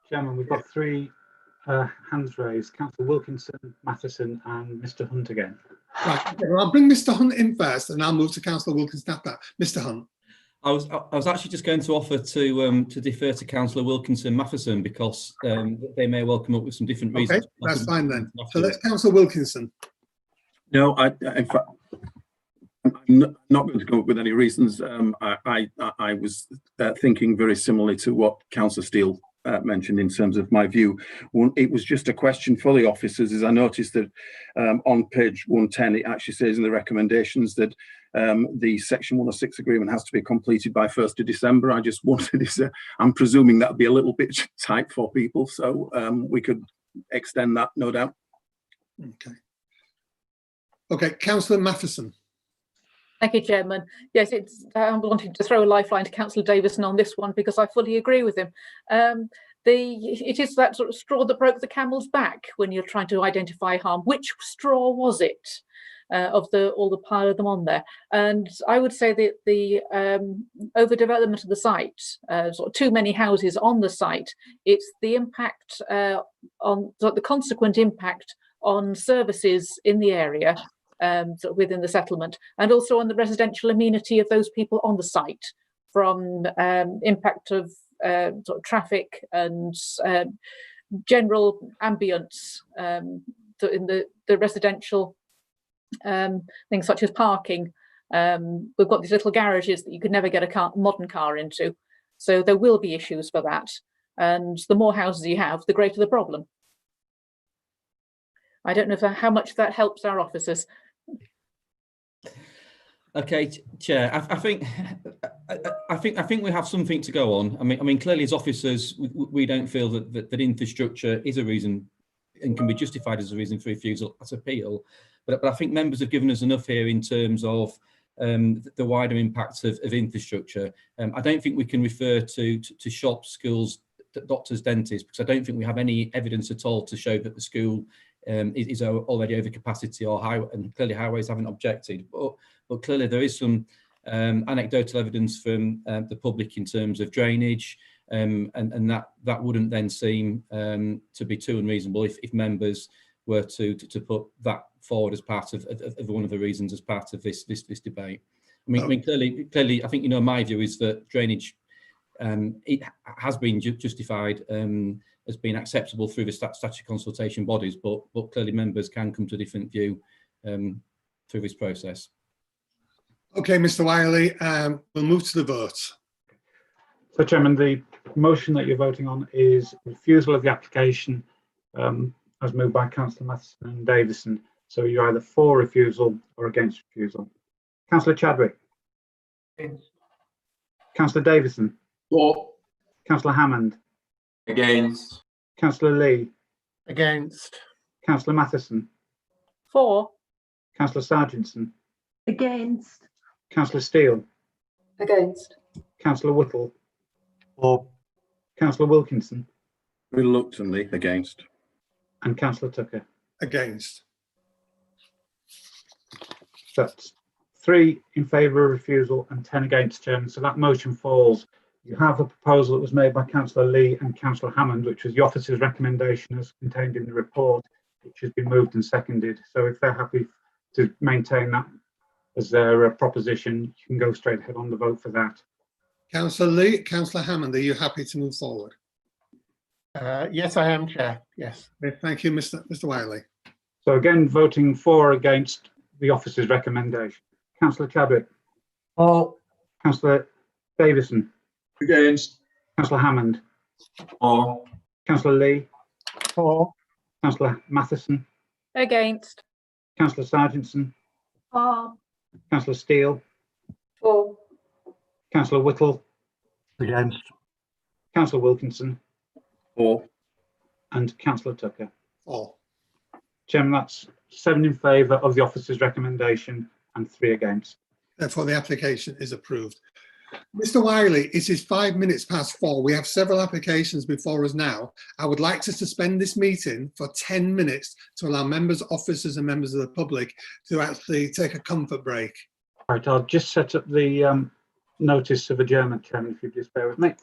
Chairman, we've got 3 hands raised: Councillor Wilkinson, Matheson, and Mr. Hunt again. Right. Okay, well, I'll bring Mr. Hunt in first, and I'll move to Councillor Wilkinson after that. Mr. Hunt. I was actually just going to offer to defer to Councillor Wilkinson Matheson, because they may well come up with some different reasons. Okay, that's fine then. So let's Councillor Wilkinson. No, in fact, I'm not going to come up with any reasons. I was thinking very similarly to what Councillor Steele mentioned in terms of my view. It was just a question for the officers, as I noticed that on page 110, it actually says in the recommendations that the Section 106 agreement has to be completed by 1st of December. I just wanted this, I'm presuming that'll be a little bit tight for people, so we could extend that, no doubt. Okay, Councillor Matheson. Thank you, Chairman. Yes, I'm wanting to throw a lifeline to Councillor Davison on this one, because I fully agree with him. It is that sort of straw that broke the camel's back when you're trying to identify harm. Which straw was it of all the pile of them on there? And I would say that the overdevelopment of the site, sort of too many houses on the site, it's the impact the consequent impact on services in the area, sort of within the settlement, and also on the residential amenity of those people on the site, from impact of sort of traffic and general ambience so in the residential things such as parking. We've got these little garages that you could never get a modern car into, so there will be issues for that, and the more houses you have, the greater the problem. I don't know how much that helps our officers. Okay, Chair. I think we have something to go on. I mean, clearly as officers, we don't feel that infrastructure is a reason and can be justified as a reason for refusal at appeal. But I think members have given us enough here in terms of the wider impacts of infrastructure. I don't think we can refer to shops, schools, doctors, dentists, because I don't think we have any evidence at all to show that the school is already over capacity, or and clearly highways haven't objected. But clearly there is some anecdotal evidence from the public in terms of drainage, and that wouldn't then seem to be too unreasonable if members were to put that forward as part of one of the reasons as part of this debate. I mean, clearly, I think my view is that drainage it has been justified as being acceptable through the statutory consultation bodies, but clearly members can come to a different view through this process. Okay, Mr. Wiley, we'll move to the vote. So, Chairman, the motion that you're voting on is refusal of the application, as moved by Councillor Matheson and Davison. So you're either for refusal or against refusal. Councillor Chadwick. Against. Councillor Davison. For. Councillor Hammond. Against. Councillor Lee. Against. Councillor Matheson. For. Councillor Sargentson. Against. Councillor Steele. Against. Councillor Whittle, For. Councillor Wilkinson, Reluctantly against. and Councillor Tucker. Against. That's 3 in favour of refusal and 10 against, Chairman. So that motion falls. You have a proposal that was made by Councillor Lee and Councillor Hammond, which was the officer's recommendation as contained in the report, which has been moved and seconded. So if they're happy to maintain that as their proposition, you can go straight ahead on the vote for that. Councillor Lee, Councillor Hammond, are you happy to move forward? Yes, I am, Chair. Yes. Thank you, Mr. Wiley. So again, voting for or against the officer's recommendation. Councillor Chadwick. For. Councillor Davison. Against. Councillor Hammond. For. Councillor Lee. For. Councillor Matheson. Against. Councillor Sargentson. For. Councillor Steele. For. Councillor Whittle. Against. Councillor Wilkinson. For. And Councillor Tucker. For. Chairman, that's 7 in favour of the officer's recommendation and 3 against. Therefore, the application is approved. Mr. Wiley, it is 5 minutes past 4. We have several applications before us now. I would like to suspend this meeting for 10 minutes to allow members, officers and members of the public to actually take a comfort break. Right, I'll just set up the notice of adjournment, Chairman, if you just bear with me.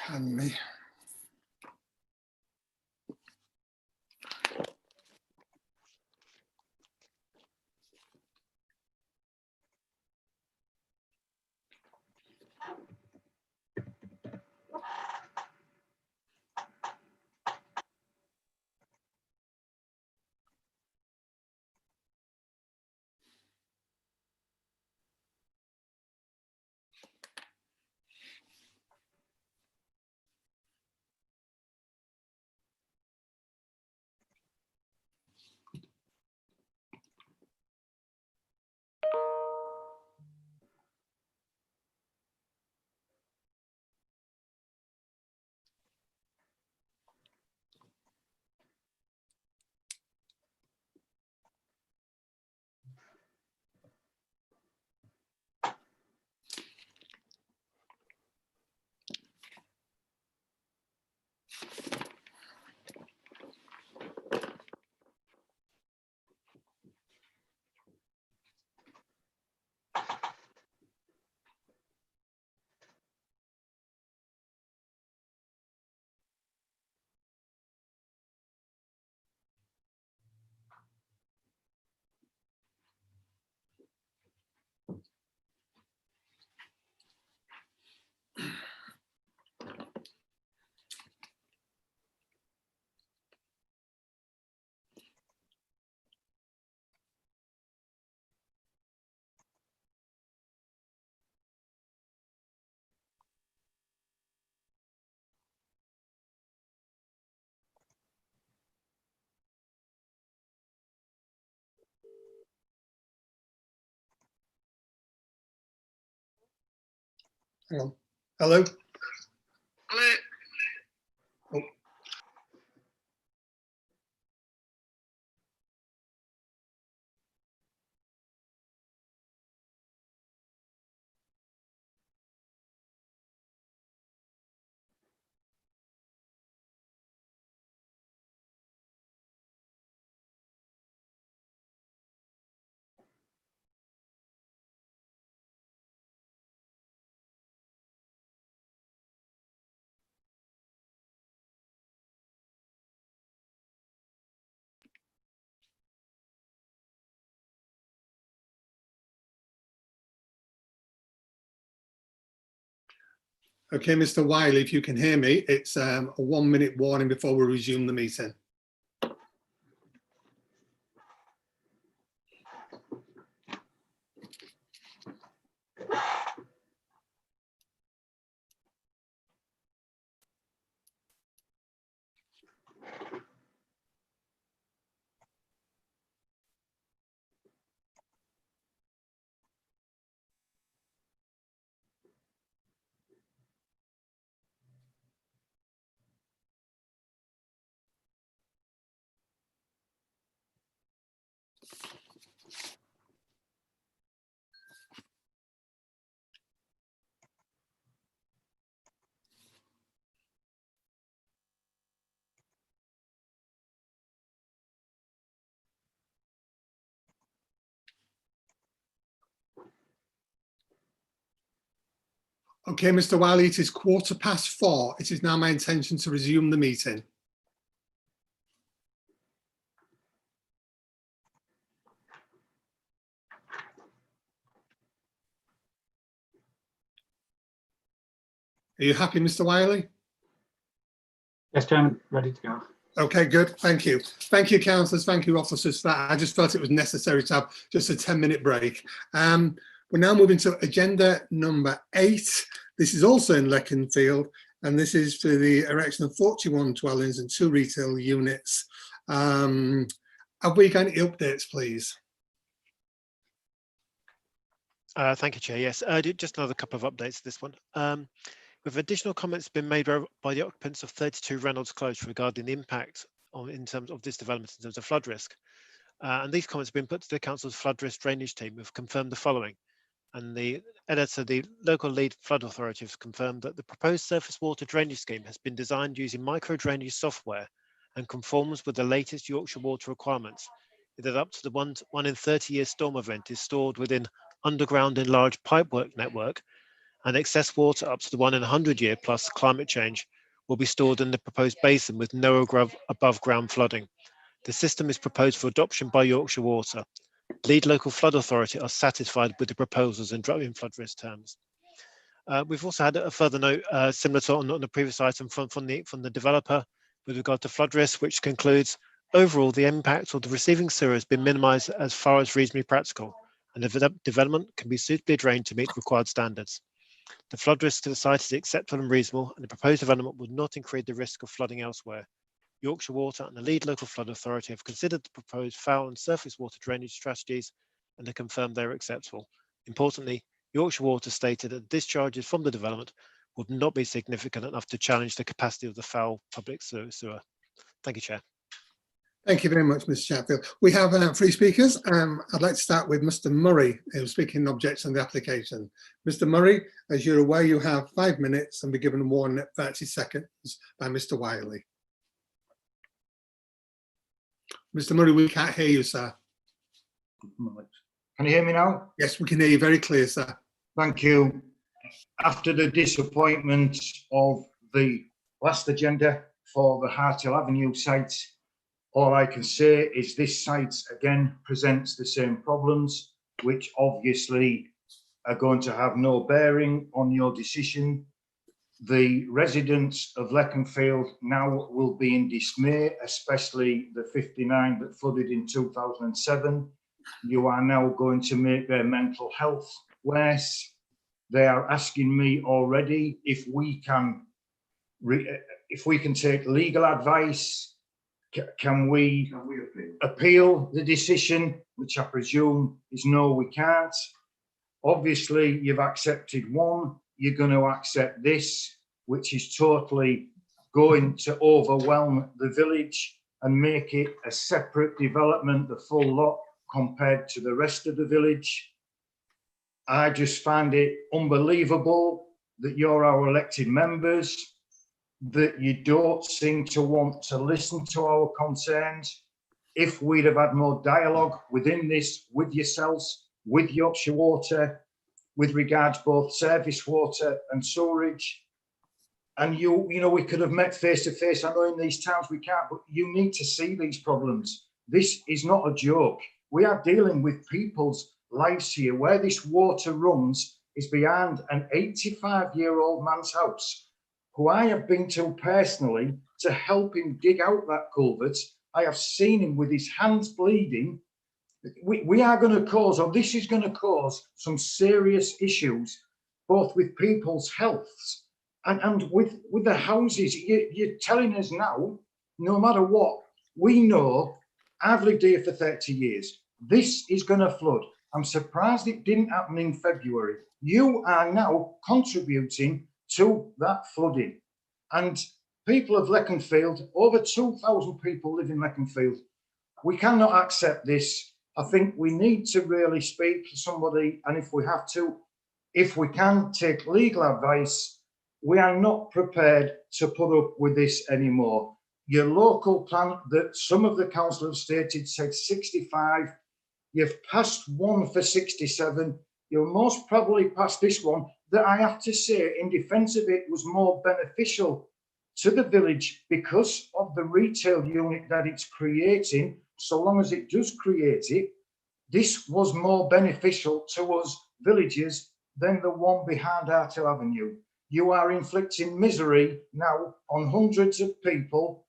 And me. Hang on. Hello? Hello? Oh. Okay, Mr. Wiley, if you can hear me, it's a 1 minute warning before we resume the meeting. Okay, Mr. Wiley, it is 4:15. It is now my intention to resume the meeting. Are you happy, Mr. Wiley? Yes, Chairman, ready to go. Okay, good. Thank you. Thank you, councillors. Thank you, officers, for that. I just felt it was necessary to have just a 10-minute break. We're now moving to agenda number 8. This is also in Leconfield, and this is for the erection of 41 dwellings and 2 retail units. Have we got any updates, please? Thank you, Chair. Yes, just another couple of updates to this one. With additional comments been made by the occupants of 32 Reynolds Close regarding the impact in terms of this development in terms of flood risk. And these comments have been put to the Council's flood risk drainage team, who have confirmed the following. And the editor, the local lead flood authority, has confirmed that the proposed surface water drainage scheme has been designed using micro drainage software and conforms with the latest Yorkshire water requirements, that up to the 1 in 30-year storm event is stored within underground enlarged pipework network, and excess water up to the 1 in 100 year plus climate change will be stored in the proposed basin with no above ground flooding. The system is proposed for adoption by Yorkshire Water. Lead Local Flood Authority are satisfied with the proposals in flood risk terms. We've also had a further note similar to on the previous item from the developer with regard to flood risk, which concludes, overall, the impact of the receiving sewer has been minimised as far as reasonably practical, and the development can be suitably drained to meet required standards. The flood risk to the site is acceptable and reasonable, and the proposed development would not increase the risk of flooding elsewhere. Yorkshire Water and the Lead Local Flood Authority have considered the proposed foul and surface water drainage strategies and have confirmed they are acceptable. Importantly, Yorkshire Water stated that discharges from the development would not be significant enough to challenge the capacity of the foul public sewer. Thank you, Chair. Thank you very much, Mr. Chatfield. We have 3 speakers. I'd like to start with Mr. Murray, who's speaking in objection to the application. Mr. Murray, as you're aware, you have 5 minutes and be given a warning at 30 seconds by Mr. Wiley. Mr. Murray, we can't hear you, sir. Can you hear me now? Yes, we can hear you very clear, sir. Thank you. After the disappointment of the last agenda for the Harthill Avenue site, all I can say is this site again presents the same problems, which obviously are going to have no bearing on your decision. The residents of Leconfield now will be in dismay, especially the 59 that flooded in 2007. You are now going to make their mental health worse. They are asking me already if we can take legal advice. Can we appeal the decision, which I presume is no, we can't. Obviously, you've accepted one. You're going to accept this, which is totally going to overwhelm the village and make it a separate development, the full lot, compared to the rest of the village. I just find it unbelievable that you're our elected members, that you don't seem to want to listen to our concerns. If we'd have had more dialogue within this with yourselves, with Yorkshire Water, with regards both service water and sewerage, and you know, we could have met face to face. I know in these towns we can't, but you need to see these problems. This is not a joke. We are dealing with people's lives here. Where this water runs is behind an 85-year-old man's house, who I have been to personally to help him dig out that culvert. I have seen him with his hands bleeding. We are going to cause, or this is going to cause, some serious issues, both with people's healths and with the houses. You're telling us now, no matter what, we know, I've lived here for 30 years, this is going to flood. I'm surprised it didn't happen in February. You are now contributing to that flooding. And people of Leconfield, over 2,000 people live in Leconfield. We cannot accept this. I think we need to really speak to somebody, and if we have to, if we can take legal advice, we are not prepared to put up with this anymore. Your local plan that some of the council have stated said 65. You've passed one for 67. You'll most probably pass this one that I have to say, in defence of it, was more beneficial to the village because of the retail unit that it's creating. So long as it does create it, this was more beneficial to us villagers than the one behind Harthill Avenue. You are inflicting misery now on hundreds of people.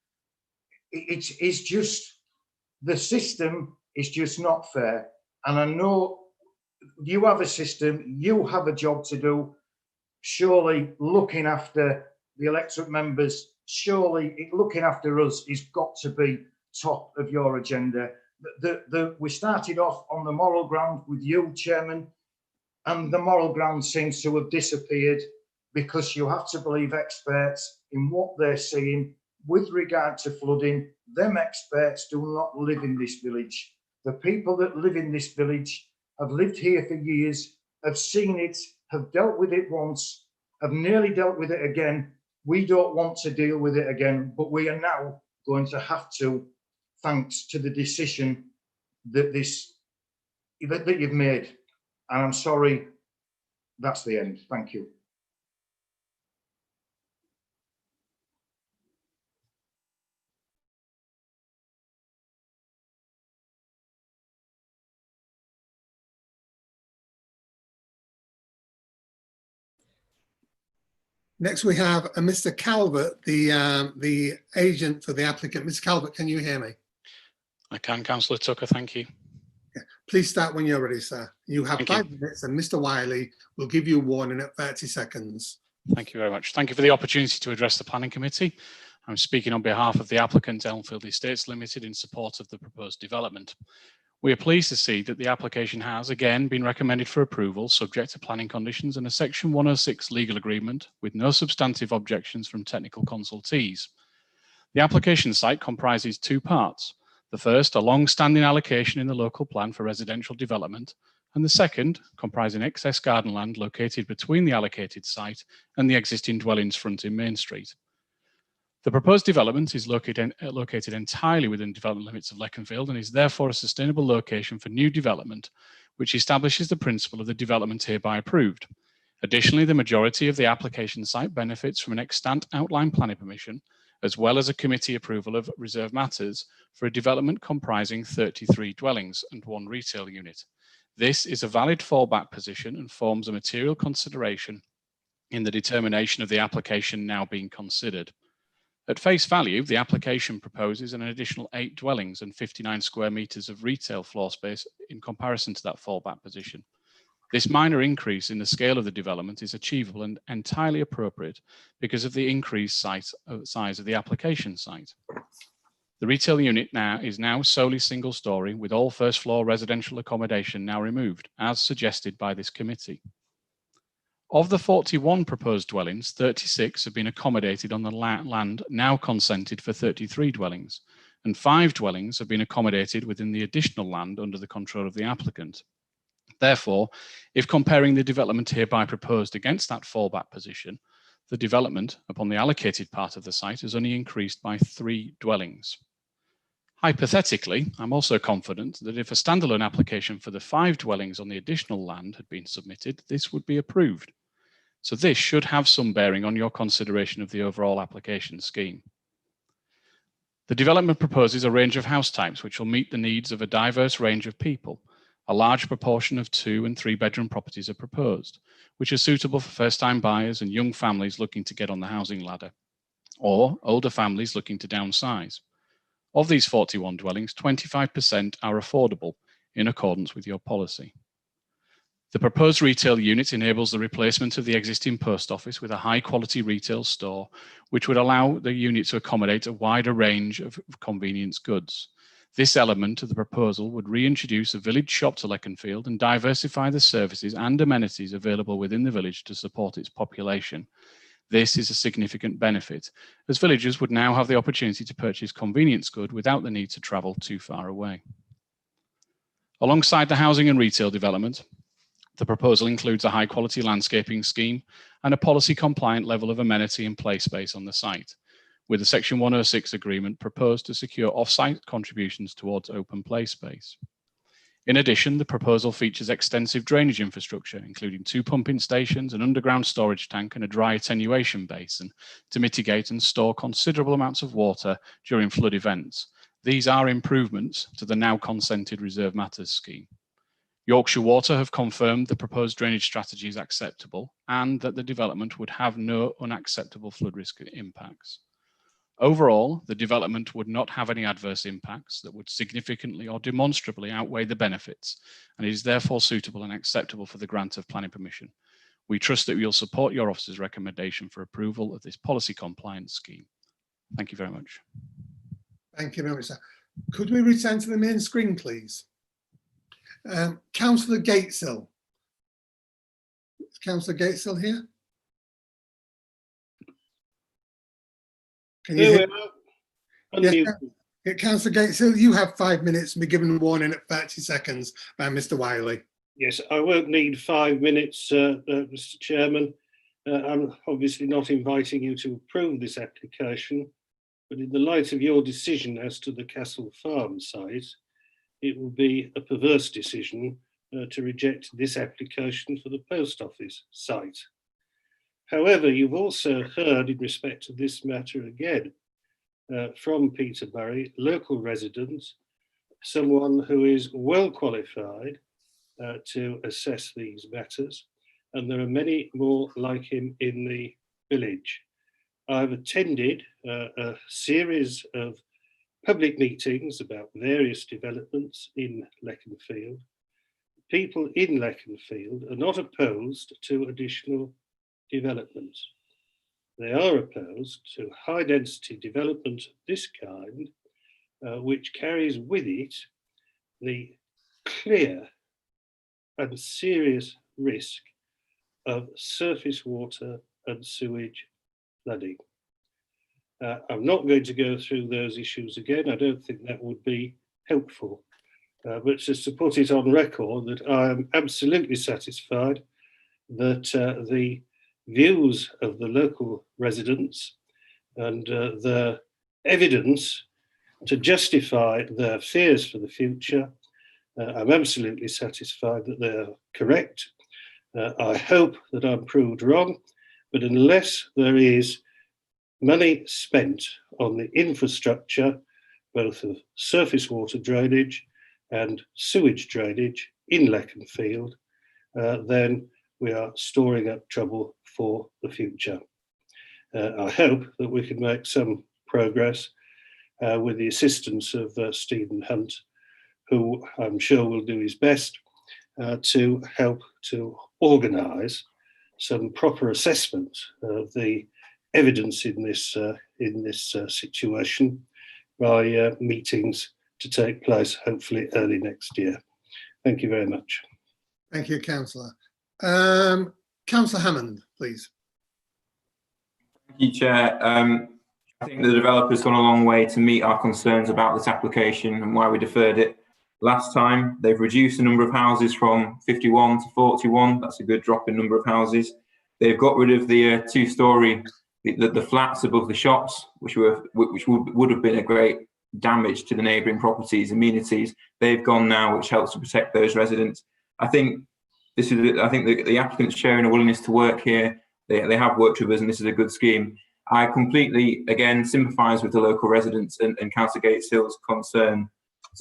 It's just, the system is just not fair. And I know you have a system, you have a job to do. Surely looking after the electorate members, surely looking after us has got to be top of your agenda. We started off on the moral ground with you, Chairman, and the moral ground seems to have disappeared because you have to believe experts in what they're seeing with regard to flooding. Them experts do not live in this village. The people that live in this village have lived here for years, have seen it, have dealt with it once, have nearly dealt with it again. We don't want to deal with it again, but we are now going to have to, thanks to the decision that that you've made. And I'm sorry, that's the end. Thank you. Next, we have a Mr. Calvert, the agent for the applicant. Mr. Calvert, can you hear me? I can, Councillor Tucker, thank you. Please start when you're ready, sir. You have Thank 5 minutes and Mr. Wiley will give you a warning at 30 seconds. Thank you very much. Thank you for the opportunity to address the Planning Committee. I'm speaking on behalf of the applicant Elmfield Estates Limited in support of the proposed development. We are pleased to see that the application has again been recommended for approval subject to planning conditions and a Section 106 legal agreement with no substantive objections from technical consultees. The application site comprises 2 parts. The first, a long-standing allocation in the local plan for residential development, and the second, comprising excess garden land located between the allocated site and the existing dwellings fronting Main Street. The proposed development is located entirely within development limits of Leconfield and is therefore a sustainable location for new development, which establishes the principle of the development hereby approved. Additionally, the majority of the application site benefits from an extant outline planning permission, as well as a committee approval of reserve matters for a development comprising 33 dwellings and 1 retail unit. This is a valid fallback position and forms a material consideration in the determination of the application now being considered. At face value, the application proposes an additional 8 dwellings and 59 square metres of retail floor space in comparison to that fallback position. This minor increase in the scale of the development is achievable and entirely appropriate because of the increased size of the application site. The retail unit is now solely single storey with all first floor residential accommodation now removed, as suggested by this committee. Of the 41 proposed dwellings, 36 have been accommodated on the land now consented for 33 dwellings, and 5 dwellings have been accommodated within the additional land under the control of the applicant. Therefore, if comparing the development hereby proposed against that fallback position, the development upon the allocated part of the site has only increased by 3 dwellings. Hypothetically, I'm also confident that if a standalone application for the 5 dwellings on the additional land had been submitted, this would be approved. So this should have some bearing on your consideration of the overall application scheme. The development proposes a range of house types which will meet the needs of a diverse range of people. A large proportion of 2 and 3 bedroom properties are proposed, which are suitable for first-time buyers and young families looking to get on the housing ladder, or older families looking to downsize. Of these 41 dwellings, 25% are affordable in accordance with your policy. The proposed retail unit enables the replacement of the existing post office with a high-quality retail store, which would allow the unit to accommodate a wider range of convenience goods. This element of the proposal would reintroduce a village shop to Leconfield and diversify the services and amenities available within the village to support its population. This is a significant benefit, as villagers would now have the opportunity to purchase convenience goods without the need to travel too far away. Alongside the housing and retail development, the proposal includes a high-quality landscaping scheme and a policy-compliant level of amenity and play space on the site, with a Section 106 agreement proposed to secure off-site contributions towards open play space. In addition, the proposal features extensive drainage infrastructure, including 2 pumping stations, an underground storage tank and a dry attenuation basin to mitigate and store considerable amounts of water during flood events. These are improvements to the now consented Reserve Matters scheme. Yorkshire Water have confirmed the proposed drainage strategy is acceptable and that the development would have no unacceptable flood risk impacts. Overall, the development would not have any adverse impacts that would significantly or demonstrably outweigh the benefits, and it is therefore suitable and acceptable for the grant of planning permission. We trust that you'll support your officer's recommendation for approval of this policy compliance scheme. Thank you very much. Thank you very much, sir. Could we return to the main screen, please? Councillor Gatesill. Is Councillor Gatesill here? Can you hear? Yes, Councillor Gatesill, you have 5 minutes and be given a warning at 30 seconds by Mr. Wiley. Yes, I won't need 5 minutes, Mr. Chairman. I'm obviously not inviting you to approve this application, but in the light of your decision as to the Castle Farm site, it will be a perverse decision to reject this application for the post office site. However, you've also heard in respect to this matter again from Peterborough, local resident, someone who is well qualified to assess these matters, and there are many more like him in the village. I've attended a series of public meetings about various developments in Leconfield. People in Leconfield are not opposed to additional development. They are opposed to high density development of this kind, which carries with it the clear and serious risk of surface water and sewage flooding. I'm not going to go through those issues again. I don't think that would be helpful. But just to put it on record that I am absolutely satisfied that the views of the local residents and the evidence to justify their fears for the future, I'm absolutely satisfied that they are correct. I hope that I'm proved wrong, but unless there is money spent on the infrastructure, both of surface water drainage and sewage drainage in Leconfield, then we are storing up trouble for the future. I hope that we can make some progress with the assistance of Stephen Hunt, who I'm sure will do his best to help to organise some proper assessment of the evidence in this situation by meetings to take place hopefully early next year. Thank you very much. Thank you, Councillor. Councillor Hammond, please. Thank you, Chair. I think the developer's gone a long way to meet our concerns about this application and why we deferred it last time. They've reduced the number of houses from 51 to 41. That's a good drop in number of houses. They've got rid of the two-storey, the flats above the shops, which would have been a great damage to the neighbouring properties, amenities. They've gone now, which helps to protect those residents. I think the applicant's showing a willingness to work here. They have worked with us, and this is a good scheme. I completely, again, sympathise with the local residents and Councillor Gateshill's concern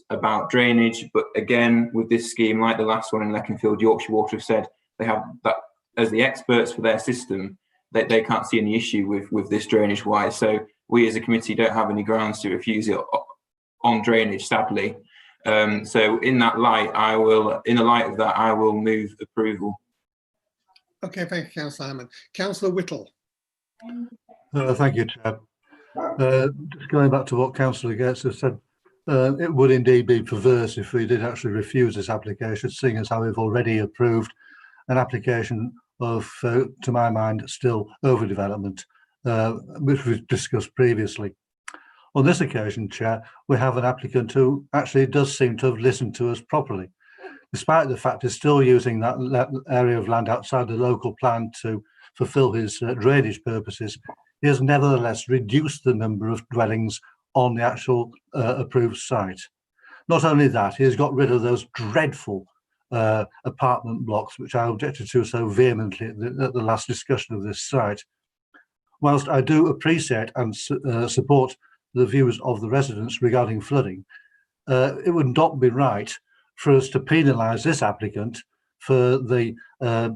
about drainage. But again, with this scheme, like the last one in Leconfield, Yorkshire Water have said they have that as the experts for their system. They can't see any issue with this drainage wise. So we as a committee don't have any grounds to refuse it on drainage, sadly. So in that light, in the light of that, I will move approval. Okay, thank you, Councillor Hammond. Councillor Whittle. Thank you, Chair. Just going back to what Councillor Gates has said, it would indeed be perverse if we did actually refuse this application, seeing as how we've already approved an application of, to my mind, still overdevelopment, which we've discussed previously. On this occasion, Chair, we have an applicant who actually does seem to have listened to us properly, despite the fact he's still using that area of land outside the local plan to fulfil his drainage purposes. He has nevertheless reduced the number of dwellings on the actual approved site. Not only that, he has got rid of those dreadful apartment blocks, which I objected to so vehemently at the last discussion of this site. Whilst I do appreciate and support the views of the residents regarding flooding, it would not be right for us to penalise this applicant for the I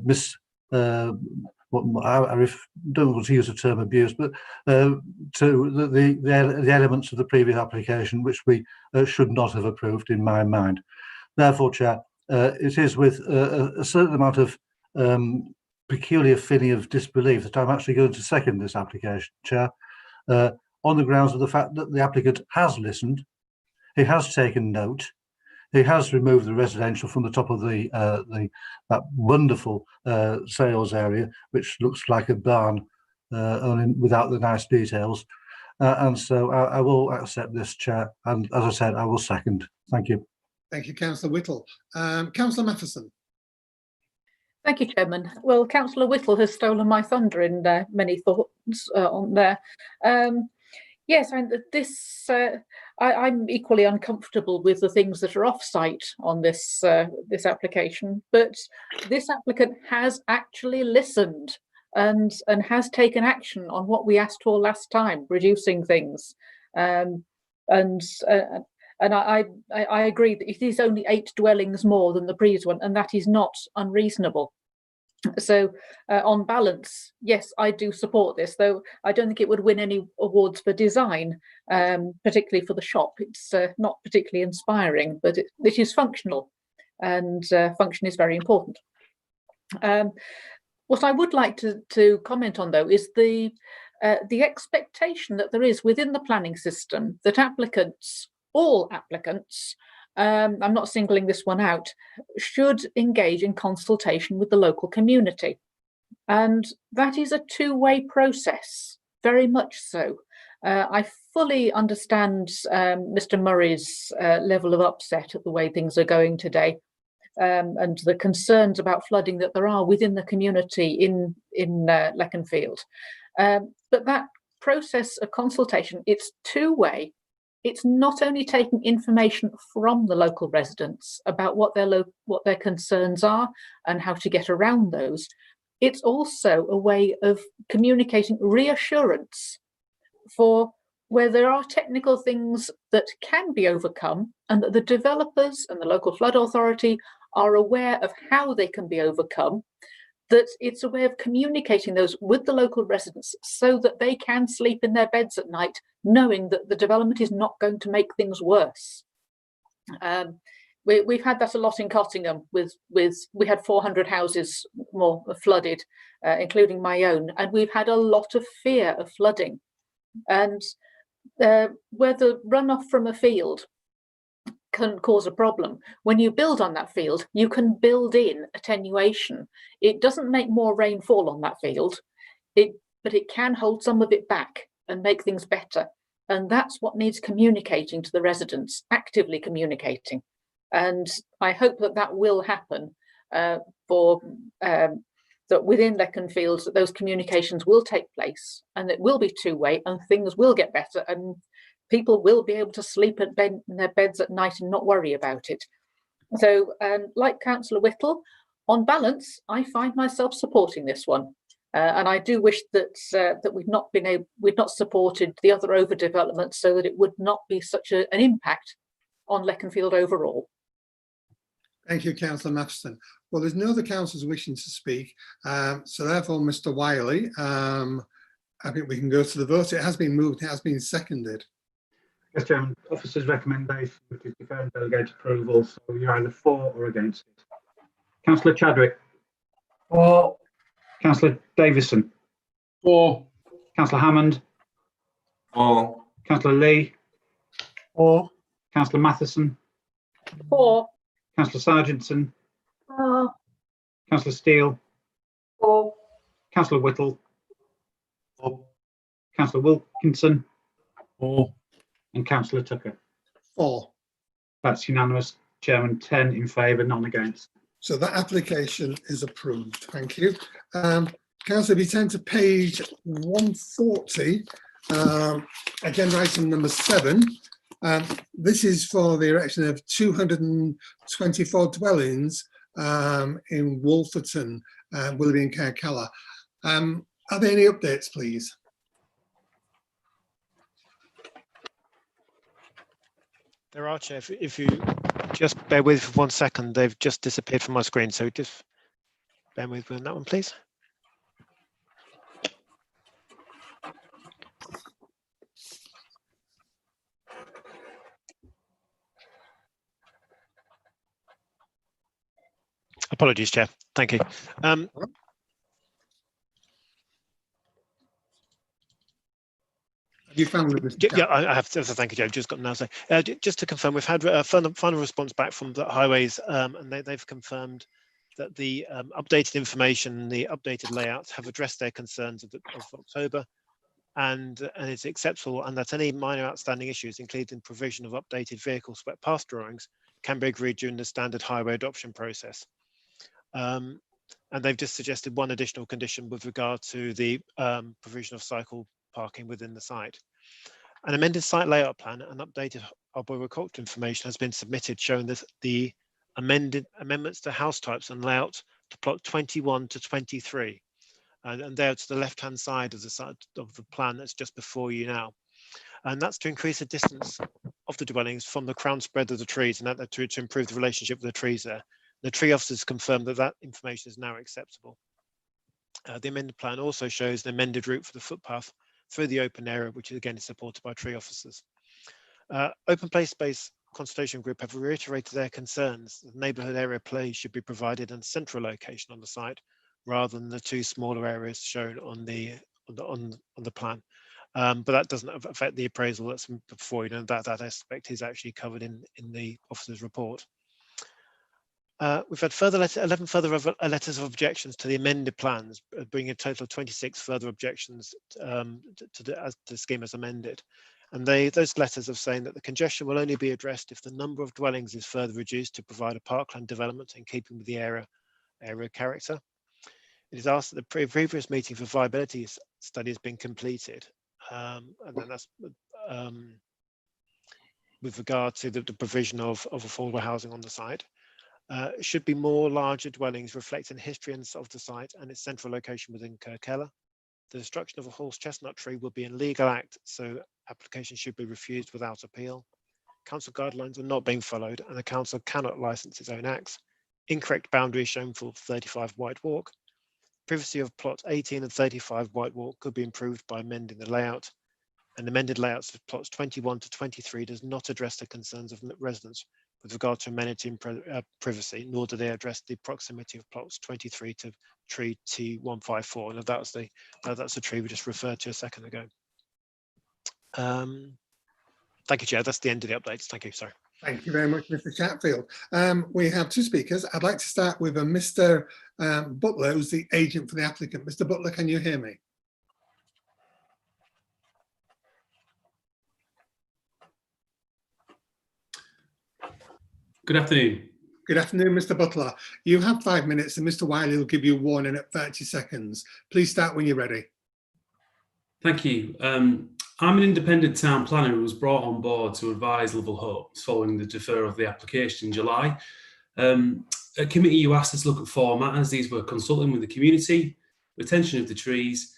don't want to use the term abuse, but to the elements of the previous application which we should not have approved, in my mind. Therefore, Chair, it is with a certain amount of peculiar feeling of disbelief that I'm actually going to second this application, Chair, on the grounds of the fact that the applicant has listened, he has taken note, he has removed the residential from the top of that wonderful sales area, which looks like a barn, only without the nice details. And so I will accept this, Chair. And as I said, I will second. Thank you. Thank you, Councillor Whittle. Councillor Matheson. Thank you, Chairman. Well, Councillor Whittle has stolen my thunder in many thoughts on there. Yes, I'm equally uncomfortable with the things that are off-site on this application, but this applicant has actually listened and has taken action on what we asked for last time, reducing things. And I agree that it is only 8 dwellings more than the previous one, and that is not unreasonable. So on balance, yes, I do support this, though I don't think it would win any awards for design, particularly for the shop. It's not particularly inspiring, but it is functional, and function is very important. What I would like to comment on, though, is the expectation that there is within the planning system that applicants, all applicants, I'm not singling this one out, should engage in consultation with the local community. And that is a two-way process, very much so. I fully understand Mr. Murray's level of upset at the way things are going today, and the concerns about flooding that there are within the community in Leconfield. But that process of consultation, it's two-way. It's not only taking information from the local residents about what their concerns are and how to get around those. It's also a way of communicating reassurance for where there are technical things that can be overcome, and that the developers and the local flood authority are aware of how they can be overcome, that it's a way of communicating those with the local residents so that they can sleep in their beds at night knowing that the development is not going to make things worse. We've had that a lot in Cottingham. We had 400 houses more flooded, including my own, and we've had a lot of fear of flooding. And where the runoff from a field can cause a problem, when you build on that field, you can build in attenuation. It doesn't make more rain fall on that field, but it can hold some of it back and make things better. And that's what needs communicating to the residents, actively communicating. And I hope that that will happen that within Leconfield, that those communications will take place, and it will be two-way, and things will get better, and people will be able to sleep in their beds at night and not worry about it. So, like Councillor Whittle, on balance, I find myself supporting this one, and I do wish that we'd not supported the other overdevelopment, so that it would not be such an impact on Leconfield overall. Thank you, Councillor Matheson. Well, there's no other councillors wishing to speak, so therefore, Mr. Wiley, I think we can go to the vote. It has been moved, it has been seconded. Yes, Chairman. Officer's recommendation is defer and delegate approval, so you're either for or against it. Councillor Chadwick. For. Councillor Davison. For. Councillor Hammond. For. Councillor Lee. For. Councillor Matheson. For. Councillor Sargentson. For. Councillor Steele. For. Councillor Whittle. For. Councillor Wilkinson. For. And Councillor Tucker. For. That's unanimous, Chairman. 10 in favour, none against. So that application is approved. Thank you. Councillor, if you turn to page 140, agenda item number 7. This is for the erection of 224 dwellings in Wolferton, Willoughby and Carcalla. Are there any updates, please? There are, Chair. If you just bear with for 1 second, they've just disappeared from my screen. So just bear with me on that one, please. Apologies, Chair. Thank you. You found it, yeah, I have. Thank you, Joe. Just got now. So, just to confirm, we've had a final response back from the highways, and they've confirmed that the updated information, the updated layouts, have addressed their concerns of October, and it's acceptable, and that any minor outstanding issues, including provision of updated vehicle swept path drawings, can be agreed during the standard highway adoption process. And they've just suggested one additional condition with regard to the provision of cycle parking within the site. An amended site layout plan and updated arboriculture information has been submitted, showing that the amendments to house types and layout to plot 21 to 23, and they're to the left-hand side of the plan that's just before you now. And that's to increase the distance of the dwellings from the crown spread of the trees, and that to improve the relationship with the trees there. The tree officers confirmed that that information is now acceptable. The amended plan also shows an amended route for the footpath through the open area, which again is supported by tree officers. Open Play Space Consultation Group have reiterated their concerns that neighbourhood area play should be provided in a central location on the site rather than the two smaller areas shown on the plan. But that doesn't affect the appraisal that's before. You know, that aspect is actually covered in the officer's report. We've had 11 further letters of objections to the amended plans, bringing a total of 26 further objections to the scheme as amended. And those letters are saying that the congestion will only be addressed if the number of dwellings is further reduced to provide a parkland development in keeping with the area character. It is asked that the previous meeting for viability study has been completed. And then that's with regard to the provision of affordable housing on the site. It should be more larger dwellings reflecting the history of the site and its central location within Kirkella. The destruction of a horse chestnut tree will be a legal act, so applications should be refused without appeal. Council guidelines are not being followed and the council cannot license its own acts. Incorrect boundaries shown for 35 White Walk. Privacy of plot 18 and 35 White Walk could be improved by amending the layout. And amended layouts of plots 21 to 23 does not address the concerns of residents with regard to amenity and privacy, nor do they address the proximity of plots 23 to tree T154. And that's the tree we just referred to a second ago. Thank you, Chair. That's the end of the updates. Thank you. Sorry. Thank you very much, Mr. Chatfield. We have two speakers. I'd like to start with Mr. Butler, who's the agent for the applicant. Mr. Butler, can you hear me? Good afternoon. Good afternoon, Mr. Butler. You have 5 minutes and Mr. Wiley will give you warning at 30 seconds. Please start when you're ready. Thank you. I'm an independent town planner who was brought on board to advise Lovell Homes following the deferral of the application in July. At committee, you asked us to look at 4 matters. These were consulting with the community, retention of the trees,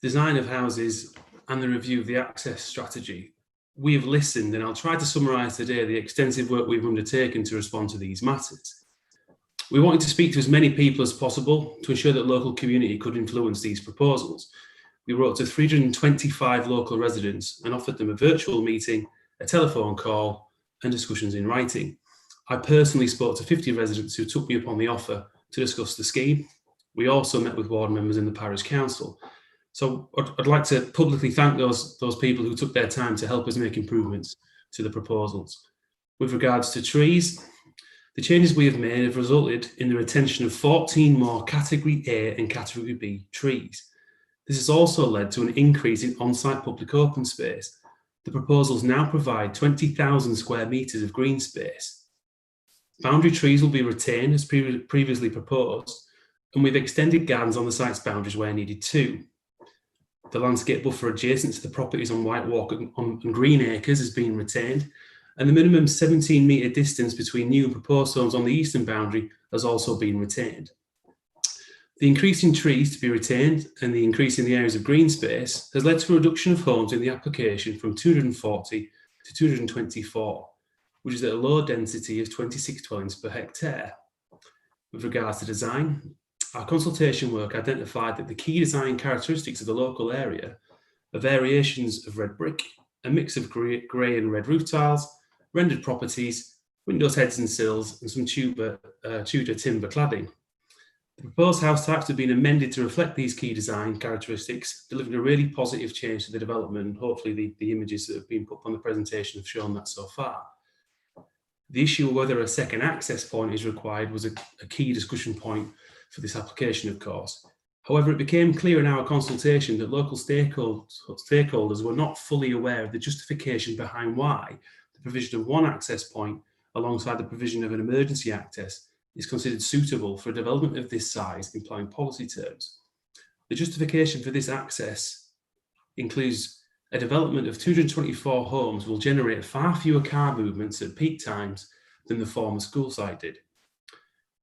design of houses, and the review of the access strategy. We have listened, and I'll try to summarise today the extensive work we've undertaken to respond to these matters. We wanted to speak to as many people as possible to ensure that local community could influence these proposals. We wrote to 325 local residents and offered them a virtual meeting, a telephone call, and discussions in writing. I personally spoke to 50 residents who took me up on the offer to discuss the scheme. We also met with ward members in the parish council. So I'd like to publicly thank those people who took their time to help us make improvements to the proposals. With regards to trees, the changes we have made have resulted in the retention of 14 more Category A and Category B trees. This has also led to an increase in on-site public open space. The proposals now provide 20,000 square metres of green space. Boundary trees will be retained as previously proposed, and we've extended gardens on the site's boundaries where needed too. The landscape buffer adjacent to the properties on White Walk and Green Acres is being retained, and the minimum 17-metre distance between new and proposed homes on the eastern boundary has also been retained. The increase in trees to be retained and the increase in the areas of green space has led to a reduction of homes in the application from 240 to 224, which is at a low density of 26 dwellings per hectare. With regards to design, our consultation work identified that the key design characteristics of the local area are variations of red brick, a mix of grey and red roof tiles, rendered properties, windows, heads and sills, and some Tudor timber cladding. The proposed house types have been amended to reflect these key design characteristics, delivering a really positive change to the development, and hopefully the images that have been put on the presentation have shown that so far. The issue of whether a second access point is required was a key discussion point for this application, of course. However, it became clear in our consultation that local stakeholders were not fully aware of the justification behind why the provision of one access point alongside the provision of an emergency access is considered suitable for a development of this size in planning policy terms. The justification for this access includes a development of 224 homes will generate far fewer car movements at peak times than the former school site did.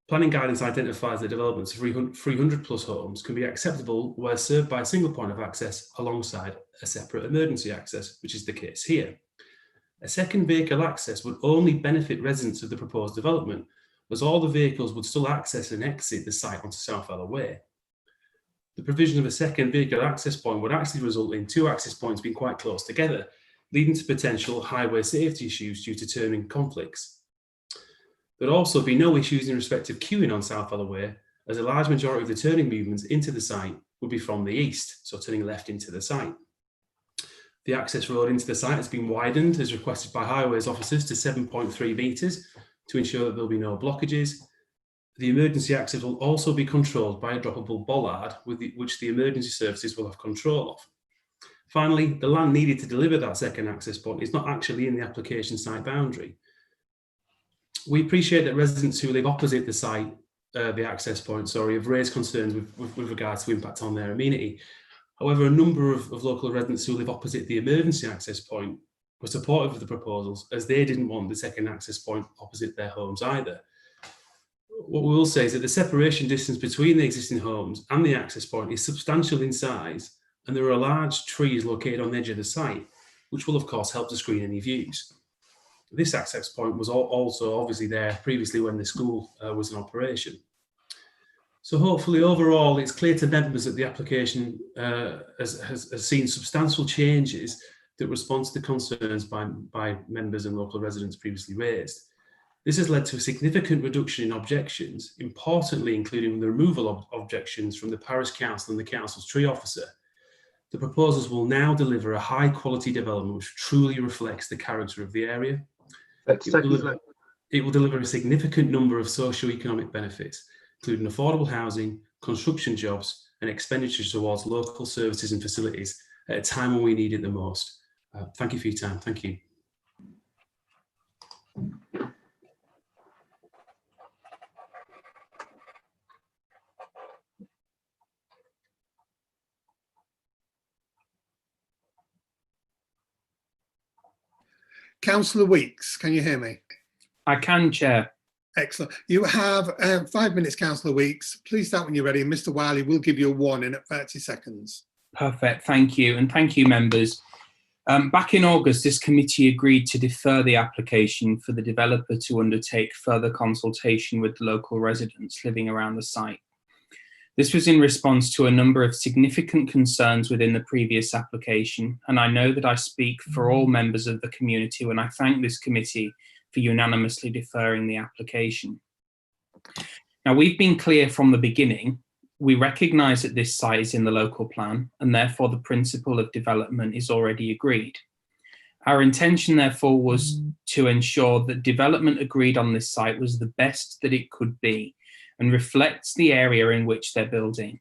Planning guidance identifies that developments of 300 plus homes can be acceptable where served by a single point of access alongside a separate emergency access, which is the case here. A second vehicle access would only benefit residents of the proposed development, as all the vehicles would still access and exit the site onto South Ella Way. the provision of a second vehicle access point would actually result in two access points being quite close together, leading to potential highway safety issues due to turning conflicts. There'd also be no issues in respect of queuing on South Alloway, as a large majority of the turning movements into the site would be from the east, so turning left into the site. The access road into the site has been widened as requested by highways officers to 7.3 metres to ensure that there'll be no blockages. The emergency access will also be controlled by a droppable bollard which the emergency services will have control of. Finally, the land needed to deliver that second access point is not actually in the application site boundary. We appreciate that residents who live opposite the site, the access point, have raised concerns with regards to impact on their amenity. However, a number of local residents who live opposite the emergency access point were supportive of the proposals, as they didn't want the second access point opposite their homes either. What we will say is that the separation distance between the existing homes and the access point is substantial in size, and there are large trees located on the edge of the site, which will of course help to screen any views. This access point was also obviously there previously when the school was in operation. So hopefully overall it's clear to members that the application has seen substantial changes that respond to the concerns by members and local residents previously raised. This has led to a significant reduction in objections, importantly including the removal of objections from the parish council and the council's tree officer. The proposals will now deliver a high quality development which truly reflects the character of the area. It will deliver a significant number of socio-economic benefits, including affordable housing, construction jobs, and expenditure towards local services and facilities at a time when we need it the most. Thank you for your time. Thank you. Councillor Weeks, can you hear me? I can, Chair. Excellent. You have 5 minutes, Councillor Weeks. Please start when you're ready. And Mr. Wiley will give you a warning at 30 seconds. Perfect. Thank you. And thank you, members. Back in August, this committee agreed to defer the application for the developer to undertake further consultation with the local residents living around the site. This was in response to a number of significant concerns within the previous application, and I know that I speak for all members of the community when I thank this committee for unanimously deferring the application. Now, we've been clear from the beginning, we recognise that this site is in the local plan, and therefore the principle of development is already agreed. Our intention, therefore, was to ensure that development agreed on this site was the best that it could be, and reflects the area in which they're building.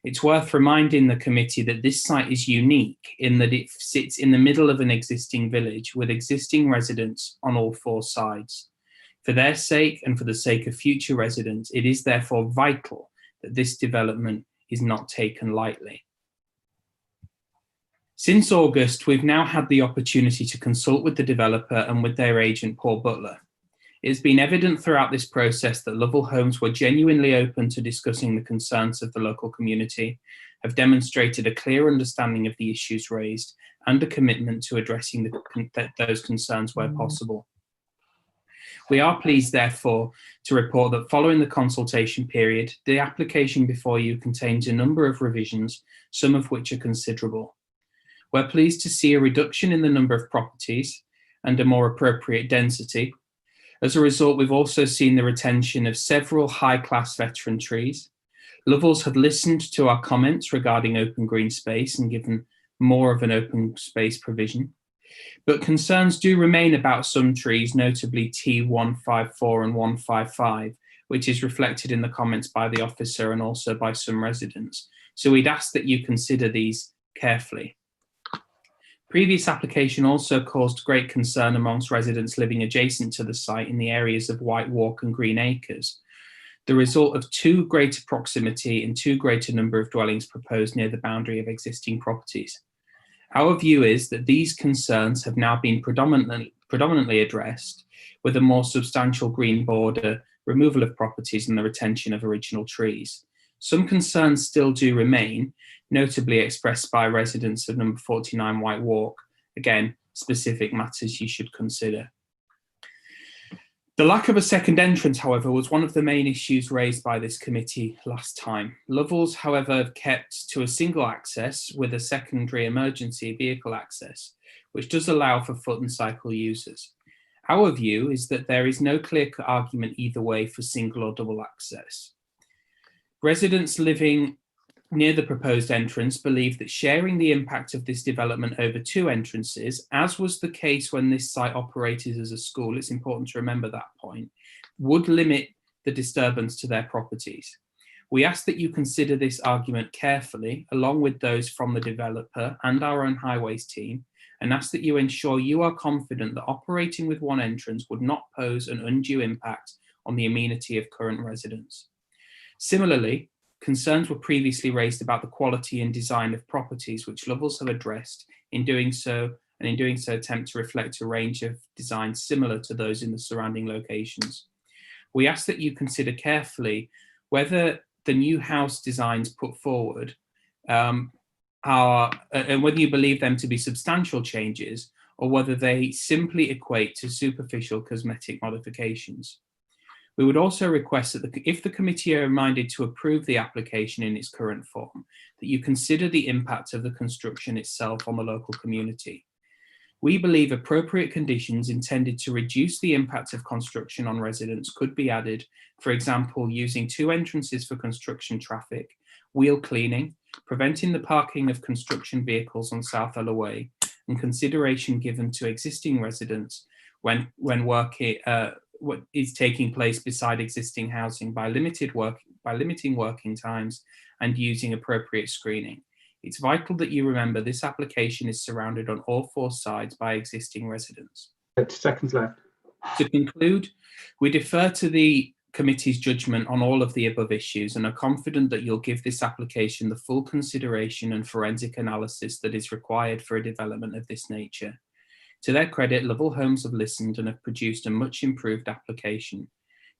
It's worth reminding the committee that this site is unique in that it sits in the middle of an existing village with existing residents on all 4 sides. For their sake and for the sake of future residents, it is therefore vital that this development is not taken lightly. Since August, we've now had the opportunity to consult with the developer and with their agent, Paul Butler. It's been evident throughout this process that Lovell Homes were genuinely open to discussing the concerns of the local community, have demonstrated a clear understanding of the issues raised and a commitment to addressing those concerns where possible. We are pleased, therefore, to report that following the consultation period, the application before you contains a number of revisions, some of which are considerable. We're pleased to see a reduction in the number of properties and a more appropriate density. As a result, we've also seen the retention of several high-class veteran trees. Lovells have listened to our comments regarding open green space and given more of an open space provision. But concerns do remain about some trees, notably T154 and 155, which is reflected in the comments by the officer and also by some residents. So we'd ask that you consider these carefully. Previous application also caused great concern amongst residents living adjacent to the site in the areas of White Walk and Green Acres, the result of too greater proximity and too greater number of dwellings proposed near the boundary of existing properties. Our view is that these concerns have now been predominantly addressed with a more substantial green border, removal of properties and the retention of original trees. Some concerns still do remain, notably expressed by residents of number 49 White Walk. Again, specific matters you should consider. The lack of a second entrance, however, was one of the main issues raised by this committee last time. Lovells, however, kept to a single access with a secondary emergency vehicle access, which does allow for foot and cycle users. Our view is that there is no clear argument either way for single or double access. Residents living near the proposed entrance believe that sharing the impact of this development over two entrances, as was the case when this site operated as a school, it's important to remember that point, would limit the disturbance to their properties. We ask that you consider this argument carefully, along with those from the developer and our own highways team, and ask that you ensure you are confident that operating with one entrance would not pose an undue impact on the amenity of current residents. Similarly, concerns were previously raised about the quality and design of properties, which Lovells have addressed in doing so, and in doing so attempt to reflect a range of designs similar to those in the surrounding locations. We ask that you consider carefully whether the new house designs put forward and whether you believe them to be substantial changes or whether they simply equate to superficial cosmetic modifications. We would also request that if the committee are minded to approve the application in its current form, that you consider the impact of the construction itself on the local community. We believe appropriate conditions intended to reduce the impact of construction on residents could be added, for example, using two entrances for construction traffic, wheel cleaning, preventing the parking of construction vehicles on South Ella Way, and consideration given to existing residents when working what is taking place beside existing housing by limiting working times and using appropriate screening. It's vital that you remember this application is surrounded on all four sides by existing residents. 30 seconds left. To conclude, we defer to the committee's judgment on all of the above issues and are confident that you'll give this application the full consideration and forensic analysis that is required for a development of this nature. To their credit, Lovell Homes have listened and have produced a much improved application.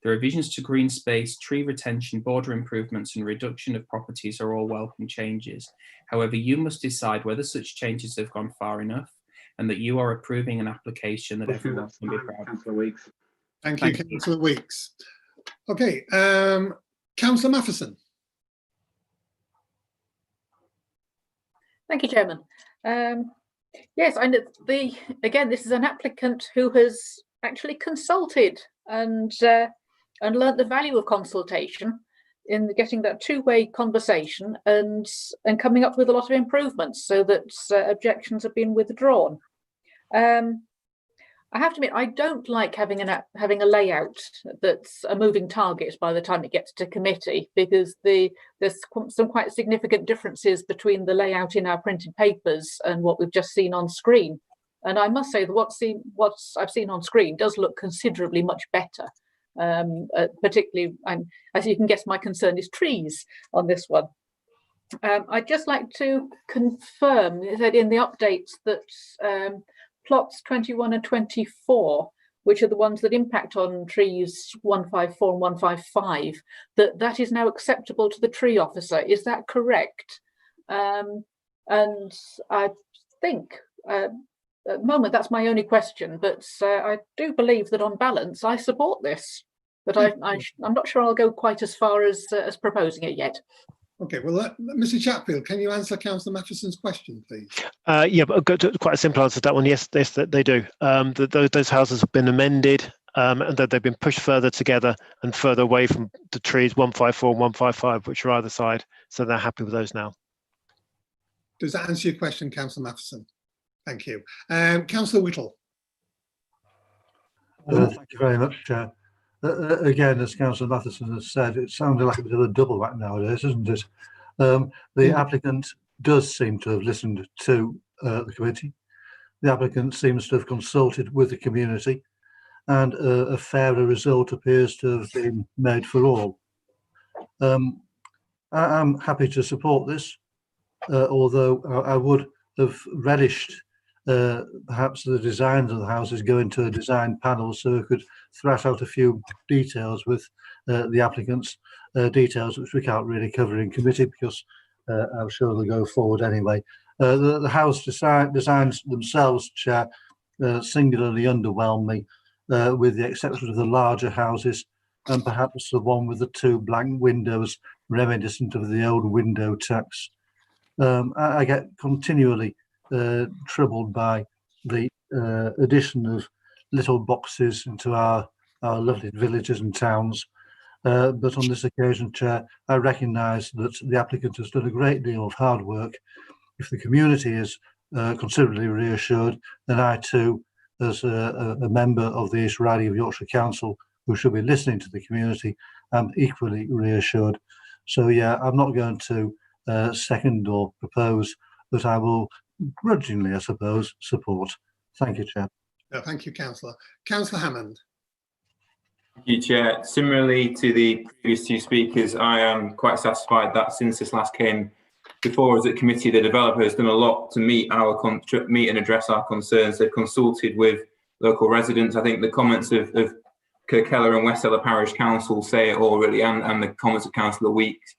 The revisions to green space, tree retention, border improvements and reduction of properties are all welcome changes. However, you must decide whether such changes have gone far enough and that you are approving an application that everyone can be proud of. Councillor Weeks. Thank you, Councillor Weeks. Okay, Councillor Matheson. Thank you, Chairman. Yes, I know again, this is an applicant who has actually consulted and learnt the value of consultation in getting that two-way conversation and coming up with a lot of improvements so that objections have been withdrawn. I have to admit, I don't like having a layout that's a moving target by the time it gets to committee, because there's some quite significant differences between the layout in our printed papers and what we've just seen on screen. And I must say that what I've seen on screen does look considerably much better. Particularly, and as you can guess, my concern is trees on this one. I'd just like to confirm that in the updates that plots 21 and 24, which are the ones that impact on trees 154 and 155, that is now acceptable to the tree officer. Is that correct? And I think at the moment that's my only question, but I do believe that on balance I support this, but I'm not sure I'll go quite as far as proposing it yet. Okay, well, Mr. Chatfield, can you answer Councillor Matheson's question, please? Yeah, but I've got quite a simple answer to that one. Yes, they do. Those houses have been amended and that they've been pushed further together and further away from the trees 154 and 155, which are either side. So they're happy with those now. Does that answer your question, Councillor Matheson? Thank you. Councillor Whittle. Thank you very much, Chair. Again, as Councillor Matheson has said, it sounded like a bit of a double whack nowadays, isn't it? The applicant does seem to have listened to the committee. The applicant seems to have consulted with the community, and a fairer result appears to have been made for all. I'm happy to support this, although I would have relished perhaps the designs of the houses go into a design panel so we could thrash out a few details with the applicants, details which we can't really cover in committee because I'm sure they'll go forward anyway. The house designs themselves, Chair, singularly underwhelm me. with the exception of the larger houses and perhaps the one with the 2 blank windows reminiscent of the old window tax. I get continually troubled by the addition of little boxes into our lovely villages and towns. But on this occasion, Chair, I recognise that the applicant has done a great deal of hard work. If the community is considerably reassured, then I too, as a member of the East Riding of Yorkshire Council, who should be listening to the community, am equally reassured. So yeah, I'm not going to second or propose, but I will grudgingly, I suppose, support. Thank you, Chair. Thank you, Councillor. Councillor Hammond. Thank you, Chair. Similarly to the previous 2 speakers, I am quite satisfied that since this last came before us at committee, the developer has done a lot to meet and address our concerns. They've consulted with local residents. I think the comments of Kirkella and West Ella Parish Council say it all really, and the comments of Councillor Weeks.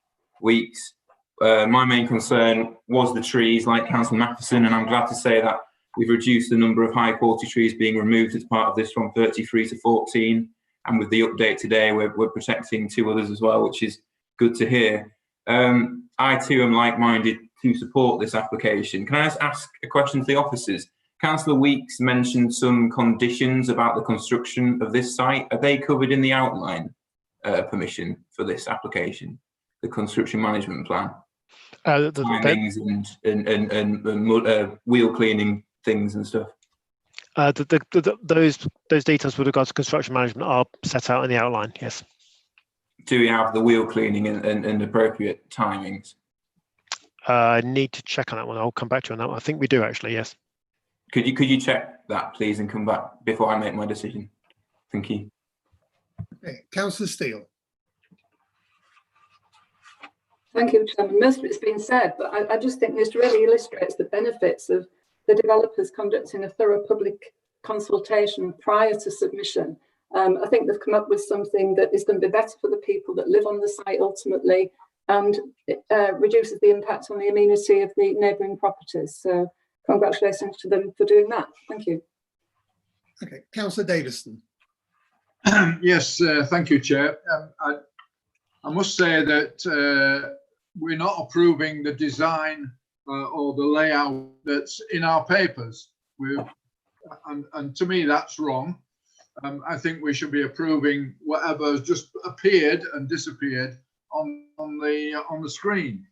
My main concern was the trees, like Councillor Matheson, and I'm glad to say that we've reduced the number of high quality trees being removed as part of this from 33 to 14. And with the update today, we're protecting 2 others as well, which is good to hear. I too am like-minded to support this application. Can I just ask a question to the officers? Councillor Weeks mentioned some conditions about the construction of this site. Are they covered in the outline permission for this application, the construction management plan? Timings and wheel cleaning things and stuff. Those details with regards to construction management are set out in the outline. Yes. Do we have the wheel cleaning and appropriate timings? I need to check on that one. I'll come back to you on that one. I think we do actually. Yes. Could you check that, please, and come back before I make my decision? Thank you. Okay. Councillor Steele. Thank you, Chairman. Most of it's been said, but I just think this really illustrates the benefits of the developers conducting a thorough public consultation prior to submission. I think they've come up with something that is going to be better for the people that live on the site ultimately, and it reduces the impact on the amenity of the neighbouring properties. So congratulations to them for doing that. Thank you. Okay, Councillor Davison. Yes, thank you, Chair. I must say that we're not approving the design or the layout that's in our papers. And to me, that's wrong. I think we should be approving whatever has just appeared and disappeared on the screen.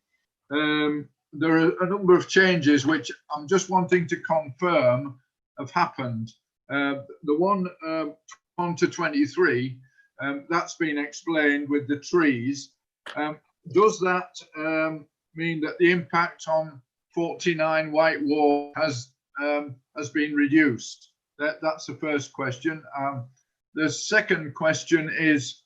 There are a number of changes which I'm just wanting to confirm have happened. The one 1 to 23, that's been explained with the trees. Does that mean that the impact on 49 White Wall has been reduced? That's the first question. The second question is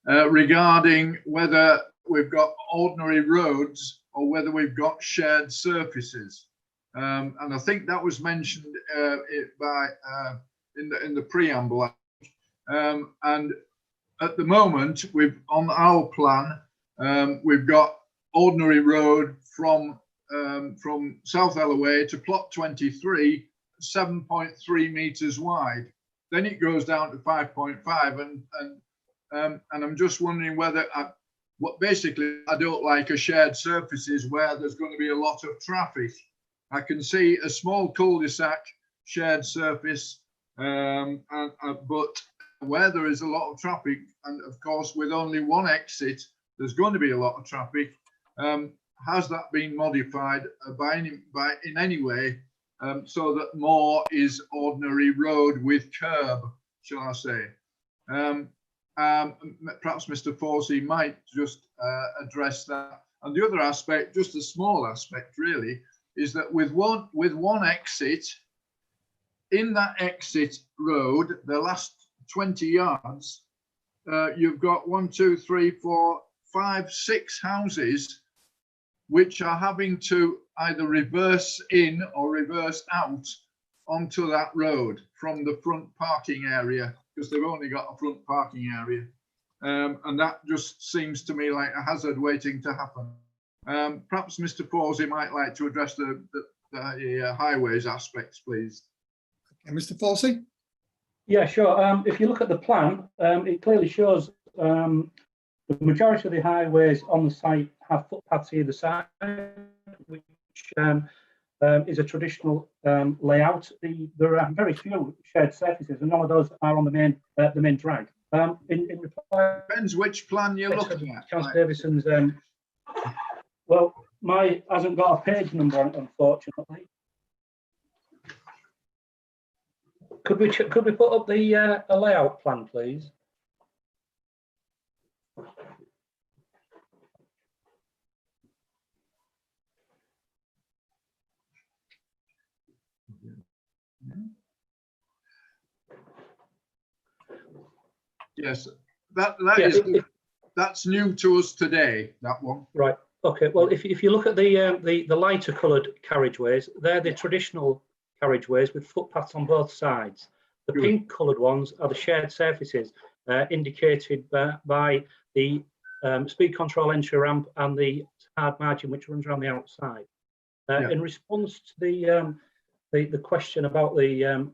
regarding whether we've got ordinary roads or whether we've got shared surfaces. And I think that was mentioned in the preamble. And at the moment, on our plan, we've got ordinary road from South Ellaway to plot 23, 7.3 meters wide. Then it goes down to 5.5, and I'm just wondering whether basically I don't like a shared surfaces where there's going to be a lot of traffic. I can see a small cul-de-sac shared surface, but where there is a lot of traffic, and of course with only one exit, there's going to be a lot of traffic. Has that been modified in any way so that more is ordinary road with curb, shall I say? Perhaps Mr. Forsey might just address that. And the other aspect, just a small aspect really, is that with one exit, in that exit road, the last 20 yards, you've got 1, 2, 3, 4, 5, 6 houses which are having to either reverse in or reverse out onto that road from the front parking area, because they've only got a front parking area. And that just seems to me like a hazard waiting to happen. Perhaps Mr. Forsey might like to address the highways aspects, please. Okay, Mr. Forsey? Yeah, sure. If you look at the plan, it clearly shows the majority of the highways on the site have footpaths either side, which is a traditional layout. There are very few shared surfaces, and none of those are on the main drag. In reply, depends which plan you're looking at. Councillor Davison's, well, my hasn't got a page number on it, unfortunately. Could we put up the a layout plan, please? Yes, that's new to us today, that one. Right. Okay. Well, if you look at the lighter coloured carriageways, they're the traditional carriageways with footpaths on both sides. The pink coloured ones are the shared surfaces indicated by the speed control entry ramp and the hard margin which runs around the outside. In response to the question about the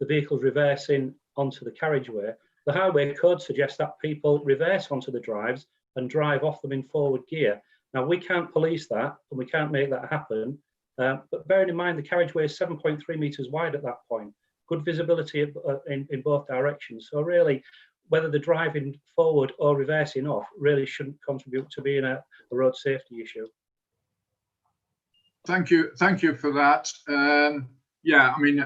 vehicles reversing onto the carriageway, the highway code suggests that people reverse onto the drives and drive off them in forward gear. Now, we can't police that and we can't make that happen, but bearing in mind the carriageway is 7.3 metres wide at that point, good visibility in both directions. So really, whether they're driving forward or reversing off really shouldn't contribute to being a road safety issue. Thank you for that. Yeah, I mean,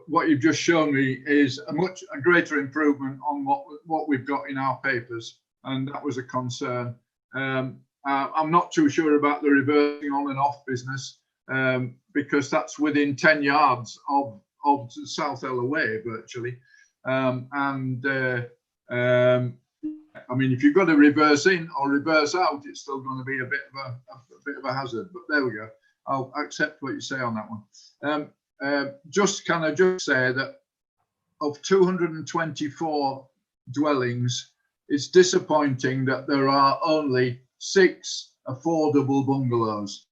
what you've just shown me is a greater improvement on what we've got in our papers, and that was a concern. I'm not too sure about the reversing on and off business, because that's within 10 yards of South Ellaway virtually. I mean, if you've got to reverse in or reverse out, it's still going to be a bit of a hazard. But there we go. I'll accept what you say on that one. Just say that of 224 dwellings, it's disappointing that there are only 6 affordable bungalows.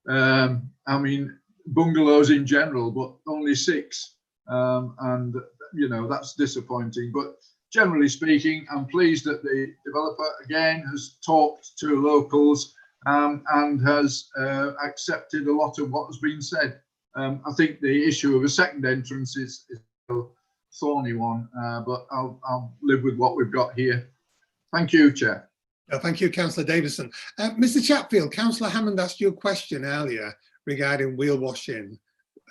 I mean, bungalows in general, but only 6. And, you know, that's disappointing. But generally speaking, I'm pleased that the developer, again, has talked to locals and has accepted a lot of what has been said. I think the issue of a second entrance is a thorny one, but I'll live with what we've got here. Thank you, Chair. Thank you, Councillor Davison. Mr. Chatfield, Councillor Hammond asked you a question earlier regarding wheel washing.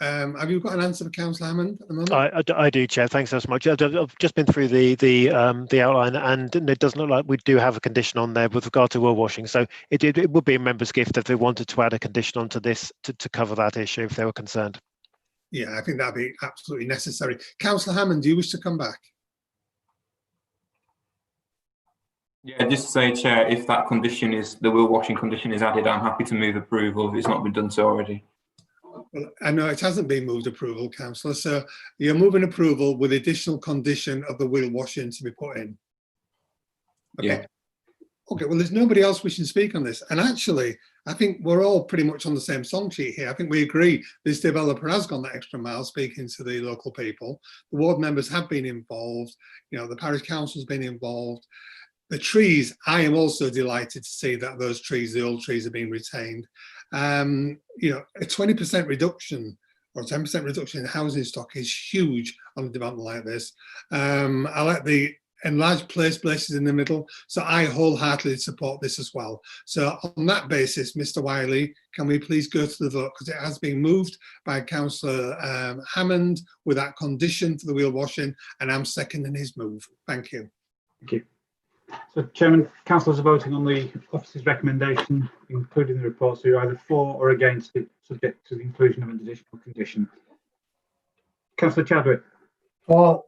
Have you got an answer for Councillor Hammond at the moment? I do, Chair. Thanks so much. I've just been through the outline, and it doesn't look like we do have a condition on there with regard to wheel washing. So it would be a member's gift if they wanted to add a condition onto this to cover that issue if they were concerned. Yeah, I think that'd be absolutely necessary. Councillor Hammond, do you wish to come back? Yeah, just to say, Chair, if that condition is, the wheel washing condition is added, I'm happy to move approval if it's not been done so already. Well, I know it hasn't been moved approval, Councillor, so you're moving approval with additional condition of the wheel washing to be put in. Okay. Yeah. Okay, well, there's nobody else wishing to speak on this. And actually, I think we're all pretty much on the same song sheet here. I think we agree this developer has gone that extra mile speaking to the local people. The ward members have been involved. You know, the parish council's been involved. The trees, I am also delighted to see that those trees, the old trees, are being retained. You know, a 20% reduction or 10% reduction in housing stock is huge on a development like this. I like the enlarged places in the middle, so I wholeheartedly support this as well. So on that basis, Mr. Wiley, can we please go to the vote, because it has been moved by Councillor Hammond with that condition for the wheel washing, and I'm seconding his move. Thank you. Thank you. So, Chairman, councillors are voting on the office's recommendation, including the report, so you're either for or against it, subject to the inclusion of an additional condition. Councillor Chadwick? For.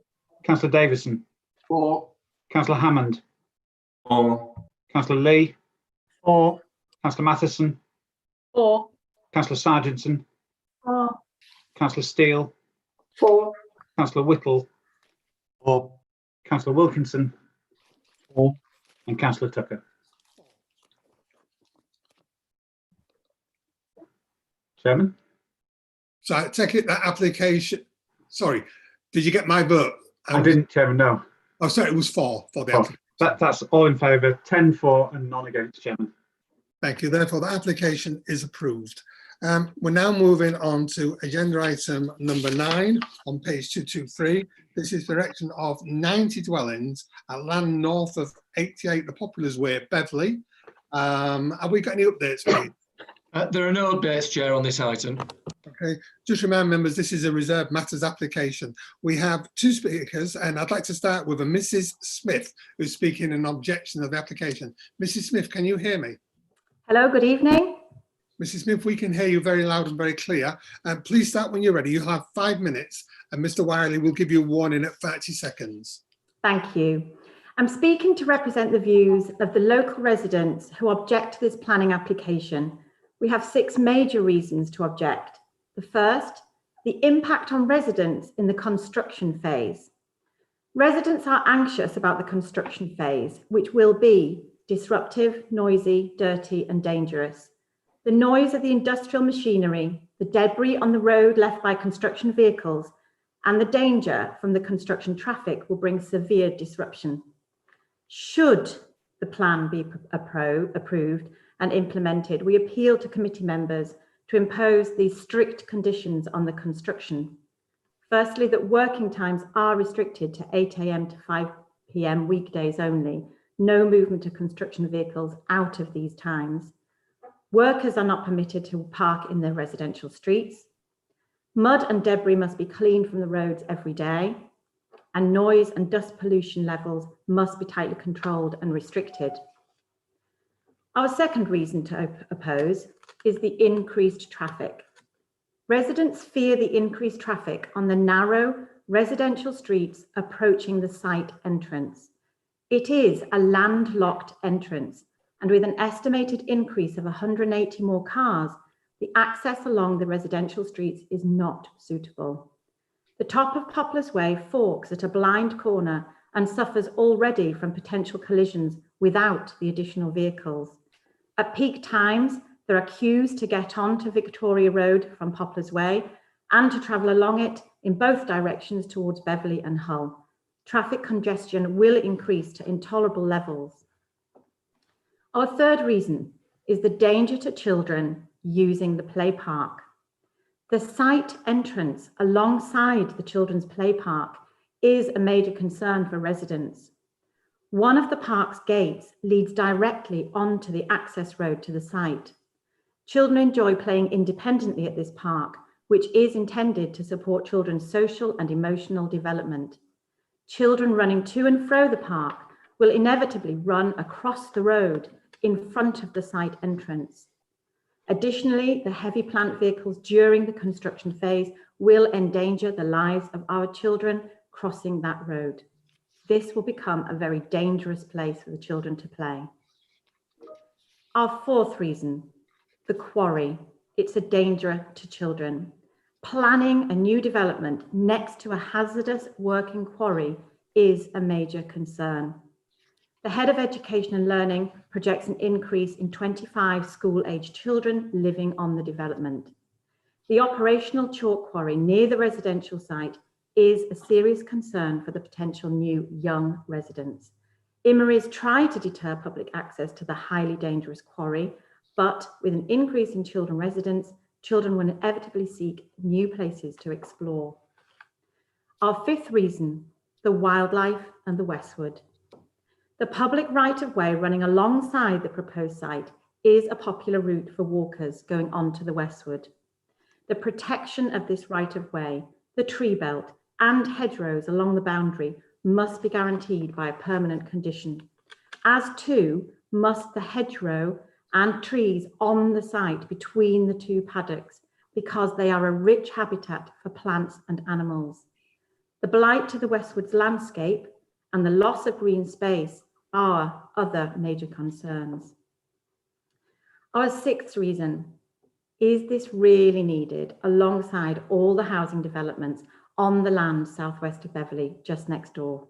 Councillor Davison? For. Councillor Hammond? For. Councillor Lee? For. Councillor Matheson? For. Councillor Sargentson? For. Councillor Steele? For. Councillor Whittle? For. Councillor Wilkinson? For. And Councillor Tucker. Chairman? So I take it that application, sorry, did you get my vote? I didn't, Chairman, no. Oh, sorry, it was 4 for the Oh, application. that's all in favour, 10 for and none against, Chairman. Thank you. Therefore, the application is approved. We're now moving on to agenda item number 9 on page 223. This is the erection of 90 dwellings at land north of 88 The Poplars Way, Beverley. Have we got any updates, please? There are no updates, Chair, on this item. Okay, just remind members, this is a reserved matters application. We have 2 speakers, and I'd like to start with a Mrs. Smith, who's speaking in objection of the application. Mrs. Smith, can you hear me? Hello, good evening. Mrs. Smith, we can hear you very loud and very clear. Please start when you're ready. You'll have 5 minutes, and Mr. Wiley will give you a warning at 30 seconds. Thank you. I'm speaking to represent the views of the local residents who object to this planning application. We have 6 major reasons to object. The first, the impact on residents in the construction phase. Residents are anxious about the construction phase, which will be disruptive, noisy, dirty, and dangerous. The noise of the industrial machinery, the debris on the road left by construction vehicles, and the danger from the construction traffic will bring severe disruption. Should the plan be approved and implemented, we appeal to committee members to impose these strict conditions on the construction. Firstly, that working times are restricted to 8 AM to 5 PM weekdays only. No movement of construction vehicles out of these times. Workers are not permitted to park in their residential streets. Mud and debris must be cleaned from the roads every day, and noise and dust pollution levels must be tightly controlled and restricted. Our second reason to oppose is the increased traffic. Residents fear the increased traffic on the narrow residential streets approaching the site entrance. It is a landlocked entrance, and with an estimated increase of 180 more cars, the access along the residential streets is not suitable. The top of Poplars Way forks at a blind corner and suffers already from potential collisions without the additional vehicles. At peak times, there are queues to get onto Victoria Road from Poplars Way and to travel along it in both directions towards Beverley and Hull. Traffic congestion will increase to intolerable levels. Our third reason is the danger to children using the play park. The site entrance alongside the children's play park is a major concern for residents. One of the park's gates leads directly onto the access road to the site. Children enjoy playing independently at this park, which is intended to support children's social and emotional development. Children running to and fro the park will inevitably run across the road in front of the site entrance. Additionally, the heavy plant vehicles during the construction phase will endanger the lives of our children crossing that road. This will become a very dangerous place for the children to play. Our fourth reason, the quarry. It's a danger to children. Planning a new development next to a hazardous working quarry is a major concern. The Head of Education and Learning projects an increase in 25 school-aged children living on the development. The operational chalk quarry near the residential site is a serious concern for the potential new young residents. Imaries try to deter public access to the highly dangerous quarry, but with an increase in children residents, children will inevitably seek new places to explore. Our fifth reason, the wildlife and the Westwood. The public right-of-way running alongside the proposed site is a popular route for walkers going onto the Westwood. The protection of this right-of-way, the tree belt, and hedgerows along the boundary must be guaranteed by a permanent condition, as too must the hedgerow and trees on the site between the two paddocks, because they are a rich habitat for plants and animals. The blight to the Westwood's landscape and the loss of green space are other major concerns. Our sixth reason, is this really needed alongside all the housing developments on the land southwest of Beverley, just next door?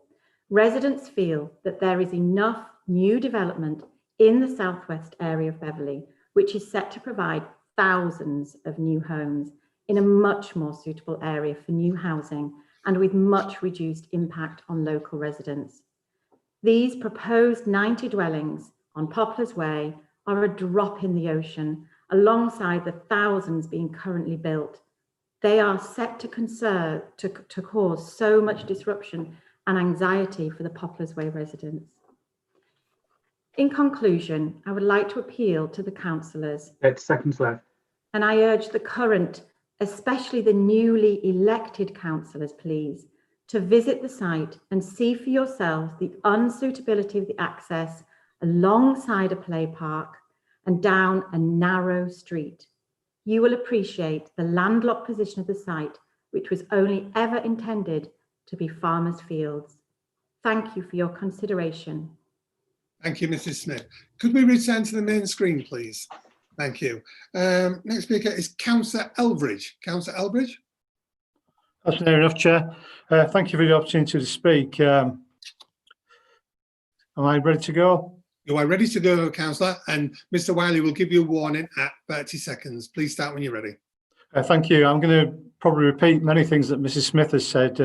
Residents feel that there is enough new development in the southwest area of Beverley, which is set to provide thousands of new homes in a much more suitable area for new housing and with much reduced impact on local residents. These proposed 90 dwellings on Poplars Way are a drop in the ocean alongside the thousands being currently built. They are set to cause so much disruption and anxiety for the Poplars Way residents. In conclusion, I would like to appeal to the councillors. 8 seconds left. And I urge the current, especially the newly elected councillors, please, to visit the site and see for yourselves the unsuitability of the access alongside a play park and down a narrow street. You will appreciate the landlocked position of the site, which was only ever intended to be farmers' fields. Thank you for your consideration. Thank you, Mrs. Smith. Could we return to the main screen, please? Thank you. Next speaker is Councillor Elbridge. Councillor Elbridge. That's fair enough, Chair. Thank you for the opportunity to speak. Am I ready to go? You are ready to go, Councillor, and Mr. Wiley will give you a warning at 30 seconds. Please start when you're ready. Thank you. I'm going to probably repeat many things that Mrs. Smith has said,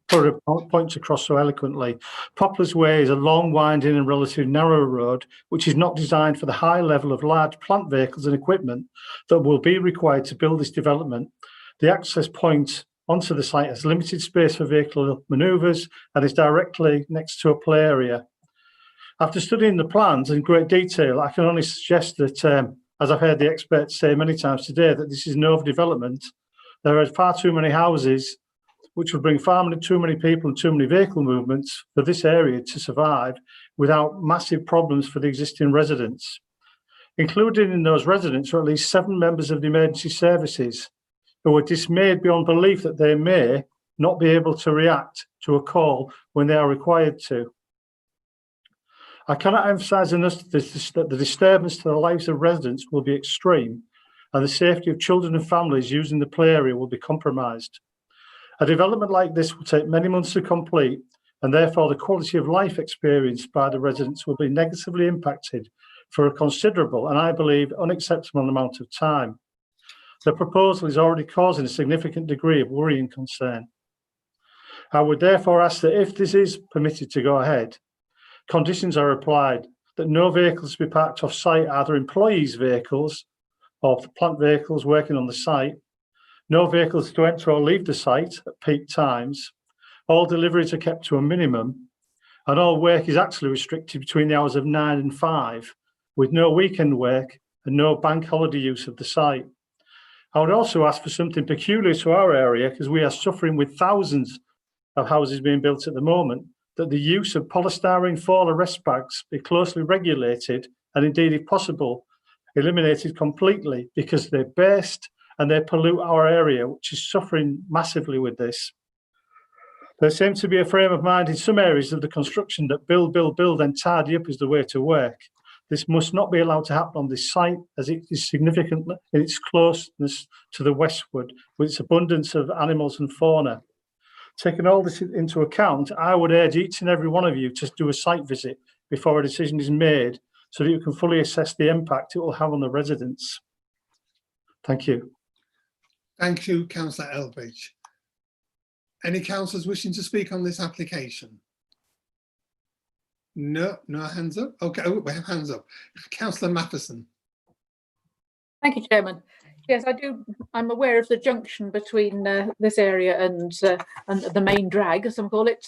put her points across so eloquently. Poplars Way is a long, winding and relatively narrow road, which is not designed for the high level of large plant vehicles and equipment that will be required to build this development. The access point onto the site has limited space for vehicle manoeuvres and is directly next to a play area. After studying the plans in great detail, I can only suggest that, as I've heard the experts say many times today, that this is an overdevelopment. There are far too many houses, which would bring far too many people and too many vehicle movements for this area to survive without massive problems for the existing residents. Included in those residents are at least 7 members of the emergency services who are dismayed beyond belief that they may not be able to react to a call when they are required to. I cannot emphasise enough that the disturbance to the lives of residents will be extreme and the safety of children and families using the play area will be compromised. A development like this will take many months to complete and therefore the quality of life experienced by the residents will be negatively impacted for a considerable and I believe unacceptable amount of time. The proposal is already causing a significant degree of worry and concern. I would therefore ask that if this is permitted to go ahead, conditions are applied that no vehicles be parked off site, either employees' vehicles or plant vehicles working on the site, no vehicles to enter or leave the site at peak times, all deliveries are kept to a minimum, and all work is actually restricted between the hours of 9 and 5, with no weekend work and no bank holiday use of the site. I would also ask for something peculiar to our area, because we are suffering with thousands of houses being built at the moment, that the use of polystyrene fall arrest bags be closely regulated and indeed, if possible, eliminated completely, because they're based and they pollute our area, which is suffering massively with this. There seems to be a frame of mind in some areas of the construction that build, and tidy up is the way to work. This must not be allowed to happen on this site, as it is significant in its closeness to the westward, with its abundance of animals and fauna. Taking all this into account, I would urge each and every one of you to do a site visit before a decision is made, so that you can fully assess the impact it will have on the residents. Thank you. Thank you, Councillor Elbridge. Any councillors wishing to speak on this application? No hands up. Okay, oh, we have hands up. Councillor Matheson. Thank you, Chairman. Yes, I do. I'm aware of the junction between this area and the main drag, as some call it,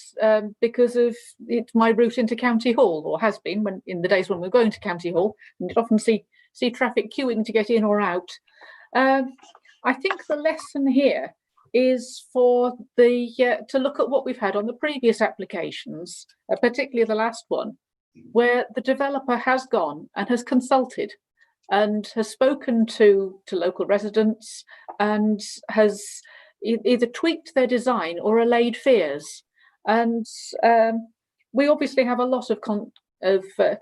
because of it's my route into County Hall, or has been when in the days when we're going to County Hall, and you'd often see traffic queuing to get in or out. I think the lesson here is for the to look at what we've had on the previous applications, particularly the last one, where the developer has gone and has consulted and has spoken to local residents and has either tweaked their design or allayed fears. And we obviously have a lot of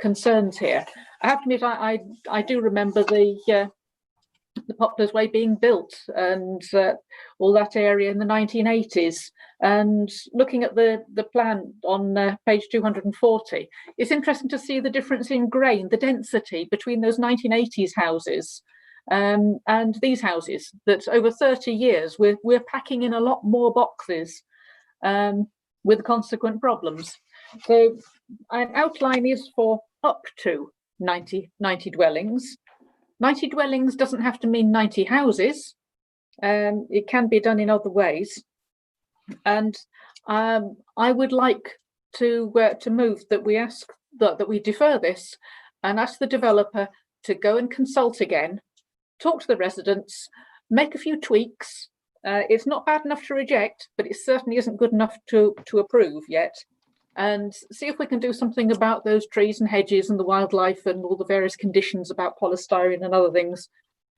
concerns here. I have to admit, I do remember the Poplars Way being built and all that area in the 1980s. And looking at the plan on page 240, it's interesting to see the difference in grain, the density between those 1980s houses and these houses, that over 30 years we're packing in a lot more boxes. with the consequent problems. So an outline is for up to 90 dwellings. 90 dwellings doesn't have to mean 90 houses. It can be done in other ways. And I would like to move that we ask that we defer this and ask the developer to go and consult again, talk to the residents, make a few tweaks. It's not bad enough to reject, but it certainly isn't good enough to approve yet. And see if we can do something about those trees and hedges and the wildlife and all the various conditions about polystyrene and other things,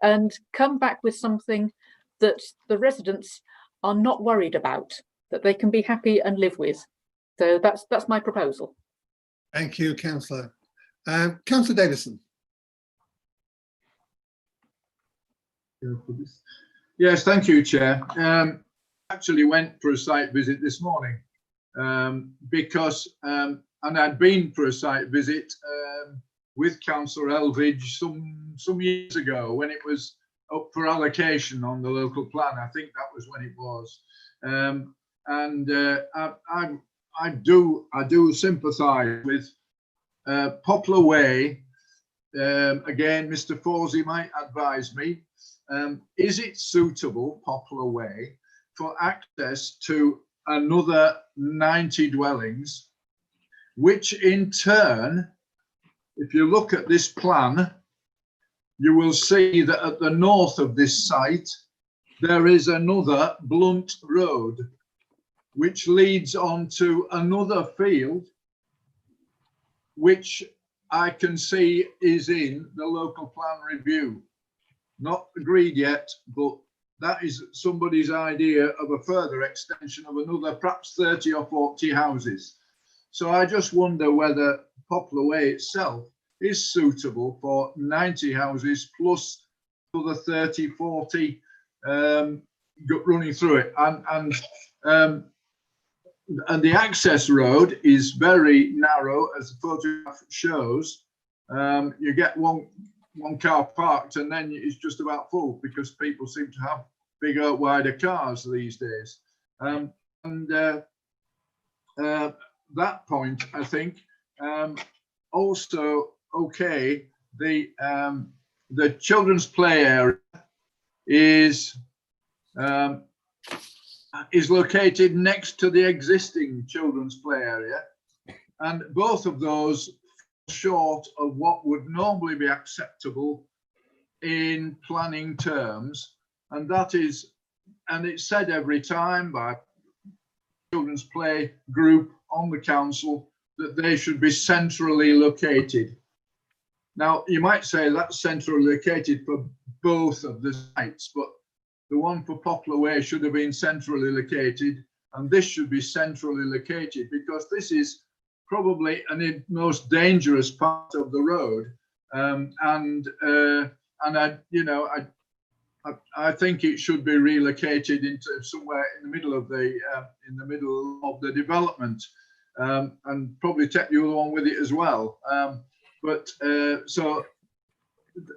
and come back with something that the residents are not worried about, that they can be happy and live with. So that's my proposal. Thank you, Councillor. Councillor Davison. Yes, thank you, Chair. Actually went for a site visit this morning because, and I'd been for a site visit with Councillor Elvidge some years ago when it was up for allocation on the local plan. I think that was when it was. I do sympathise with Poplar Way. Again, Mr. Forsey might advise me. Is it suitable, Poplar Way, for access to another 90 dwellings, which in turn, if you look at this plan, you will see that at the north of this site, there is another blunt road, which leads on to another field, which I can see is in the local plan review. Not agreed yet, but that is somebody's idea of a further extension of another perhaps 30 or 40 houses. So I just wonder whether Poplar Way itself is suitable for 90 houses plus other 30, 40 running through it. And the access road is very narrow, as the photograph shows. You get one car parked and then it's just about full because people seem to have bigger, wider cars these days. That point, I think, also, okay, the children's play area is located next to the existing children's play area, and both of those short of what would normally be acceptable in planning terms, and that is, and it's said every time by children's play group on the council that they should be centrally located. Now you might say that's centrally located for both of the sites, but the one for Poplar Way should have been centrally located, and this should be centrally located because this is probably the most dangerous part of the road, I think it should be relocated into somewhere in the middle of the development, and probably take the other one with it as well.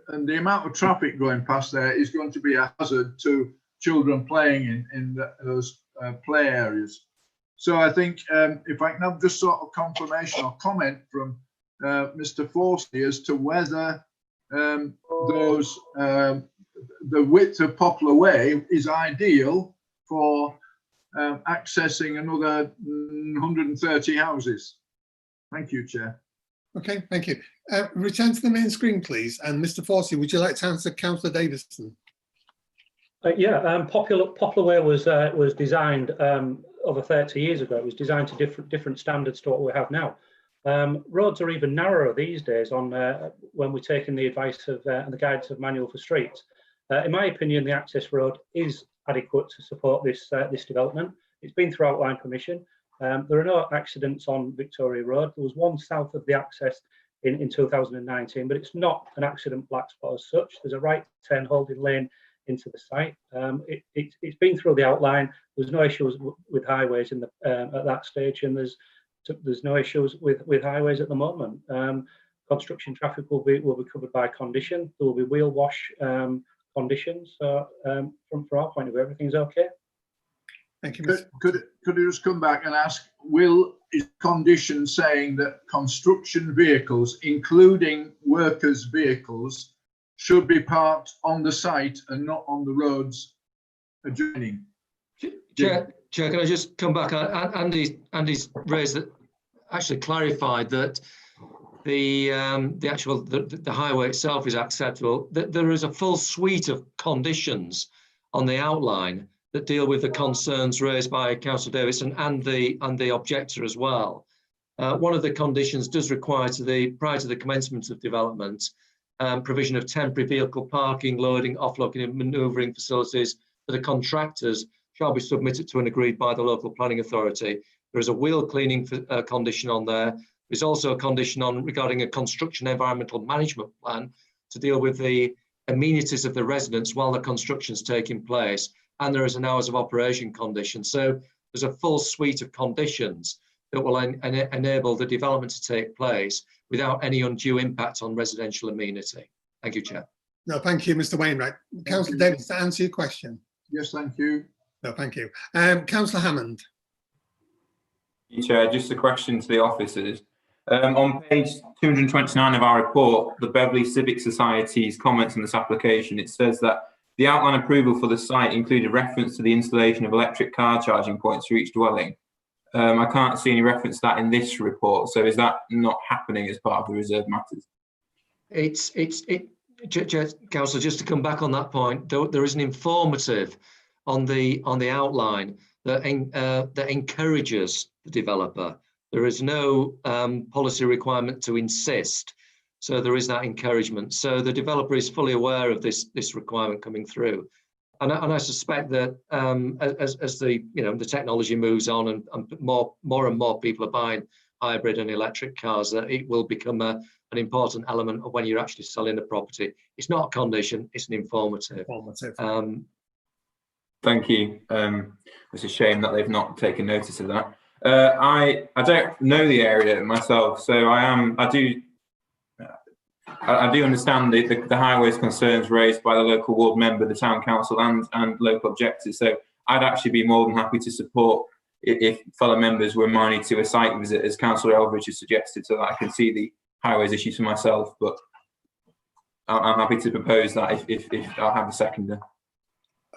And the amount of traffic going past there is going to be a hazard to children playing in those play areas. So I think if I can have just sort of confirmation or comment from Mr. Forsey as to whether the width of Poplar Way is ideal for accessing another 130 houses. Thank you, Chair. Okay, thank you. Return to the main screen, please. And Mr. Forsey, would you like to answer Councillor Davison? Poplar Way was designed over 30 years ago. It was designed to different standards to what we have now. Roads are even narrower these days on when we're taking the advice of and the guidance of Manual for Streets. In my opinion, the access road is adequate to support this development. It's been through outline permission. There are no accidents on Victoria Road. There was one south of the access in 2019, but it's not an accident black spot as such. There's a right turn holding lane into the site. It's been through the outline. There's no issues with highways in at that stage, and there's no issues with highways at the moment. Construction traffic will be covered by condition. There will be wheel wash conditions. So from our point of view, everything's okay. Thank you. Could you just come back and ask, is condition saying that construction vehicles, including workers' vehicles, should be parked on the site and not on the roads adjoining? Chair, can I just come back? Andy's raised that, actually clarified that the highway itself is acceptable. That there is a full suite of conditions on the outline that deal with the concerns raised by Councillor Davidson and the objector as well. One of the conditions does require prior to the commencement of development, provision of temporary vehicle parking, loading, offloading and manoeuvring facilities for the contractors shall be submitted to and agreed by the local planning authority. There is a wheel cleaning condition on there. There's also a condition on regarding a construction environmental management plan to deal with the amenities of the residents while the construction is taking place. And there is an hours of operation condition. So there's a full suite of conditions that will enable the development to take place without any undue impact on residential amenity. Thank you, Chair. No, thank you, Mr. Wainwright. Councillor Davis, to answer your question. Yes, thank you. No, thank you. Councillor Hammond. Chair, just a question to the officers. On page 229 of our report, the Beverley Civic Society's comments on this application, it says that the outline approval for the site included reference to the installation of electric car charging points for each dwelling. I can't see any reference to that in this report. So is that not happening as part of the reserved matters? Councillor, just to come back on that point, there is an informative on the outline that encourages the developer. There is no policy requirement to insist. So there is that encouragement. So the developer is fully aware of this requirement coming through. And I suspect that as the technology moves on and more and more people are buying hybrid and electric cars, that it will become an important element of when you're actually selling the property. It's not a condition, it's an informative. Thank you. It's a shame that they've not taken notice of that. I don't know the area myself, so I do understand the highways concerns raised by the local ward member, the town council and local objectors. So I'd actually be more than happy to support if fellow members were minded to a site visit, as Councillor Eldridge has suggested, so that I can see the highways issues for myself. But I'm happy to propose that if I'll have a seconder.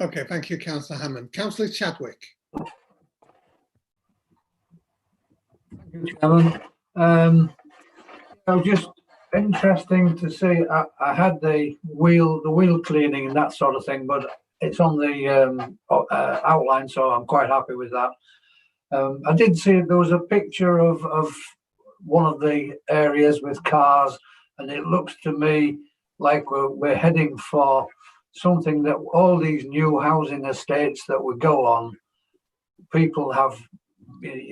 Okay, thank you, Councillor Hammond. Councillor Chadwick. Thank you, Chairman. Just interesting to see. I had the wheel cleaning and that sort of thing, but it's on the outline, so I'm quite happy with that. I did see there was a picture of one of the areas with cars, and it looks to me like we're heading for something that all these new housing estates that we go on, people have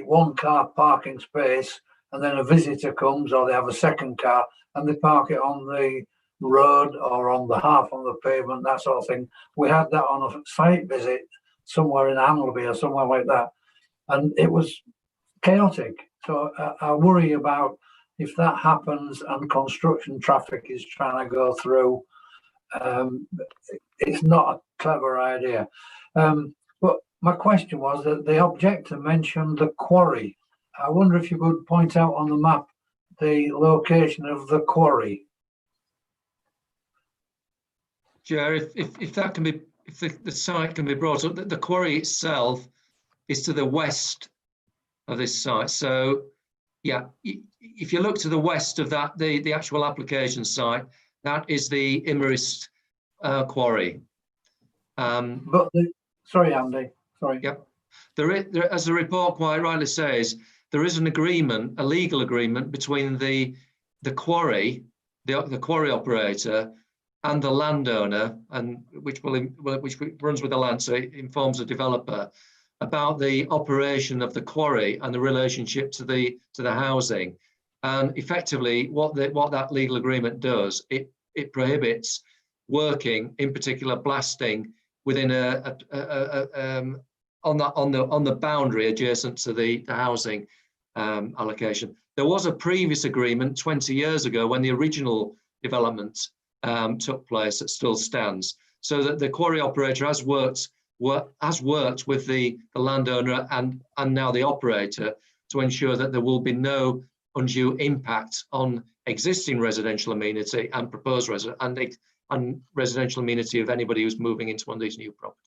one car parking space, and then a visitor comes, or they have a second car and they park it on the road or on the half on the pavement, that sort of thing. We had that on a site visit somewhere in Hamleby or somewhere like that, and it was chaotic. So I worry about if that happens and construction traffic is trying to go through. It's not a clever idea. But my question was that the objector mentioned the quarry. I wonder if you could point out on the map the location of the quarry. Chair, if that can be, if the site can be brought up, the quarry itself is to the west of this site. So, yeah, if you look to the west of that, the actual application site, that is the Imerist quarry. Sorry, Andy. Sorry. Yep. There, as the report quite rightly says, there is an agreement, a legal agreement between the quarry, the quarry operator, and the landowner, and which runs with the land, so it informs the developer about the operation of the quarry and the relationship to the housing. And effectively, what that legal agreement does, it prohibits working, in particular blasting, within on the boundary adjacent to the housing allocation. There was a previous agreement 20 years ago when the original development took place that still stands, so that the quarry operator has worked has worked with the landowner and now the operator to ensure that there will be no undue impact on existing residential amenity and proposed residential amenity of anybody who's moving into one of these new properties.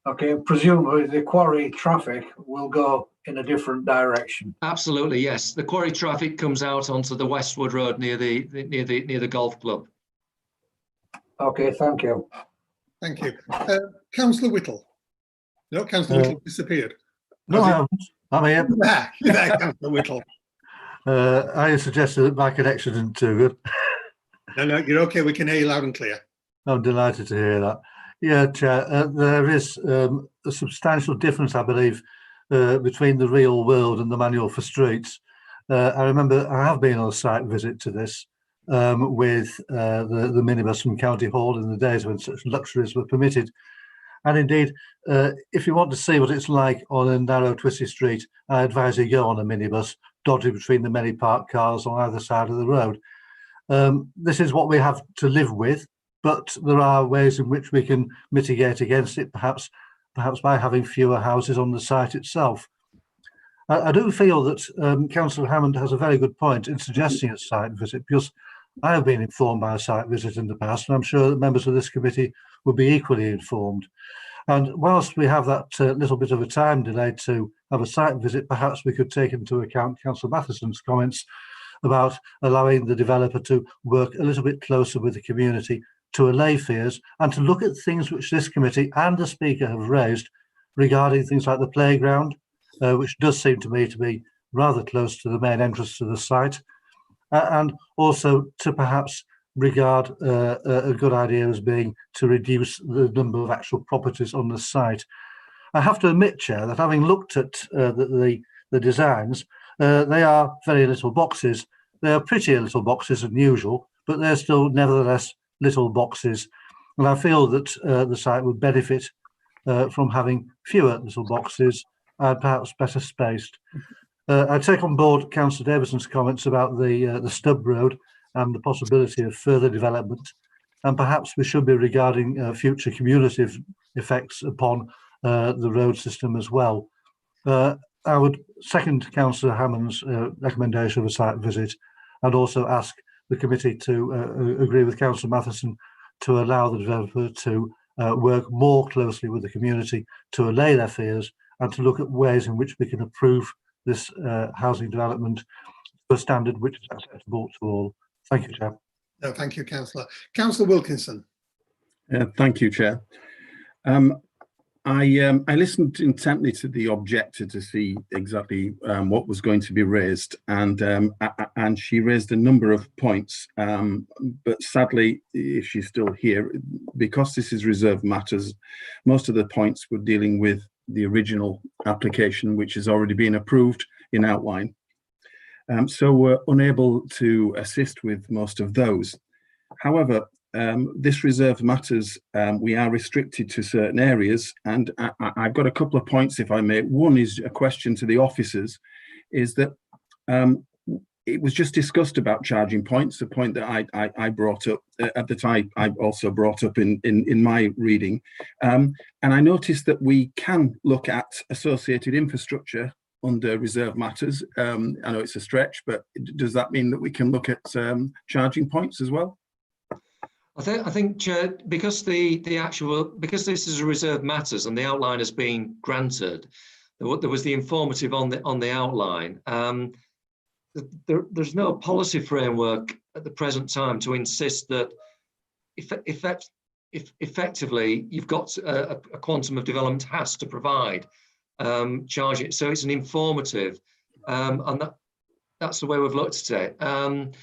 Okay, presumably the quarry traffic will go in a different direction. Absolutely, yes. The quarry traffic comes out onto the Westwood Road near the golf club. Okay, thank you. Thank you. Councillor Whittle. No, Councillor Whittle disappeared. No, I haven't. I'm here. You're there, Councillor Whittle. I suggested that my connection isn't too good. No, you're okay. We can hear you loud and clear. I'm delighted to hear that. Yeah, Chair, there is a substantial difference, I believe, between the real world and the manual for streets. I remember I have been on a site visit to this with the minibus from County Hall in the days when such luxuries were permitted. And indeed, if you want to see what it's like on a narrow, twisty street, I advise you go on a minibus, dodging between the many parked cars on either side of the road. This is what we have to live with, but there are ways in which we can mitigate against it, perhaps by having fewer houses on the site itself. I do feel that Councillor Hammond has a very good point in suggesting a site visit, because I have been informed by a site visit in the past, and I'm sure that members of this committee will be equally informed. And whilst we have that little bit of a time delay to have a site visit, perhaps we could take into account Councillor Matheson's comments about allowing the developer to work a little bit closer with the community to allay fears and to look at things which this committee and the Speaker have raised regarding things like the playground, which does seem to me to be rather close to the main entrance to the site, and also to perhaps regard a good idea as being to reduce the number of actual properties on the site. I have to admit, Chair, that having looked at the designs, they are very little boxes. They are prettier little boxes than usual, but they're still nevertheless little boxes. And I feel that the site would benefit from having fewer little boxes and perhaps better spaced. I take on board Councillor Davison's comments about the Stub Road and the possibility of further development, and perhaps we should be regarding future cumulative effects upon the road system as well. I would second Councillor Hammond's recommendation of a site visit, and also ask the committee to agree with Councillor Matheson to allow the developer to work more closely with the community to allay their fears and to look at ways in which we can improve this housing development to a standard which is acceptable to all. Thank you, Chair. No, thank you, Councillor. Councillor Wilkinson. Thank you, Chair. I listened intently to the objector to see exactly what was going to be raised, and she raised a number of points, but sadly, if she's still here, because this is reserved matters, most of the points were dealing with the original application, which has already been approved in outline. So we're unable to assist with most of those. However, this reserved matters, we are restricted to certain areas, and I've got a couple of points, if I may. One is a question to the officers, is that it was just discussed about charging points, a point that I brought up at the time. I also brought up in my reading, and I noticed that we can look at associated infrastructure under reserve matters. I know it's a stretch, but does that mean that we can look at charging points as well? I think, Chair, because because this is a reserved matters and the outline has been granted, there was the informative on the outline. There's no policy framework at the present time to insist that effectively you've got a quantum of development has to provide charge it. So it's an informative, and that's the way we've looked at it.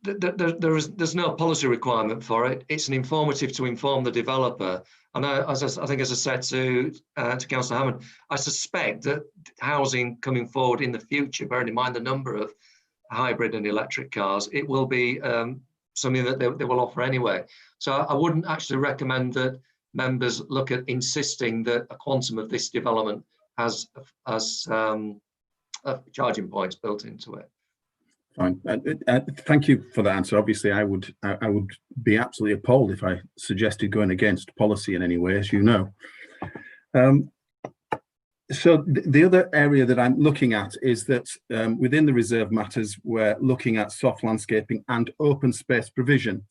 There's no policy requirement for it. It's an informative to inform the developer. And I think, as I said to Councillor Hammond, I suspect that housing coming forward in the future, bearing in mind the number of hybrid and electric cars, it will be something that they will offer anyway. So I wouldn't actually recommend that members look at insisting that a quantum of this development has charging points built into it. Fine. Thank you for that answer. Obviously, I would be absolutely appalled if I suggested going against policy in any way, as you know. So the other area that I'm looking at is that within the reserve matters, we're looking at soft landscaping and open space provision.